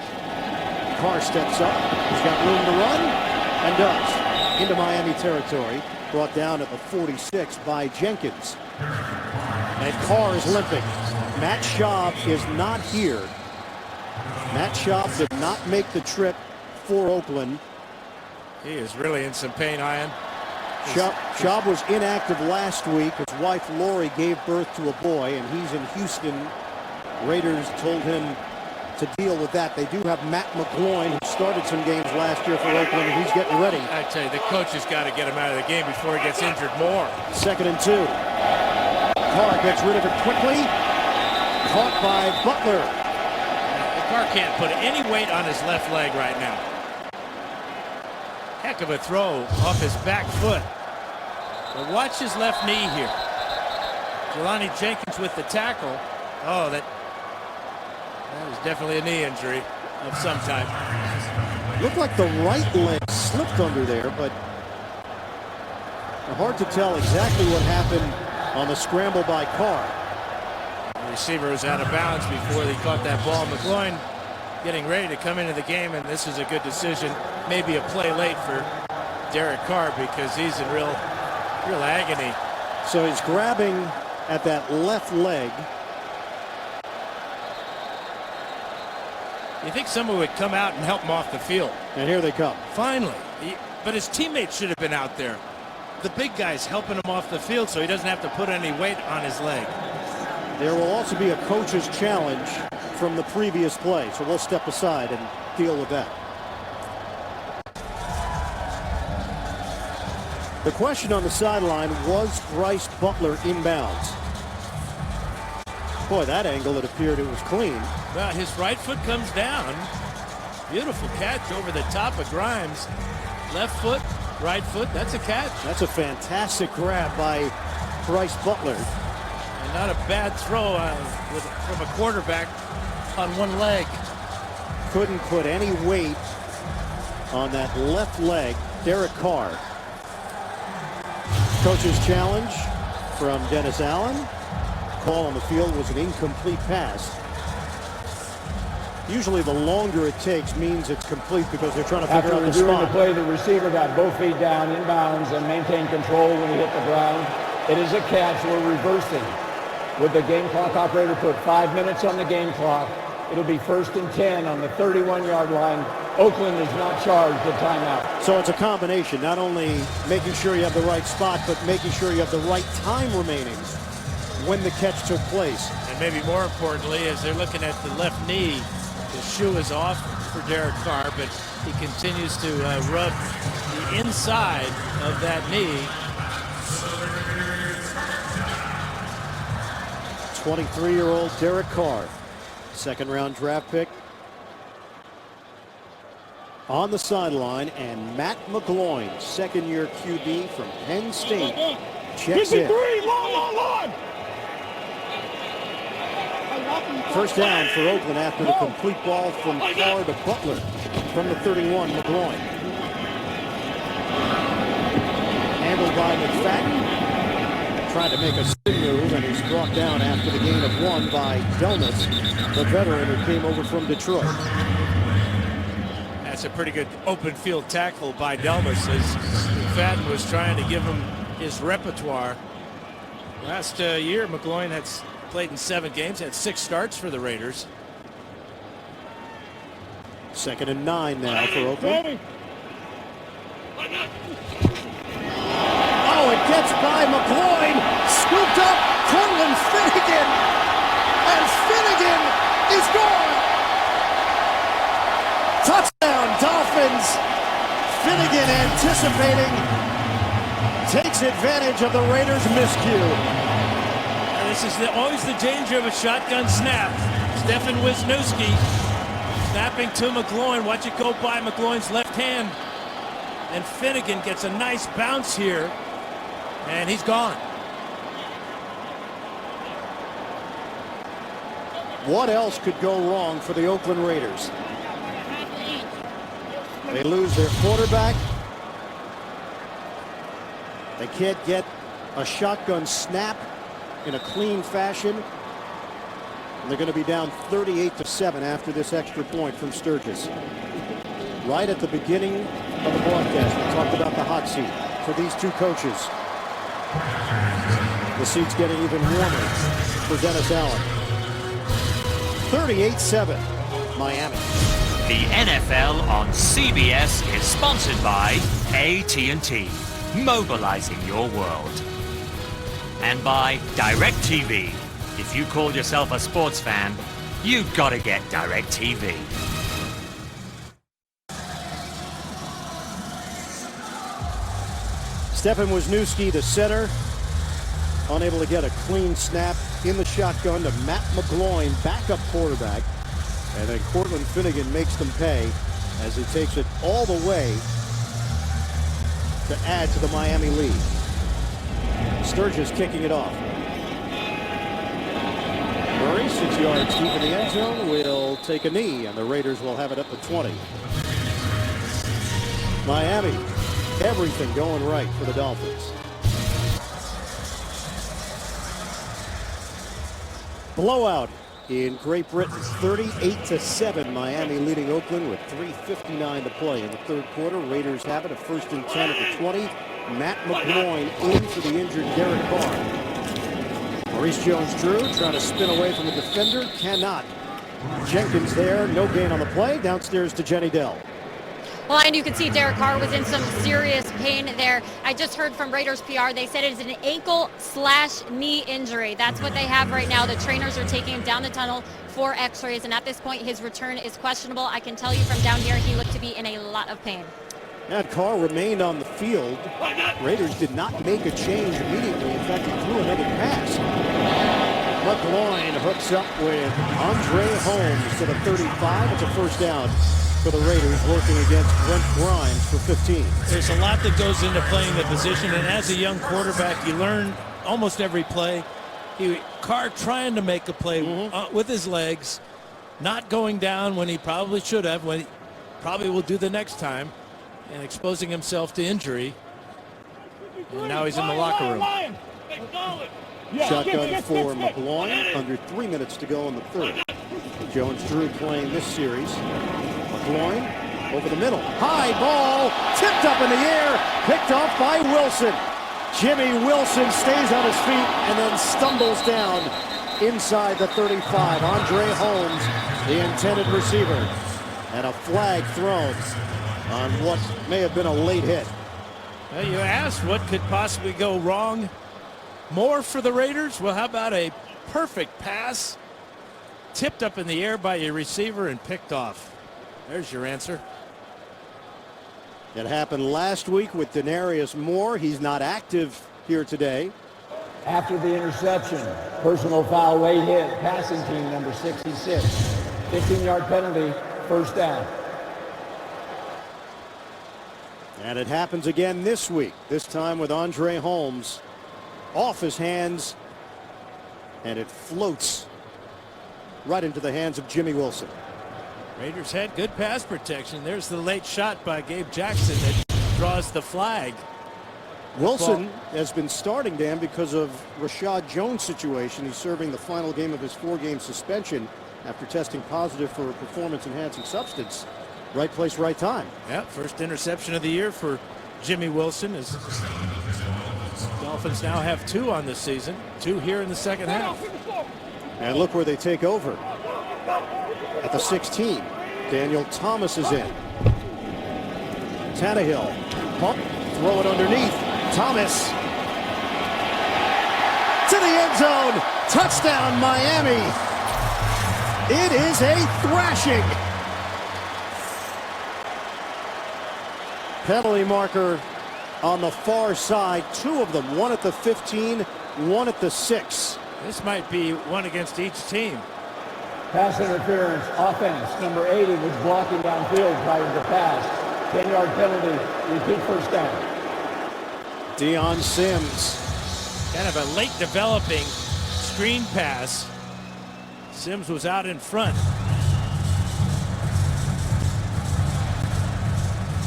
Carr steps up. He's got room to run and does. Into Miami territory. Brought down at the 46 by Jenkins. And Carr is limping. Matt Schaub is not here. Matt Schaub did not make the trip for Oakland. He is really in some pain, Ian. Schaub was inactive last week. His wife Lori gave birth to a boy, and he's in Houston. Raiders told him to deal with that. They do have Matt McGloin, who started some games last year for Oakland, and he's getting ready. I tell you, the coach has got to get him out of the game before he gets injured more. 2nd and 2. Carr gets rid of it quickly. Caught by Butler. Carr can't put any weight on his left leg right now. Heck of a throw off his back foot. But watch his left knee here. Jelani Jenkins with the tackle. Oh, that was definitely a knee injury of some type. Looked like the right leg slipped under there, but hard to tell exactly what happened on the scramble by Carr. The receiver was out of bounds before they caught that ball. McGloin getting ready to come into the game, and this is a good decision. Maybe a play late for Derek Carr because he's in real agony. So he's grabbing at that left leg. You think someone would come out and help him off the field? And here they come. Finally. But his teammates should have been out there. The big guy's helping him off the field so he doesn't have to put any weight on his leg. There will also be a coach's challenge from the previous play, so we'll step aside and deal with that. The question on the sideline was Bryce Butler inbounds. Boy, that angle, it appeared it was clean. Well, his right foot comes down. Beautiful catch over the top of Grimes. Left foot, right foot, that's a catch. That's a fantastic grab by Bryce Butler. And not a bad throw from a quarterback on one leg. Couldn't put any weight on that left leg. Derek Carr. Coach's challenge from Dennis Allen. Call on the field was an incomplete pass. Usually the longer it takes means it's complete because they're trying to figure out the spot. After reviewing the play, the receiver got both feet down inbounds and maintained control when he hit the ground. It is a catch. We're reversing. With the game clock operator put 5 minutes on the game clock, it'll be 1st and 10 on the 31-yard line. Oakland is not charged a timeout. So it's a combination, not only making sure you have the right spot, but making sure you have the right time remaining when the catch took place. And maybe more importantly, as they're looking at the left knee, the shoe is off for Derek Carr, but he continues to rub the inside of that knee. 23-year-old Derek Carr, 2nd-round draft pick. on the sideline, and Matt McGloin, second-year QB from Penn State, checks in. First down for Oakland after the complete ball from Carr to Butler from the 31, McGloin. Handled by McFadden. Tried to make a spin move, and he's brought down after the gain of 1 by Delmas, the veteran who came over from Detroit. That's a pretty good open field tackle by Delmas as McFadden was trying to give him his repertoire. Last year, McGloin had played in 7 games, had 6 starts for the Raiders. 2nd and 9 now for Oakland. Oh, it gets by McGloin, scooped up, Cortland Finnegan, and Finnegan is gone. Touchdown, Dolphins. Finnegan anticipating, takes advantage of the Raiders' miscue. This is always the danger of a shotgun snap. Stefan Wisniewski snapping to McGloin. Watch it go by McGloin's left hand. And Finnegan gets a nice bounce here. And he's gone. What else could go wrong for the Oakland Raiders? They lose their quarterback. They can't get a shotgun snap in a clean fashion. And they're going to be down 38-7 after this extra point from Sturgis. Right at the beginning of the broadcast, we talked about the hot seat for these two coaches. The seat's getting even warmer for Dennis Allen. 38-7, Miami. The NFL on CBS is sponsored by AT&T, mobilizing your world. And by DirecTV. If you call yourself a sports fan, you've got to get DirecTV. Stefan Wisniewski, the center, unable to get a clean snap in the shotgun to Matt McGloin, backup quarterback. And then Cortland Finnegan makes them pay as he takes it all the way to add to the Miami lead. Sturgis kicking it off. Murray, 6 yards deep in the end zone, will take a knee, and the Raiders will have it up to 20. Miami, everything going right for the Dolphins. Blowout in Great Britain, 38-7. Miami leading Oakland with 3:59 to play in the third quarter. Raiders have it, a 1st and 10 at the 20. Matt McGloin in for the injured Derek Carr. Maurice Jones-Drew trying to spin away from the defender, cannot. Jenkins there, no gain on the play. Downstairs to Jenny Dell. Well, and you can see Derek Carr was in some serious pain there. I just heard from Raiders PR. They said it is an ankle/knee injury. That's what they have right now. The trainers are taking him down the tunnel for x-rays, and at this point, his return is questionable. I can tell you from down here, he looked to be in a lot of pain. And Carr remained on the field. Raiders did not make a change immediately. In fact, he threw another pass. McGloin hooks up with Andre Holmes to the 35. It's a 1st down for the Raiders, working against Brent Grimes for 15. There's a lot that goes into playing the position, and as a young quarterback, you learn almost every play. Carr trying to make a play with his legs, not going down when he probably should have, when he probably will do the next time, and exposing himself to injury. And now he's in the locker room. Shotgun for McGloin, under 3 minutes to go in the third. Jones-Drew playing this series. McGloin over the middle. High ball, tipped up in the air, picked off by Wilson. Jimmy Wilson stays on his feet and then stumbles down inside the 35. Andre Holmes, the intended receiver. And a flag thrown on what may have been a late hit. Well, you asked what could possibly go wrong more for the Raiders. Well, how about a perfect pass tipped up in the air by your receiver and picked off? There's your answer. It happened last week with Denarius Moore. He's not active here today. After the interception, personal foul, late hit, passing team number 66. 15-yard penalty, 1st down. And it happens again this week, this time with Andre Holmes off his hands, and it floats right into the hands of Jimmy Wilson. Raiders had good pass protection. There's the late shot by Gabe Jackson that draws the flag. Wilson has been starting, Dan, because of Rashad Jones' situation. He's serving the final game of his 4-game suspension after testing positive for a performance-enhancing substance. Right place, right time. Yeah, first interception of the year for Jimmy Wilson. As Dolphins now have 2 on this season, 2 here in the second half. And look where they take over. At the 16, Daniel Thomas is in. Tannehill, pump, throw it underneath. Thomas to the end zone. Touchdown, Miami. It is a thrashing. Penalty marker on the far side. 2 of them, one at the 15, one at the 6. This might be one against each team. Pass interference, offense. Number 80 was blocking downfield prior to the pass. 10-yard penalty, repeat first down. Deion Sims. Kind of a late developing screen pass. Sims was out in front.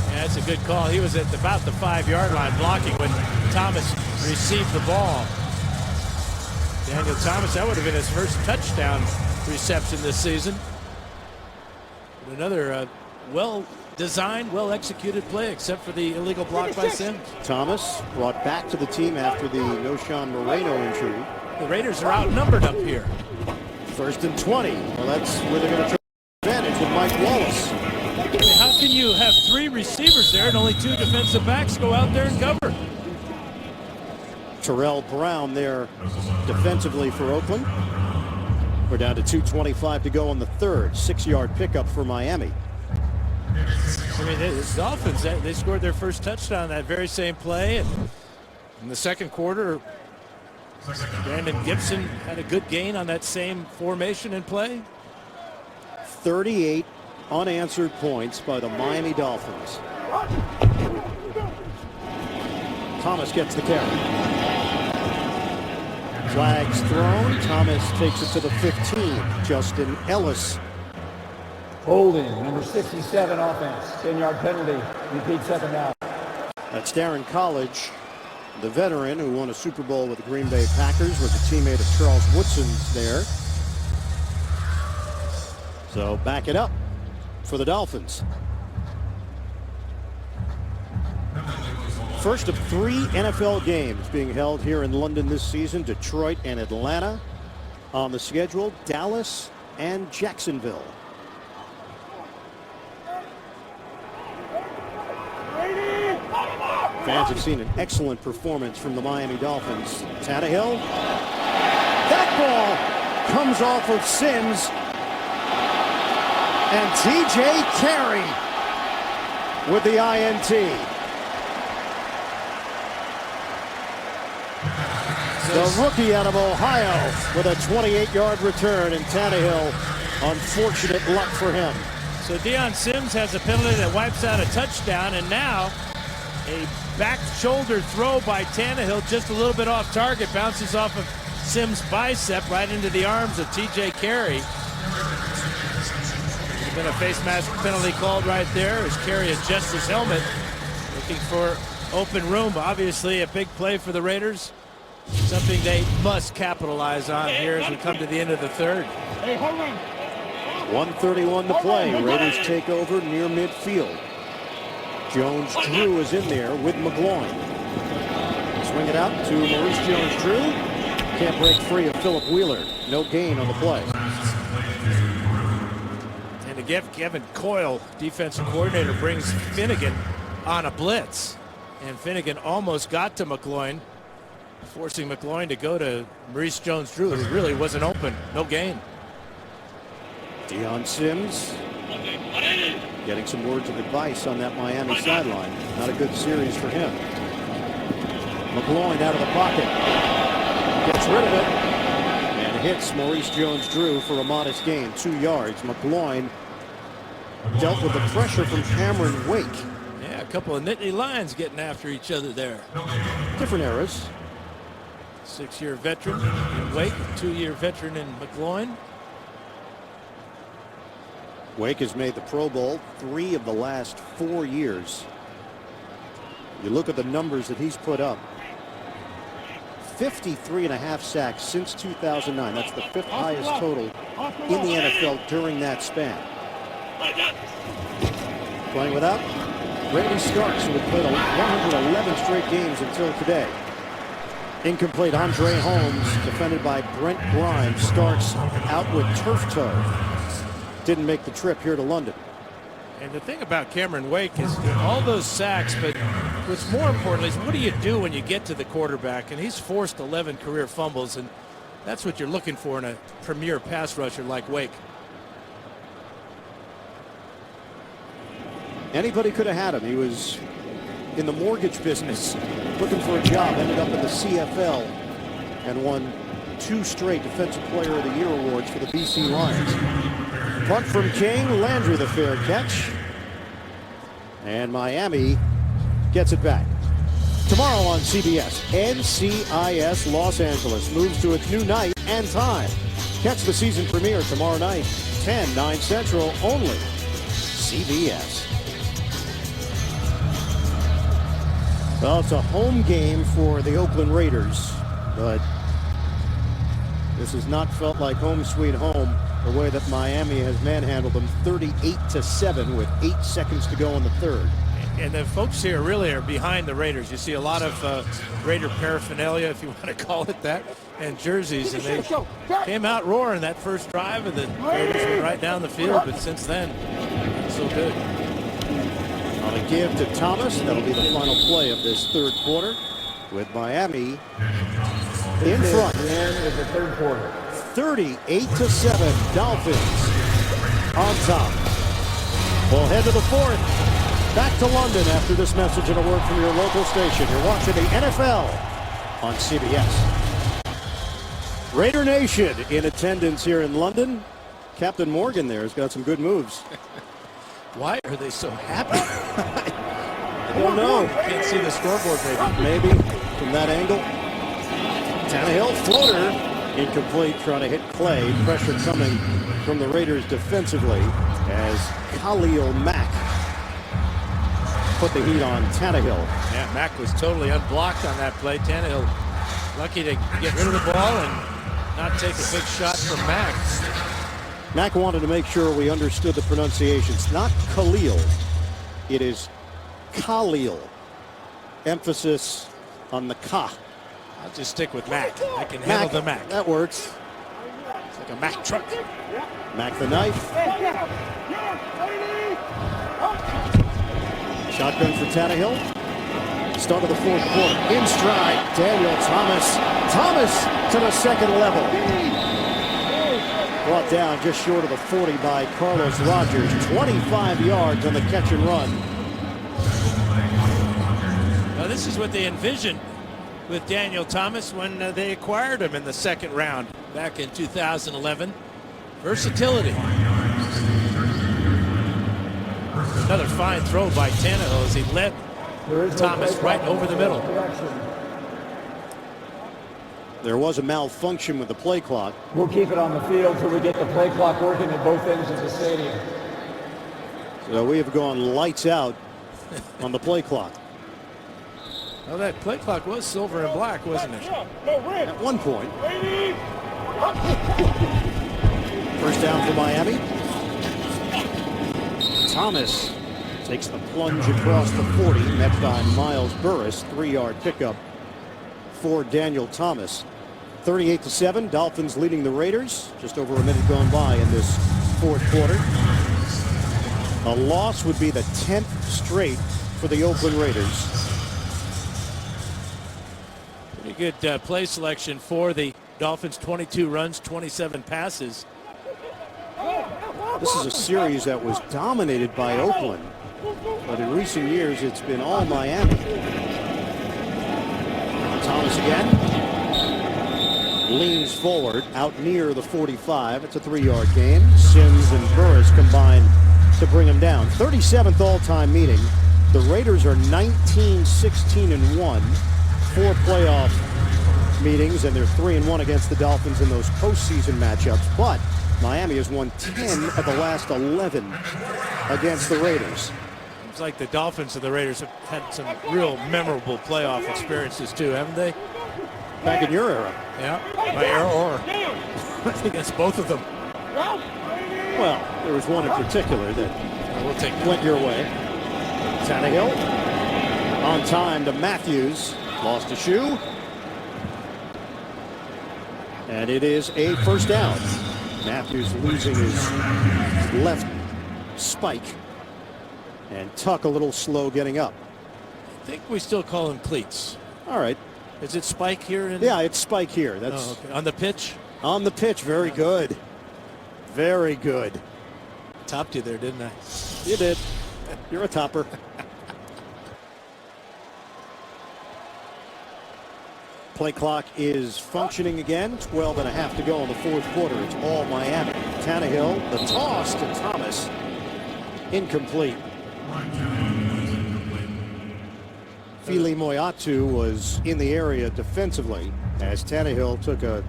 Yeah, that's a good call. He was at about the 5-yard line blocking when Thomas received the ball. Daniel Thomas, that would have been his first touchdown reception this season. But another well-designed, well-executed play, except for the illegal block by Sims. Thomas brought back to the team after the Noshan Moreno injury. The Raiders are outnumbered up here. 1st and 20. Well, that's where they're going to try advantage with Mike Wallace. How can you have 3 receivers there and only 2 defensive backs go out there and cover? Terrell Brown there defensively for Oakland. We're down to 2:25 to go on the 3rd. 6-yard pickup for Miami. I mean, the Dolphins, they scored their first touchdown that very same play. And in the second quarter, Brandon Gibson had a good gain on that same formation and play. 38 unanswered points by the Miami Dolphins. Thomas gets the carry. Flags thrown. Thomas takes it to the 15. Justin Ellis. Holding, number 67 offense. 10-yard penalty, repeat second down. That's Darren College, the veteran who won a Super Bowl with the Green Bay Packers, was a teammate of Charles Woodson's there. So back it up for the Dolphins. First of 3 NFL games being held here in London this season. Detroit and Atlanta on the schedule. Dallas and Jacksonville. Fans have seen an excellent performance from the Miami Dolphins. Tannehill. That ball comes off of Sims. And T.J. Carey with the INT. The rookie out of Ohio with a 28-yard return, and Tannehill, unfortunate luck for him. So Deion Sims has a penalty that wipes out a touchdown, and now a back shoulder throw by Tannehill, just a little bit off target, bounces off of Sims' bicep right into the arms of T.J. Carey. There's been a face mask penalty called right there as Carey adjusts his helmet, looking for open room. Obviously a big play for the Raiders. Something they must capitalize on here as we come to the end of the 3rd. 1:31 to play. Raiders take over near midfield. Jones-Drew is in there with McGloin. Swing it out to Maurice Jones-Drew. Can't break free of Philip Wheeler. No gain on the play. And to give Kevin Coyle, defensive coordinator, brings Finnegan on a blitz. And Finnegan almost got to McGloin, forcing McGloin to go to Maurice Jones-Drew, who really wasn't open. No gain. Deion Sims getting some words of advice on that Miami sideline. Not a good series for him. McGloin out of the pocket. Gets rid of it. And hits Maurice Jones-Drew for a modest gain. 2 yards. McGloin dealt with the pressure from Cameron Wake. Yeah, a couple of Nittany Lions getting after each other there. Different eras. 6-year veteran in Wake, 2-year veteran in McGloin. Wake has made the Pro Bowl 3 of the last 4 years. You look at the numbers that he's put up. 53.5 sacks since 2009. That's the 5th highest total in the NFL during that span. Playing without Randy Starks, who had played 111 straight games until today. Incomplete. Andre Holmes defended by Brent Grimes. Starks out with turf toe. Didn't make the trip here to London. And the thing about Cameron Wake is all those sacks, but what's more important is what do you do when you get to the quarterback? And he's forced 11 career fumbles, and that's what you're looking for in a premier pass rusher like Wake. Anybody could have had him. He was in the mortgage business, looking for a job, ended up in the CFL, and won 2 straight Defensive Player of the Year awards for the BC Lions. Punt from King, Landry the fair catch. And Miami gets it back. Tomorrow on CBS, NCIS Los Angeles moves to its new night and time. Catch the season premiere tomorrow night, 9 Central, only CBS. Well, it's a home game for the Oakland Raiders, but this has not felt like home sweet home the way that Miami has manhandled them 38-7 with 8 seconds to go in the third. And the folks here really are behind the Raiders. You see a lot of Raider paraphernalia, if you want to call it that, and jerseys, and they came out roaring that first drive, and the Raiders went right down the field, but since then, not so good. On a give to Thomas, that'll be the final play of this third quarter, with Miami in front. The end of the third quarter. 38-7, Dolphins on top. We'll head to the fourth. Back to London after this message and a word from your local station. You're watching the NFL on CBS. Raider Nation in attendance here in London. Captain Morgan there has got some good moves. Why are they so happy? I don't know. Can't see the scoreboard Maybe from that angle. Tannehill floater. Incomplete, trying to hit Clay. Pressure coming from the Raiders defensively as Khalil Mack put the heat on Tannehill. Yeah, Mack was totally unblocked on that play. Tannehill lucky to get rid of the ball and not take a big shot from Mack. Mack wanted to make sure we understood the pronunciations. Not Khalil. It is Khalil. Emphasis on the Ka. I'll just stick with Mack. I can handle the Mack. That works. It's like a Mack truck. Mack the knife. Shotgun for Tannehill. Start of the fourth quarter. In stride. Daniel Thomas. Thomas to the second level. Brought down just short of the 40 by Carlos Rogers. 25 yards on the catch and run. Now this is what they envisioned with Daniel Thomas when they acquired him in the second round back in 2011. Versatility. Another fine throw by Tannehill as he led Thomas right over the middle. There was a malfunction with the play clock. We'll keep it on the field till we get the play clock working at both ends of the stadium. So we have gone lights out on the play clock. Well, that play clock was silver and black, wasn't it? At one point. First down for Miami. Thomas takes the plunge across the 40, met by Miles Burris. 3-yard pickup for Daniel Thomas. 38-7, Dolphins leading the Raiders. Just over a minute gone by in this fourth quarter. A loss would be the 10th straight for the Oakland Raiders. Pretty good play selection for the Dolphins. 22 runs, 27 passes. This is a series that was dominated by Oakland, but in recent years it's been all Miami. Thomas again leans forward out near the 45. It's a 3-yard gain. Sims and Burris combined to bring him down. 37th all-time meeting The Raiders are 19-16-1, 4 playoff meetings, and they're 3-1 against the Dolphins in those postseason matchups. But Miami has won 10 of the last 11 against the Raiders. It's like the Dolphins and the Raiders have had some real memorable playoff experiences too, haven't they? Back in your era. Yeah, my era, or I think it's both of them. Well, there was one in particular that We'll take that. went your way. Tannehill on time to Matthews. Lost a shoe. And it is a first down. Matthews losing his left spike. And Tuck a little slow getting up. I think we still call them cleats. All right. Is it Spike here? Yeah, it's Spike here. That's okay. On the pitch? On the pitch. Very good. Very good. Topped you there, didn't I? You did. You're a topper. Play clock is functioning again. 12 and a half to go in the fourth quarter. It's all Miami. Tannehill, the toss to Thomas. Incomplete. Fili Moyatu was in the area defensively as Tannehill took a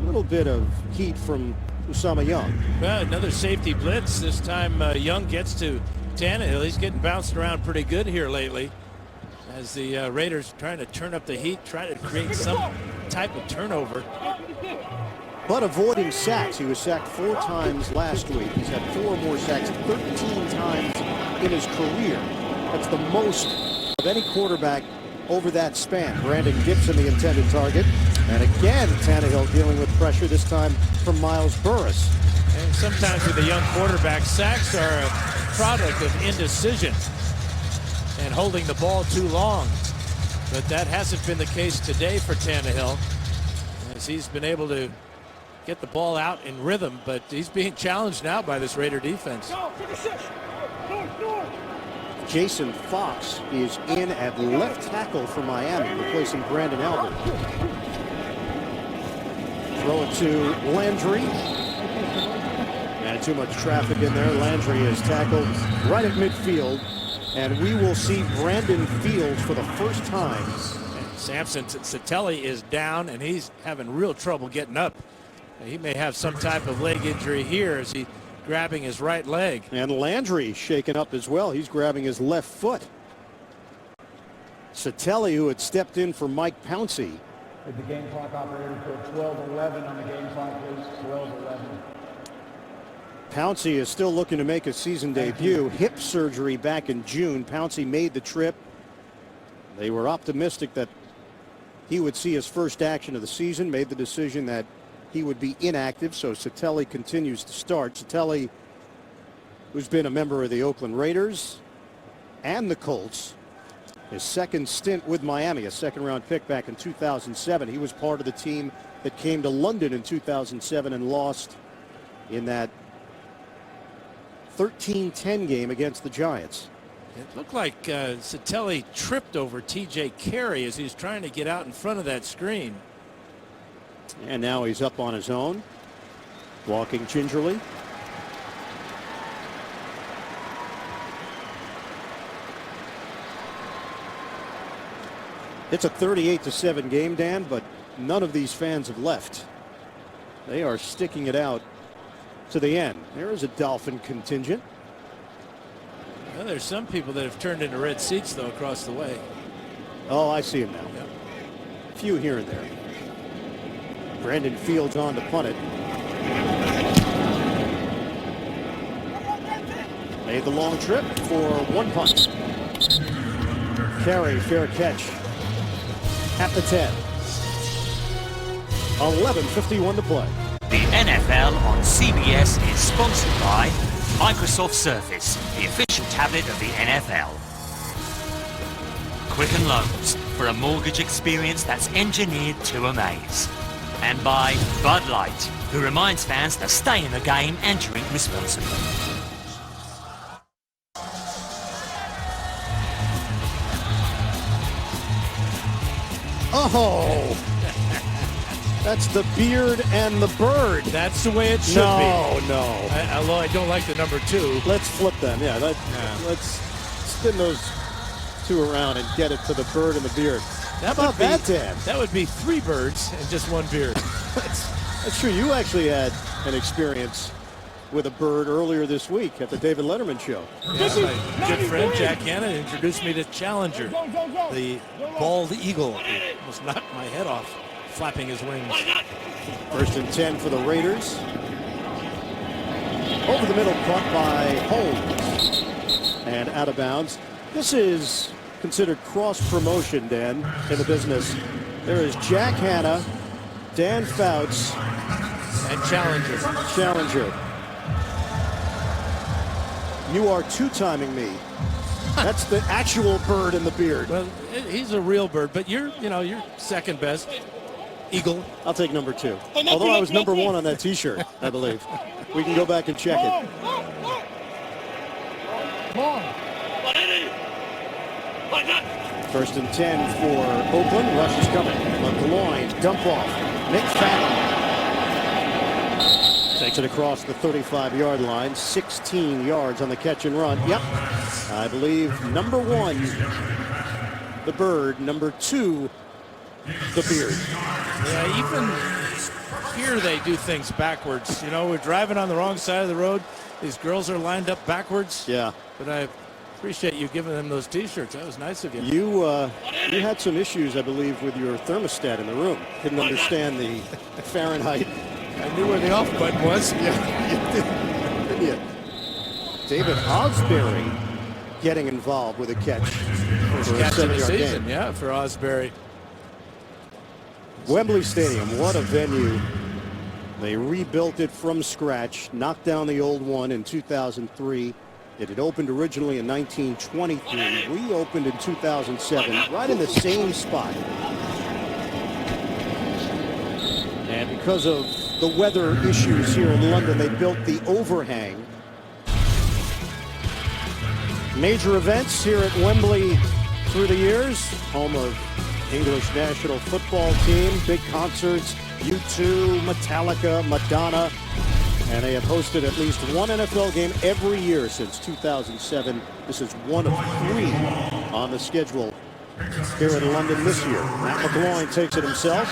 little bit of heat from Usama Young. Well, another safety blitz. This time Young gets to Tannehill. He's getting bounced around pretty good here lately as the Raiders trying to turn up the heat, try to create some type of turnover. But avoiding sacks. He was sacked 4 times last week. He's had 4 more sacks 13 times in his career. That's the most of any quarterback over that span. Brandon Gibson, the intended target. And again, Tannehill dealing with pressure, this time from Miles Burris. And sometimes with a young quarterback, sacks are a product of indecision and holding the ball too long. But that hasn't been the case today for Tannehill, as he's been able to get the ball out in rhythm, but he's being challenged now by this Raider defense. Jason Fox is in at left tackle for Miami, replacing Brandon Albert. Throw it to Landry. And too much traffic in there. Landry is tackled right at midfield. And we will see Brandon Fields for the first time. And Samson Satelli is down, and he's having real trouble getting up. He may have some type of leg injury here as he's grabbing his right leg. And Landry shaken up as well. He's grabbing his left foot. Satelli, who had stepped in for Mike Pouncey. With the game clock operator, put 12-11 on the game clock, please. 12-11. Pouncey is still looking to make a season debut. Hip surgery back in June. Pouncey made the trip. They were optimistic that he would see his first action of the season, made the decision that he would be inactive, so Satelli continues to start. Satelli, who's been a member of the Oakland Raiders and the Colts, his second stint with Miami, a second-round pick back in 2007. He was part of the team that came to London in 2007 and lost in that 13-10 game against the Giants. It looked like Satelli tripped over T.J. Carey as he was trying to get out in front of that screen. And now he's up on his own, walking gingerly. It's a 38-7 game, Dan, but none of these fans have left. They are sticking it out to the end. There is a Dolphin contingent. Well, there's some people that have turned into red seats, though, across the way. Oh, I see him now. Yep. A few here and there. Brandon Fields on to punt it. Made the long trip for one punt. Carey, fair catch at the 10. 11:51 to play. The NFL on CBS is sponsored by Microsoft Surface, the official tablet of the NFL. Quicken Loans, for a mortgage experience that's engineered to amaze. And by Bud Light, who reminds fans to stay in the game and drink responsibly. Oh! That's the beard and the bird. That's the way it should be. No. Although I don't like the number 2. Let's flip them. Yeah, let's spin those two around and get it to the bird and the beard. How about that, Dan? That would be 3 birds and just 1 beard. That's true. You actually had an experience with a bird earlier this week at the David Letterman show. Yeah, my good friend Jack Hanna introduced me to Challenger, the bald eagle. He almost knocked my head off, flapping his wings. 1st and 10 for the Raiders. Over the middle, caught by Holmes. And out of bounds. This is considered cross-promotion, Dan, in the business. There is Jack Hanna, Dan Fouts, and Challenger. You are two-timing me. That's the actual bird in the beard. Well, he's a real bird, but you're second best. Eagle. I'll take number 2. Although I was number 1 on that T-shirt, I believe. We can go back and check it. Come on. 1st and 10 for Oakland. Rush is coming. McGloin, dump off. McFadden takes it across the 35-yard line. 16 yards on the catch and run. Yep. I believe number 1, the bird. Number 2, the beard. Yeah, even here they do things backwards. You know, we're driving on the wrong side of the road. These girls are lined up backwards. Yeah. But I appreciate you giving them those T-shirts. That was nice of you. You had some issues, I believe, with your thermostat in the room. Didn't understand the Fahrenheit. I knew where the off button was. Yeah, you did. Didn't you? David Osbury getting involved with a catch. First catch of the season, yeah, for Osbury. Wembley Stadium, what a venue. They rebuilt it from scratch, knocked down the old one in 2003. It had opened originally in 1923, reopened in 2007, right in the same spot. And because of the weather issues here in London, they built the overhang. Major events here at Wembley through the years, home of English national football team, big concerts, U2, Metallica, Madonna, and they have hosted at least one NFL game every year since 2007. This is one of 3 on the schedule here in London this year. Matt McGloin takes it himself.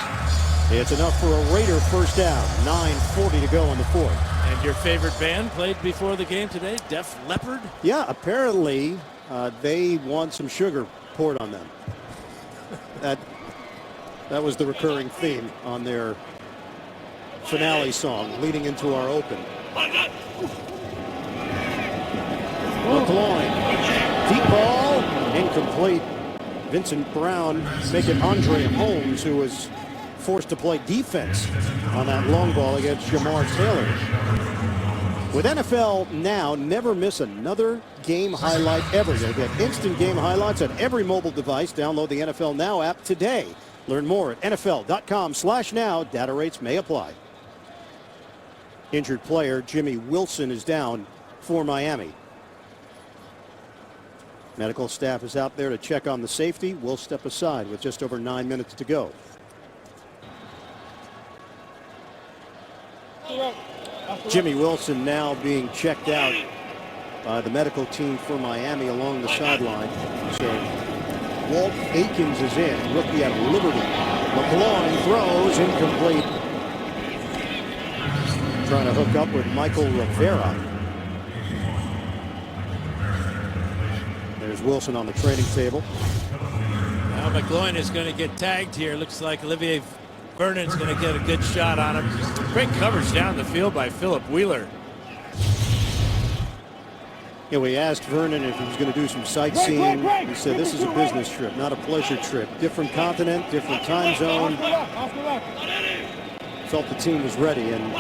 It's enough for a Raider first down. 9:40 to go in the 4th. And your favorite band played before the game today, Def Leppard? Yeah, apparently they want some sugar poured on them. That was the recurring theme on their finale song leading into our open. McGloin, deep ball, incomplete. Vincent Brown making Andre Holmes, who was forced to play defense on that long ball against Jamar Taylor. With NFL Now, never miss another game highlight ever. You'll get instant game highlights on every mobile device. Download the NFL Now app today. Learn more at NFL.com/now. Data rates may apply. Injured player Jimmy Wilson is down for Miami. Medical staff is out there to check on the safety. We'll step aside with just over 9 minutes to go. Jimmy Wilson now being checked out by the medical team for Miami along the sideline. So Walt Aikens is in, rookie out of Liberty. McGloin throws, incomplete. Trying to hook up with Michael Rivera. There's Wilson on the training table. Now McGloin is going to get tagged here. Looks like Olivier Vernon's going to get a good shot on him. Great coverage down the field by Philip Wheeler. Yeah, we asked Vernon if he was going to do some sightseeing. He said this is a business trip, not a pleasure trip. Different continent, different time zone. Felt the team was ready, and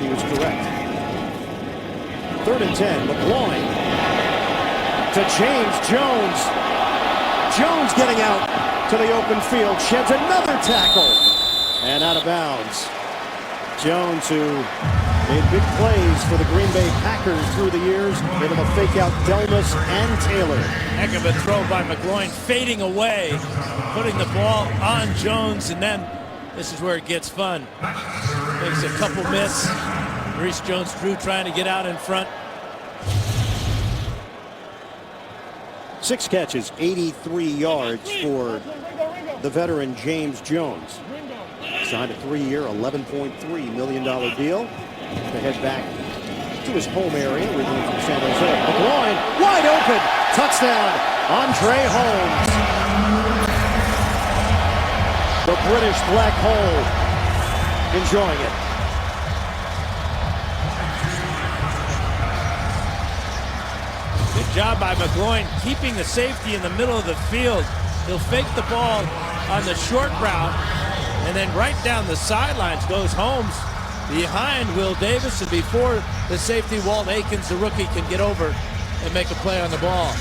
he was correct. 3rd and 10, McGloin to James Jones. Jones getting out to the open field, sheds another tackle, and out of bounds. Jones, who made big plays for the Green Bay Packers through the years, able to fake out Delmas and Taylor. Heck of a throw by McGloin, fading away, putting the ball on Jones, and then this is where it gets fun. Makes a couple miss. Maurice Jones-Drew trying to get out in front. 6 catches, 83 yards for the veteran James Jones. Signed a 3-year, $11.3 million deal to head back to his home area, originally from San Jose. McGloin, wide open, touchdown, Andre Holmes. The British black hole enjoying it. Good job by McGloin keeping the safety in the middle of the field. He'll fake the ball on the short route, and then right down the sidelines goes Holmes behind Will Davis, and before the safety, Walt Aikens, the rookie, can get over and make a play on the ball.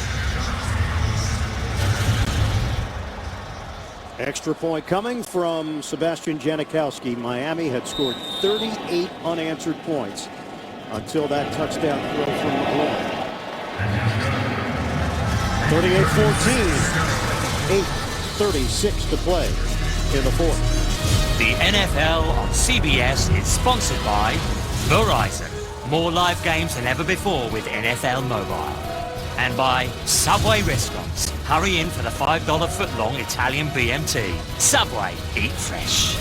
Extra point coming from Sebastian Janikowski. Miami had scored 38 unanswered points until that touchdown throw from McGloin. 38-14. 8:36 to play in the fourth. The NFL on CBS is sponsored by Verizon. More live games than ever before with NFL Mobile. And by Subway Restaurants. Hurry in for the $5 footlong Italian BMT. Subway, eat fresh.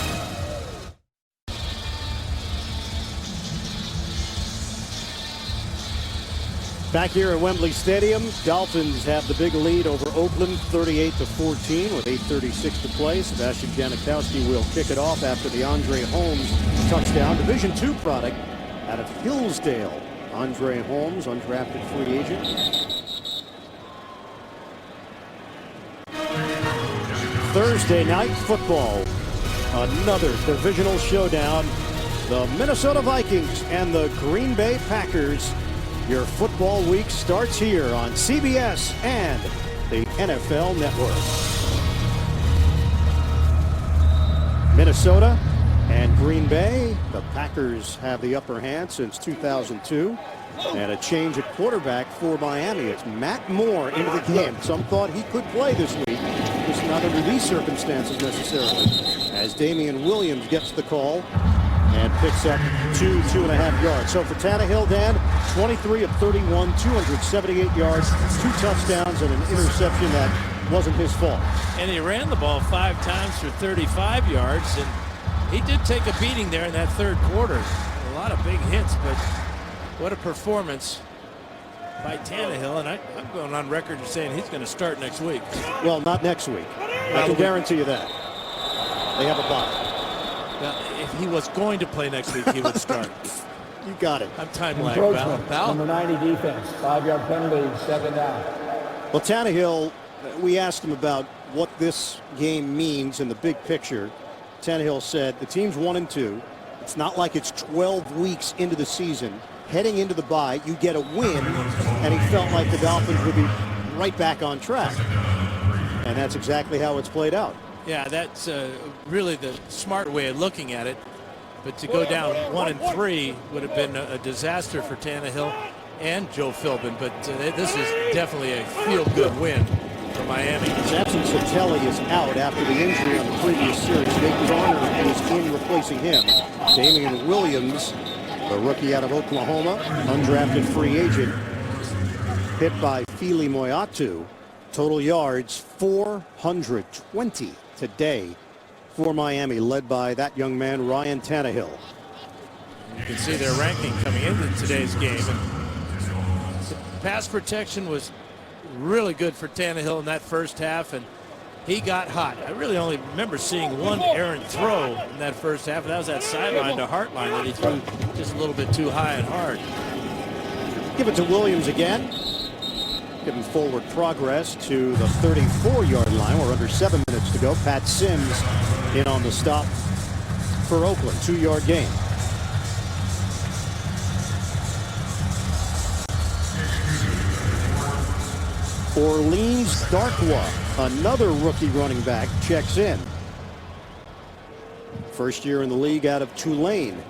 Back here at Wembley Stadium, Dolphins have the big lead over Oakland, 38-14 with 8:36 to play. Sebastian Janikowski will kick it off after the Andre Holmes touchdown. Division II product out of Hillsdale. Andre Holmes, undrafted free agent. Thursday night football. Another divisional showdown. The Minnesota Vikings and the Green Bay Packers. Your football week starts here on CBS and the NFL Network. Minnesota and Green Bay. The Packers have the upper hand since 2002. And a change at quarterback for Miami. It's Matt Moore into the game. Some thought he could play this week. Just not under these circumstances necessarily. As Damian Williams gets the call and picks up 2.5 yards. So for Tannehill, Dan, 23 of 31, 278 yards, 2 touchdowns, and an interception that wasn't his fault. And he ran the ball 5 times for 35 yards, and he did take a beating there in that third quarter. A lot of big hits, but what a performance by Tannehill. And I'm going on record as saying he's going to start next week. Well, not next week. I can guarantee you that. They have a bye. Well, if he was going to play next week, he would start. You got it. I'm time lag, pal. Number 90 defense, 5-yard penalty, 2nd down. Well, Tannehill, we asked him about what this game means in the big picture. Tannehill said the team's 1-2. It's not like it's 12 weeks into the season. Heading into the bye, you get a win, and he felt like the Dolphins would be right back on track. And that's exactly how it's played out. Yeah, that's really the smart way of looking at it. But to go down 1-3 would have been a disaster for Tannehill and Joe Philbin. But this is definitely a feel-good win for Miami. Samson Sattelli is out after the injury on the previous series. Nate Garner is in replacing him. Damian Williams, the rookie out of Oklahoma, undrafted free agent, hit by Fili Moyatu. Total yards 420 today for Miami, led by that young man, Ryan Tannehill. You can see their ranking coming into today's game. And pass protection was really good for Tannehill in that first half, and he got hot. I really only remember seeing one errant throw in that first half, and that was that sideline to Hartline that he threw just a little bit too high and hard. Give it to Williams again. Giving forward progress to the 34-yard line. We're under 7 minutes to go. Pat Sims in on the stop for Oakland. 2-yard gain. Orleans Darkwa, another rookie running back, checks in. First year in the league out of Tulane.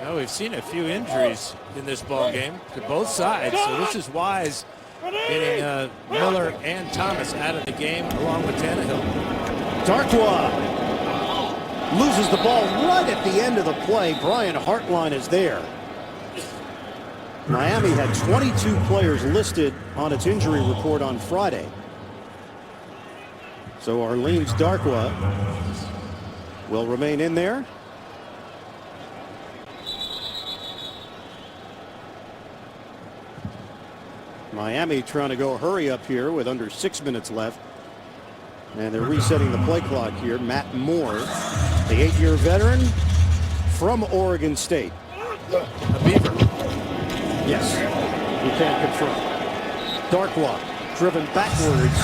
Now we've seen a few injuries in this ball game to both sides, so this is wise, getting Miller and Thomas out of the game along with Tannehill. Darkwa loses the ball right at the end of the play. Brian Hartline is there. Miami had 22 players listed on its injury report on Friday. So Arlene's Darkwa will remain in there. Miami trying to go hurry up here with under 6 minutes left. And they're resetting the play clock here. Matt Moore, the 8-year veteran from Oregon State. A Beaver. Yes, we can confirm. Darkwa driven backwards.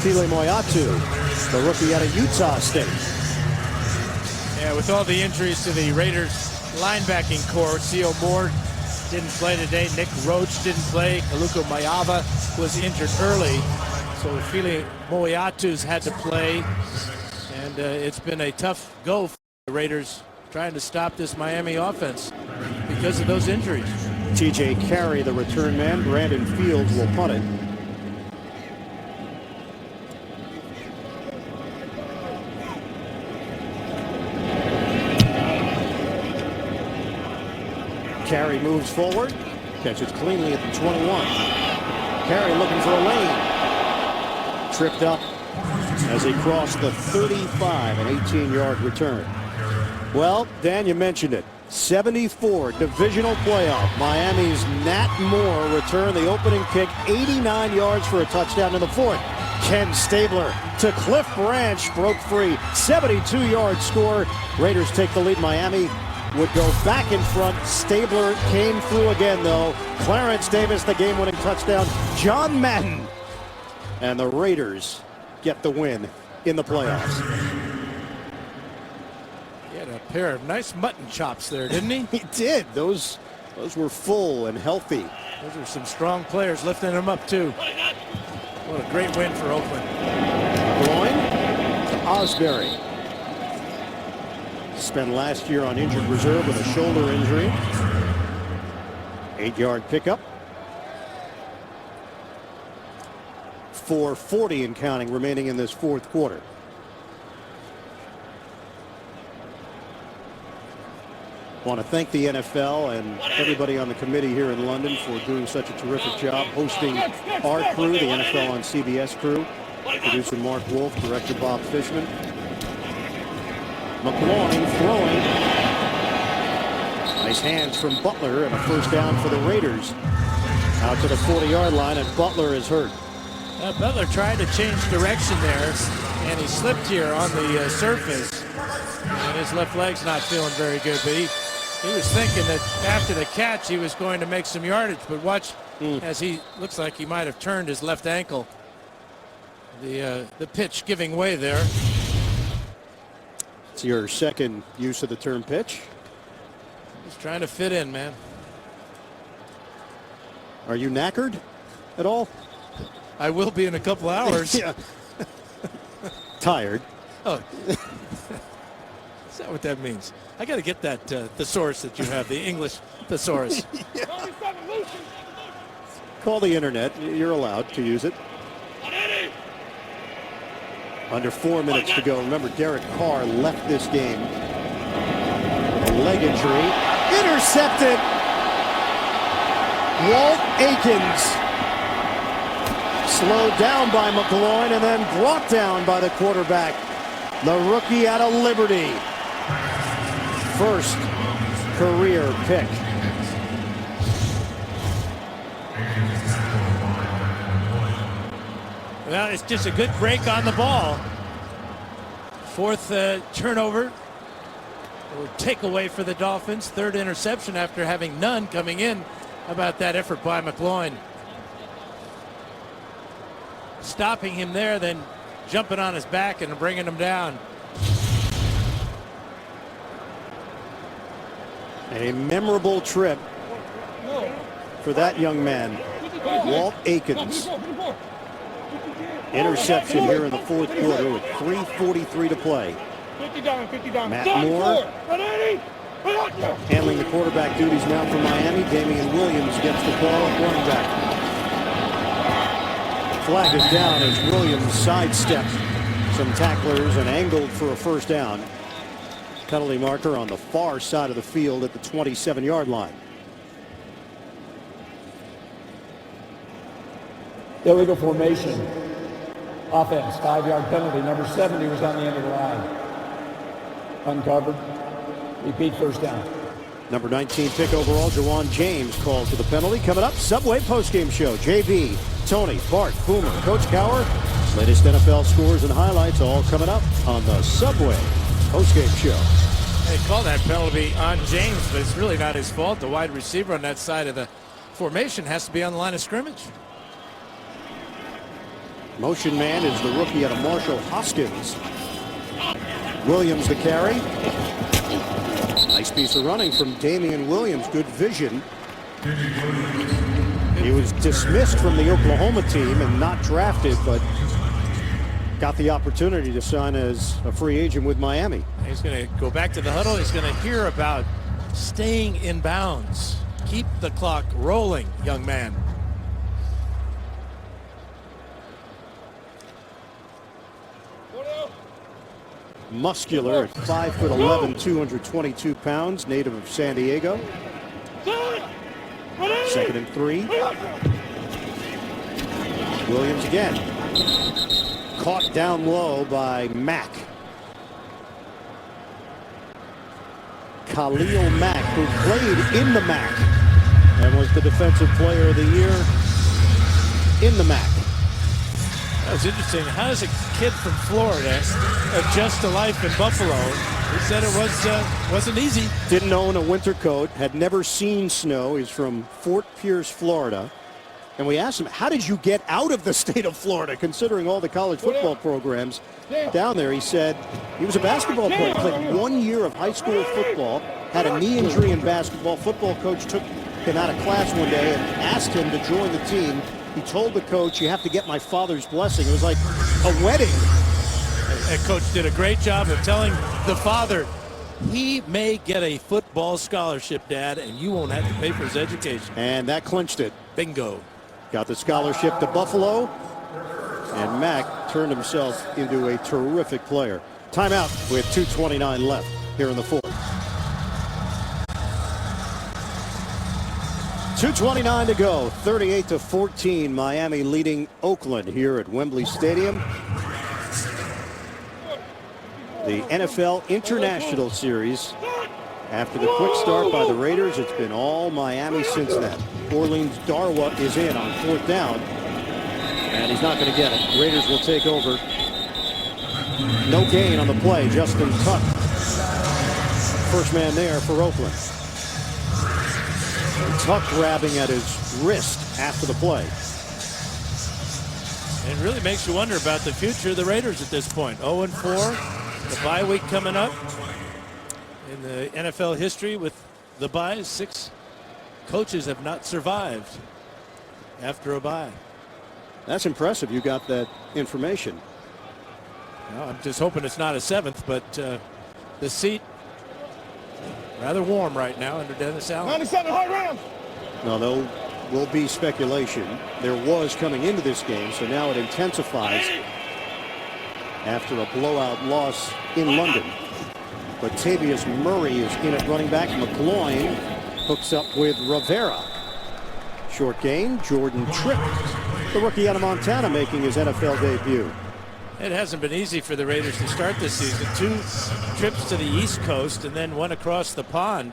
Tile Moyatu, the rookie out of Utah State. Yeah, with all the injuries to the Raiders linebacking core, C.O. Moore didn't play today. Nick Roach didn't play. Kaluko Mayava was injured early. So Fili Moyatu's had to play. And it's been a tough go for the Raiders trying to stop this Miami offense because of those injuries. T.J. Carey, the return man. Brandon Fields will punt it. Carey moves forward, catches cleanly at the 21. Carey looking for a lane. Tripped up as he crossed the 35, an 18-yard return. Well, Dan, you mentioned it. 74 divisional playoff. Miami's Nat Moore returned the opening kick, 89 yards for a touchdown in the fourth. Ken Stabler to Cliff Branch, broke free, 72-yard score. Raiders take the lead. Miami would go back in front. Stabler came through again, though. Clarence Davis, the game-winning touchdown. John Madden. And the Raiders get the win in the playoffs. He had a pair of nice mutton chops there, didn't he? He did. Those were full and healthy. Those are some strong players lifting them up, too. What a great win for Oakland. Groin to Osbury. Spent last year on injured reserve with a shoulder injury. 8-yard pickup. 4:40 and counting remaining in this fourth quarter. Want to thank the NFL and everybody on the committee here in London for doing such a terrific job hosting our crew, the NFL on CBS crew. Producer Mark Wolf, director Bob Fishman. McLaurin throwing. Nice hands from Butler and a first down for the Raiders. Out to the 40-yard line, and Butler is hurt. Butler tried to change direction there, and he slipped here on the surface. And his left leg's not feeling very good, but he was thinking that after the catch he was going to make some yardage, but watch as he looks like he might have turned his left ankle. The pitch giving way there. It's your second use of the term pitch. He's trying to fit in, man. Are you knackered at all? I will be in a couple hours. Yeah. Tired. Oh. Is that what that means? I got to get that thesaurus that you have, the English thesaurus. Yeah. Call the internet. You're allowed to use it. Under 4 minutes to go. Remember, Derek Carr left this game. A leg injury. Intercepted. Walt Aikens. Slowed down by McLaurin and then brought down by the quarterback. The rookie out of Liberty. First career pick. Well, it's just a good break on the ball. Fourth turnover. Or takeaway for the Dolphins. Third interception after having none coming in. How about that effort by McLaurin? Stopping him there, then jumping on his back and bringing him down. A memorable trip for that young man, Walt Aikens. Interception here in the fourth quarter with 3:43 to play. Matt Moore handling the quarterback duties now for Miami. Damian Williams gets the call at running back. Flag is down as Williams sidestepped some tacklers and angled for a first down. Penalty marker on the far side of the field at the 27-yard line. Illegal formation. Offense, 5-yard penalty. Number 70 was on the end of the line. Uncovered. Repeat first down. Number 19 pick overall, Jawan James called for the penalty. Coming up, Subway postgame show. JV, Tony, Bart, Boomer, Coach Cower. Latest NFL scores and highlights all coming up on the Subway postgame show. They call that penalty on James, but it's really not his fault. The wide receiver on that side of the formation has to be on the line of scrimmage. Motion man is the rookie out of Marshall, Hoskins. Williams the carry. Nice piece of running from Damian Williams. Good vision. He was dismissed from the Oklahoma team and not drafted, but got the opportunity to sign as a free agent with Miami. He's going to go back to the huddle. He's going to hear about staying in bounds. Keep the clock rolling, young man. Muscular at 5'11", 222 pounds, native of San Diego. 2nd and 3. Williams again. Caught down low by Mack. Khalil Mack, who played in the MAC and was the defensive player of the year in the MAC. That was interesting. How does a kid from Florida adjust to life in Buffalo? He said it wasn't easy. Didn't own a winter coat, had never seen snow. He's from Fort Pierce, Florida. And we asked him, how did you get out of the state of Florida, considering all the college football programs down there? He said he was a basketball player, played 1 year of high school football, had a knee injury in basketball. Football coach took him out of class one day and asked him to join the team. He told the coach, you have to get my father's blessing. It was like a wedding. And coach did a great job of telling the father, he may get a football scholarship, Dad, and you won't have to pay for his education. And that clinched it. Bingo. Got the scholarship to Buffalo, and Mack turned himself into a terrific player. Timeout with 2:29 left here in the fourth. 2:29 to go, 38-14, Miami leading Oakland here at Wembley Stadium. The NFL International Series. After the quick start by the Raiders, it's been all Miami since then. Orleans Darwa is in on 4th down, and he's not going to get it. Raiders will take over. No gain on the play. Justin Tuck, first man there for Oakland. And Tuck grabbing at his wrist after the play. It really makes you wonder about the future of the Raiders at this point. 0-4, the bye week coming up. In the NFL history with the byes, 6 coaches have not survived after a bye. That's impressive. You got that information. Well, I'm just hoping it's not a 7th, but the seat rather warm right now under Dennis Allen. 97 hard round. No, there will be speculation. There was coming into this game, so now it intensifies after a blowout loss in London. But Tavius Murray is in at running back. McGloin hooks up with Rivera. Short gain. Jordan Tripp, the rookie out of Montana, making his NFL debut. It hasn't been easy for the Raiders to start this season. 2 trips to the East Coast and then 1 across the pond.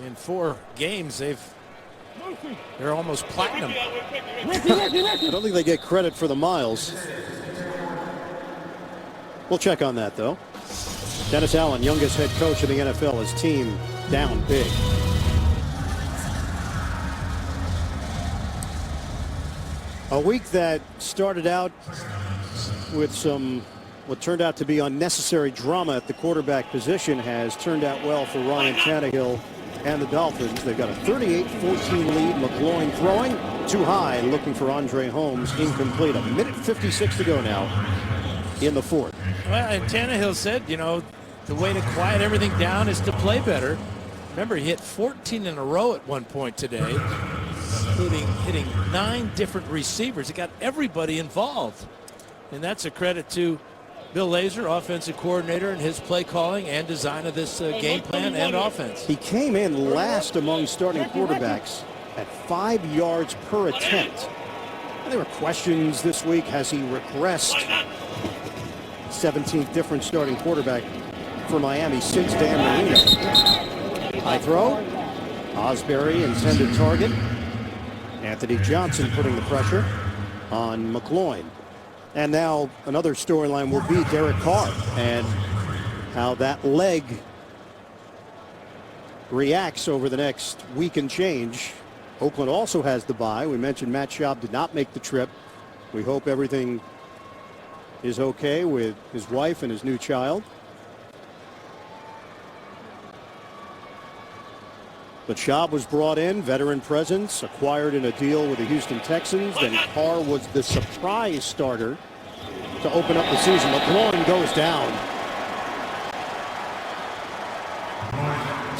In 4 games, they're almost platinum. I don't think they get credit for the miles. We'll check on that, though. Dennis Allen, youngest head coach in the NFL, his team down big. A week that started out with what turned out to be unnecessary drama at the quarterback position has turned out well for Ryan Tannehill and the Dolphins. They've got a 38-14 lead. McGloin throwing too high, looking for Andre Holmes, incomplete. 1:56 to go now in the fourth. Well, and Tannehill said, you know, the way to quiet everything down is to play better. Remember, he hit 14 in a row at one point today, including hitting 9 different receivers. He got everybody involved. And that's a credit to Bill Lazor, offensive coordinator, and his play calling and design of this game plan and offense. He came in last among starting quarterbacks at 5 yards per attempt. And there were questions this week. Has he regressed? 17th different starting quarterback for Miami since Dan Marino. High throw. Osbury intended target. Anthony Johnson putting the pressure on McLaurin. And now another storyline will be Derek Carr and how that leg reacts over the next week and change. Oakland also has the bye. We mentioned Matt Schaub did not make the trip. We hope everything is okay with his wife and his new child. But Schaub was brought in, veteran presence, acquired in a deal with the Houston Texans. Then Carr was the surprise starter to open up the season. McLaurin goes down.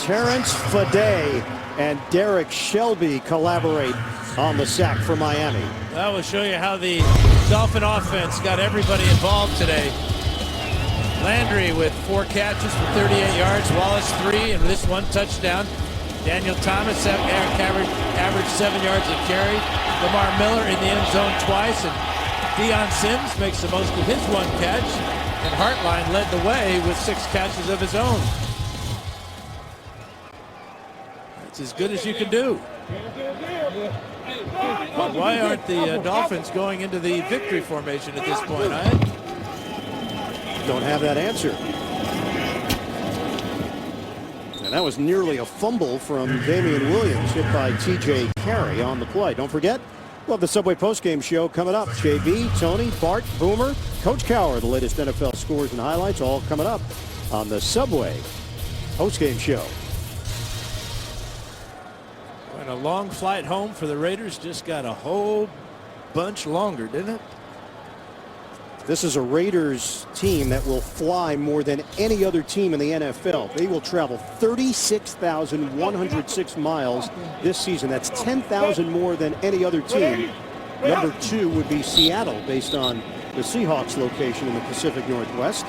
Terrence Fade and Derek Shelby collaborate on the sack for Miami. That will show you how the Dolphin offense got everybody involved today. Landry with 4 catches for 38 yards. Wallace 3 and this 1 touchdown. Daniel Thomas averaged 7 yards a carry. Lamar Miller in the end zone twice. And Deion Sims makes the most of his 1 catch. And Hartline led the way with 6 catches of his own. That's as good as you can do. But why aren't the Dolphins going into the victory formation at this point? I don't have that answer. And that was nearly a fumble from Damian Williams, hit by TJ Carey on the play. Don't forget, we'll have the Subway postgame show coming up. JB, Tony, Bart, Boomer, Coach Cowher, the latest NFL scores and highlights, all coming up on the Subway postgame show. And a long flight home for the Raiders just got a whole bunch longer, didn't it? This is a Raiders team that will fly more than any other team in the NFL. They will travel 36,106 miles this season. That's 10,000 more than any other team. Number 2 would be Seattle, based on the Seahawks location in the Pacific Northwest.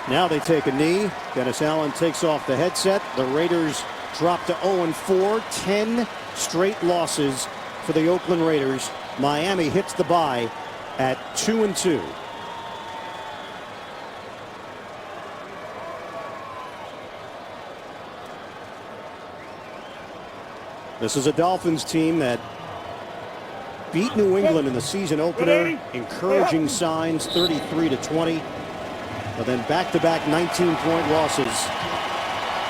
Now they take a knee. Dennis Allen takes off the headset. The Raiders drop to 0-4, 10 straight losses for the Oakland Raiders. Miami hits the bye at 2-2. This is a Dolphins team that beat New England in the season opener. Encouraging signs, 33-20. But then back-to-back 19-point losses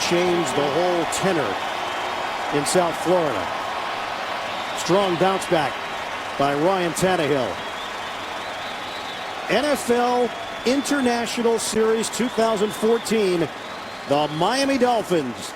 changed the whole tenor in South Florida. Strong bounce back by Ryan Tannehill. NFL International Series 2014, the Miami Dolphins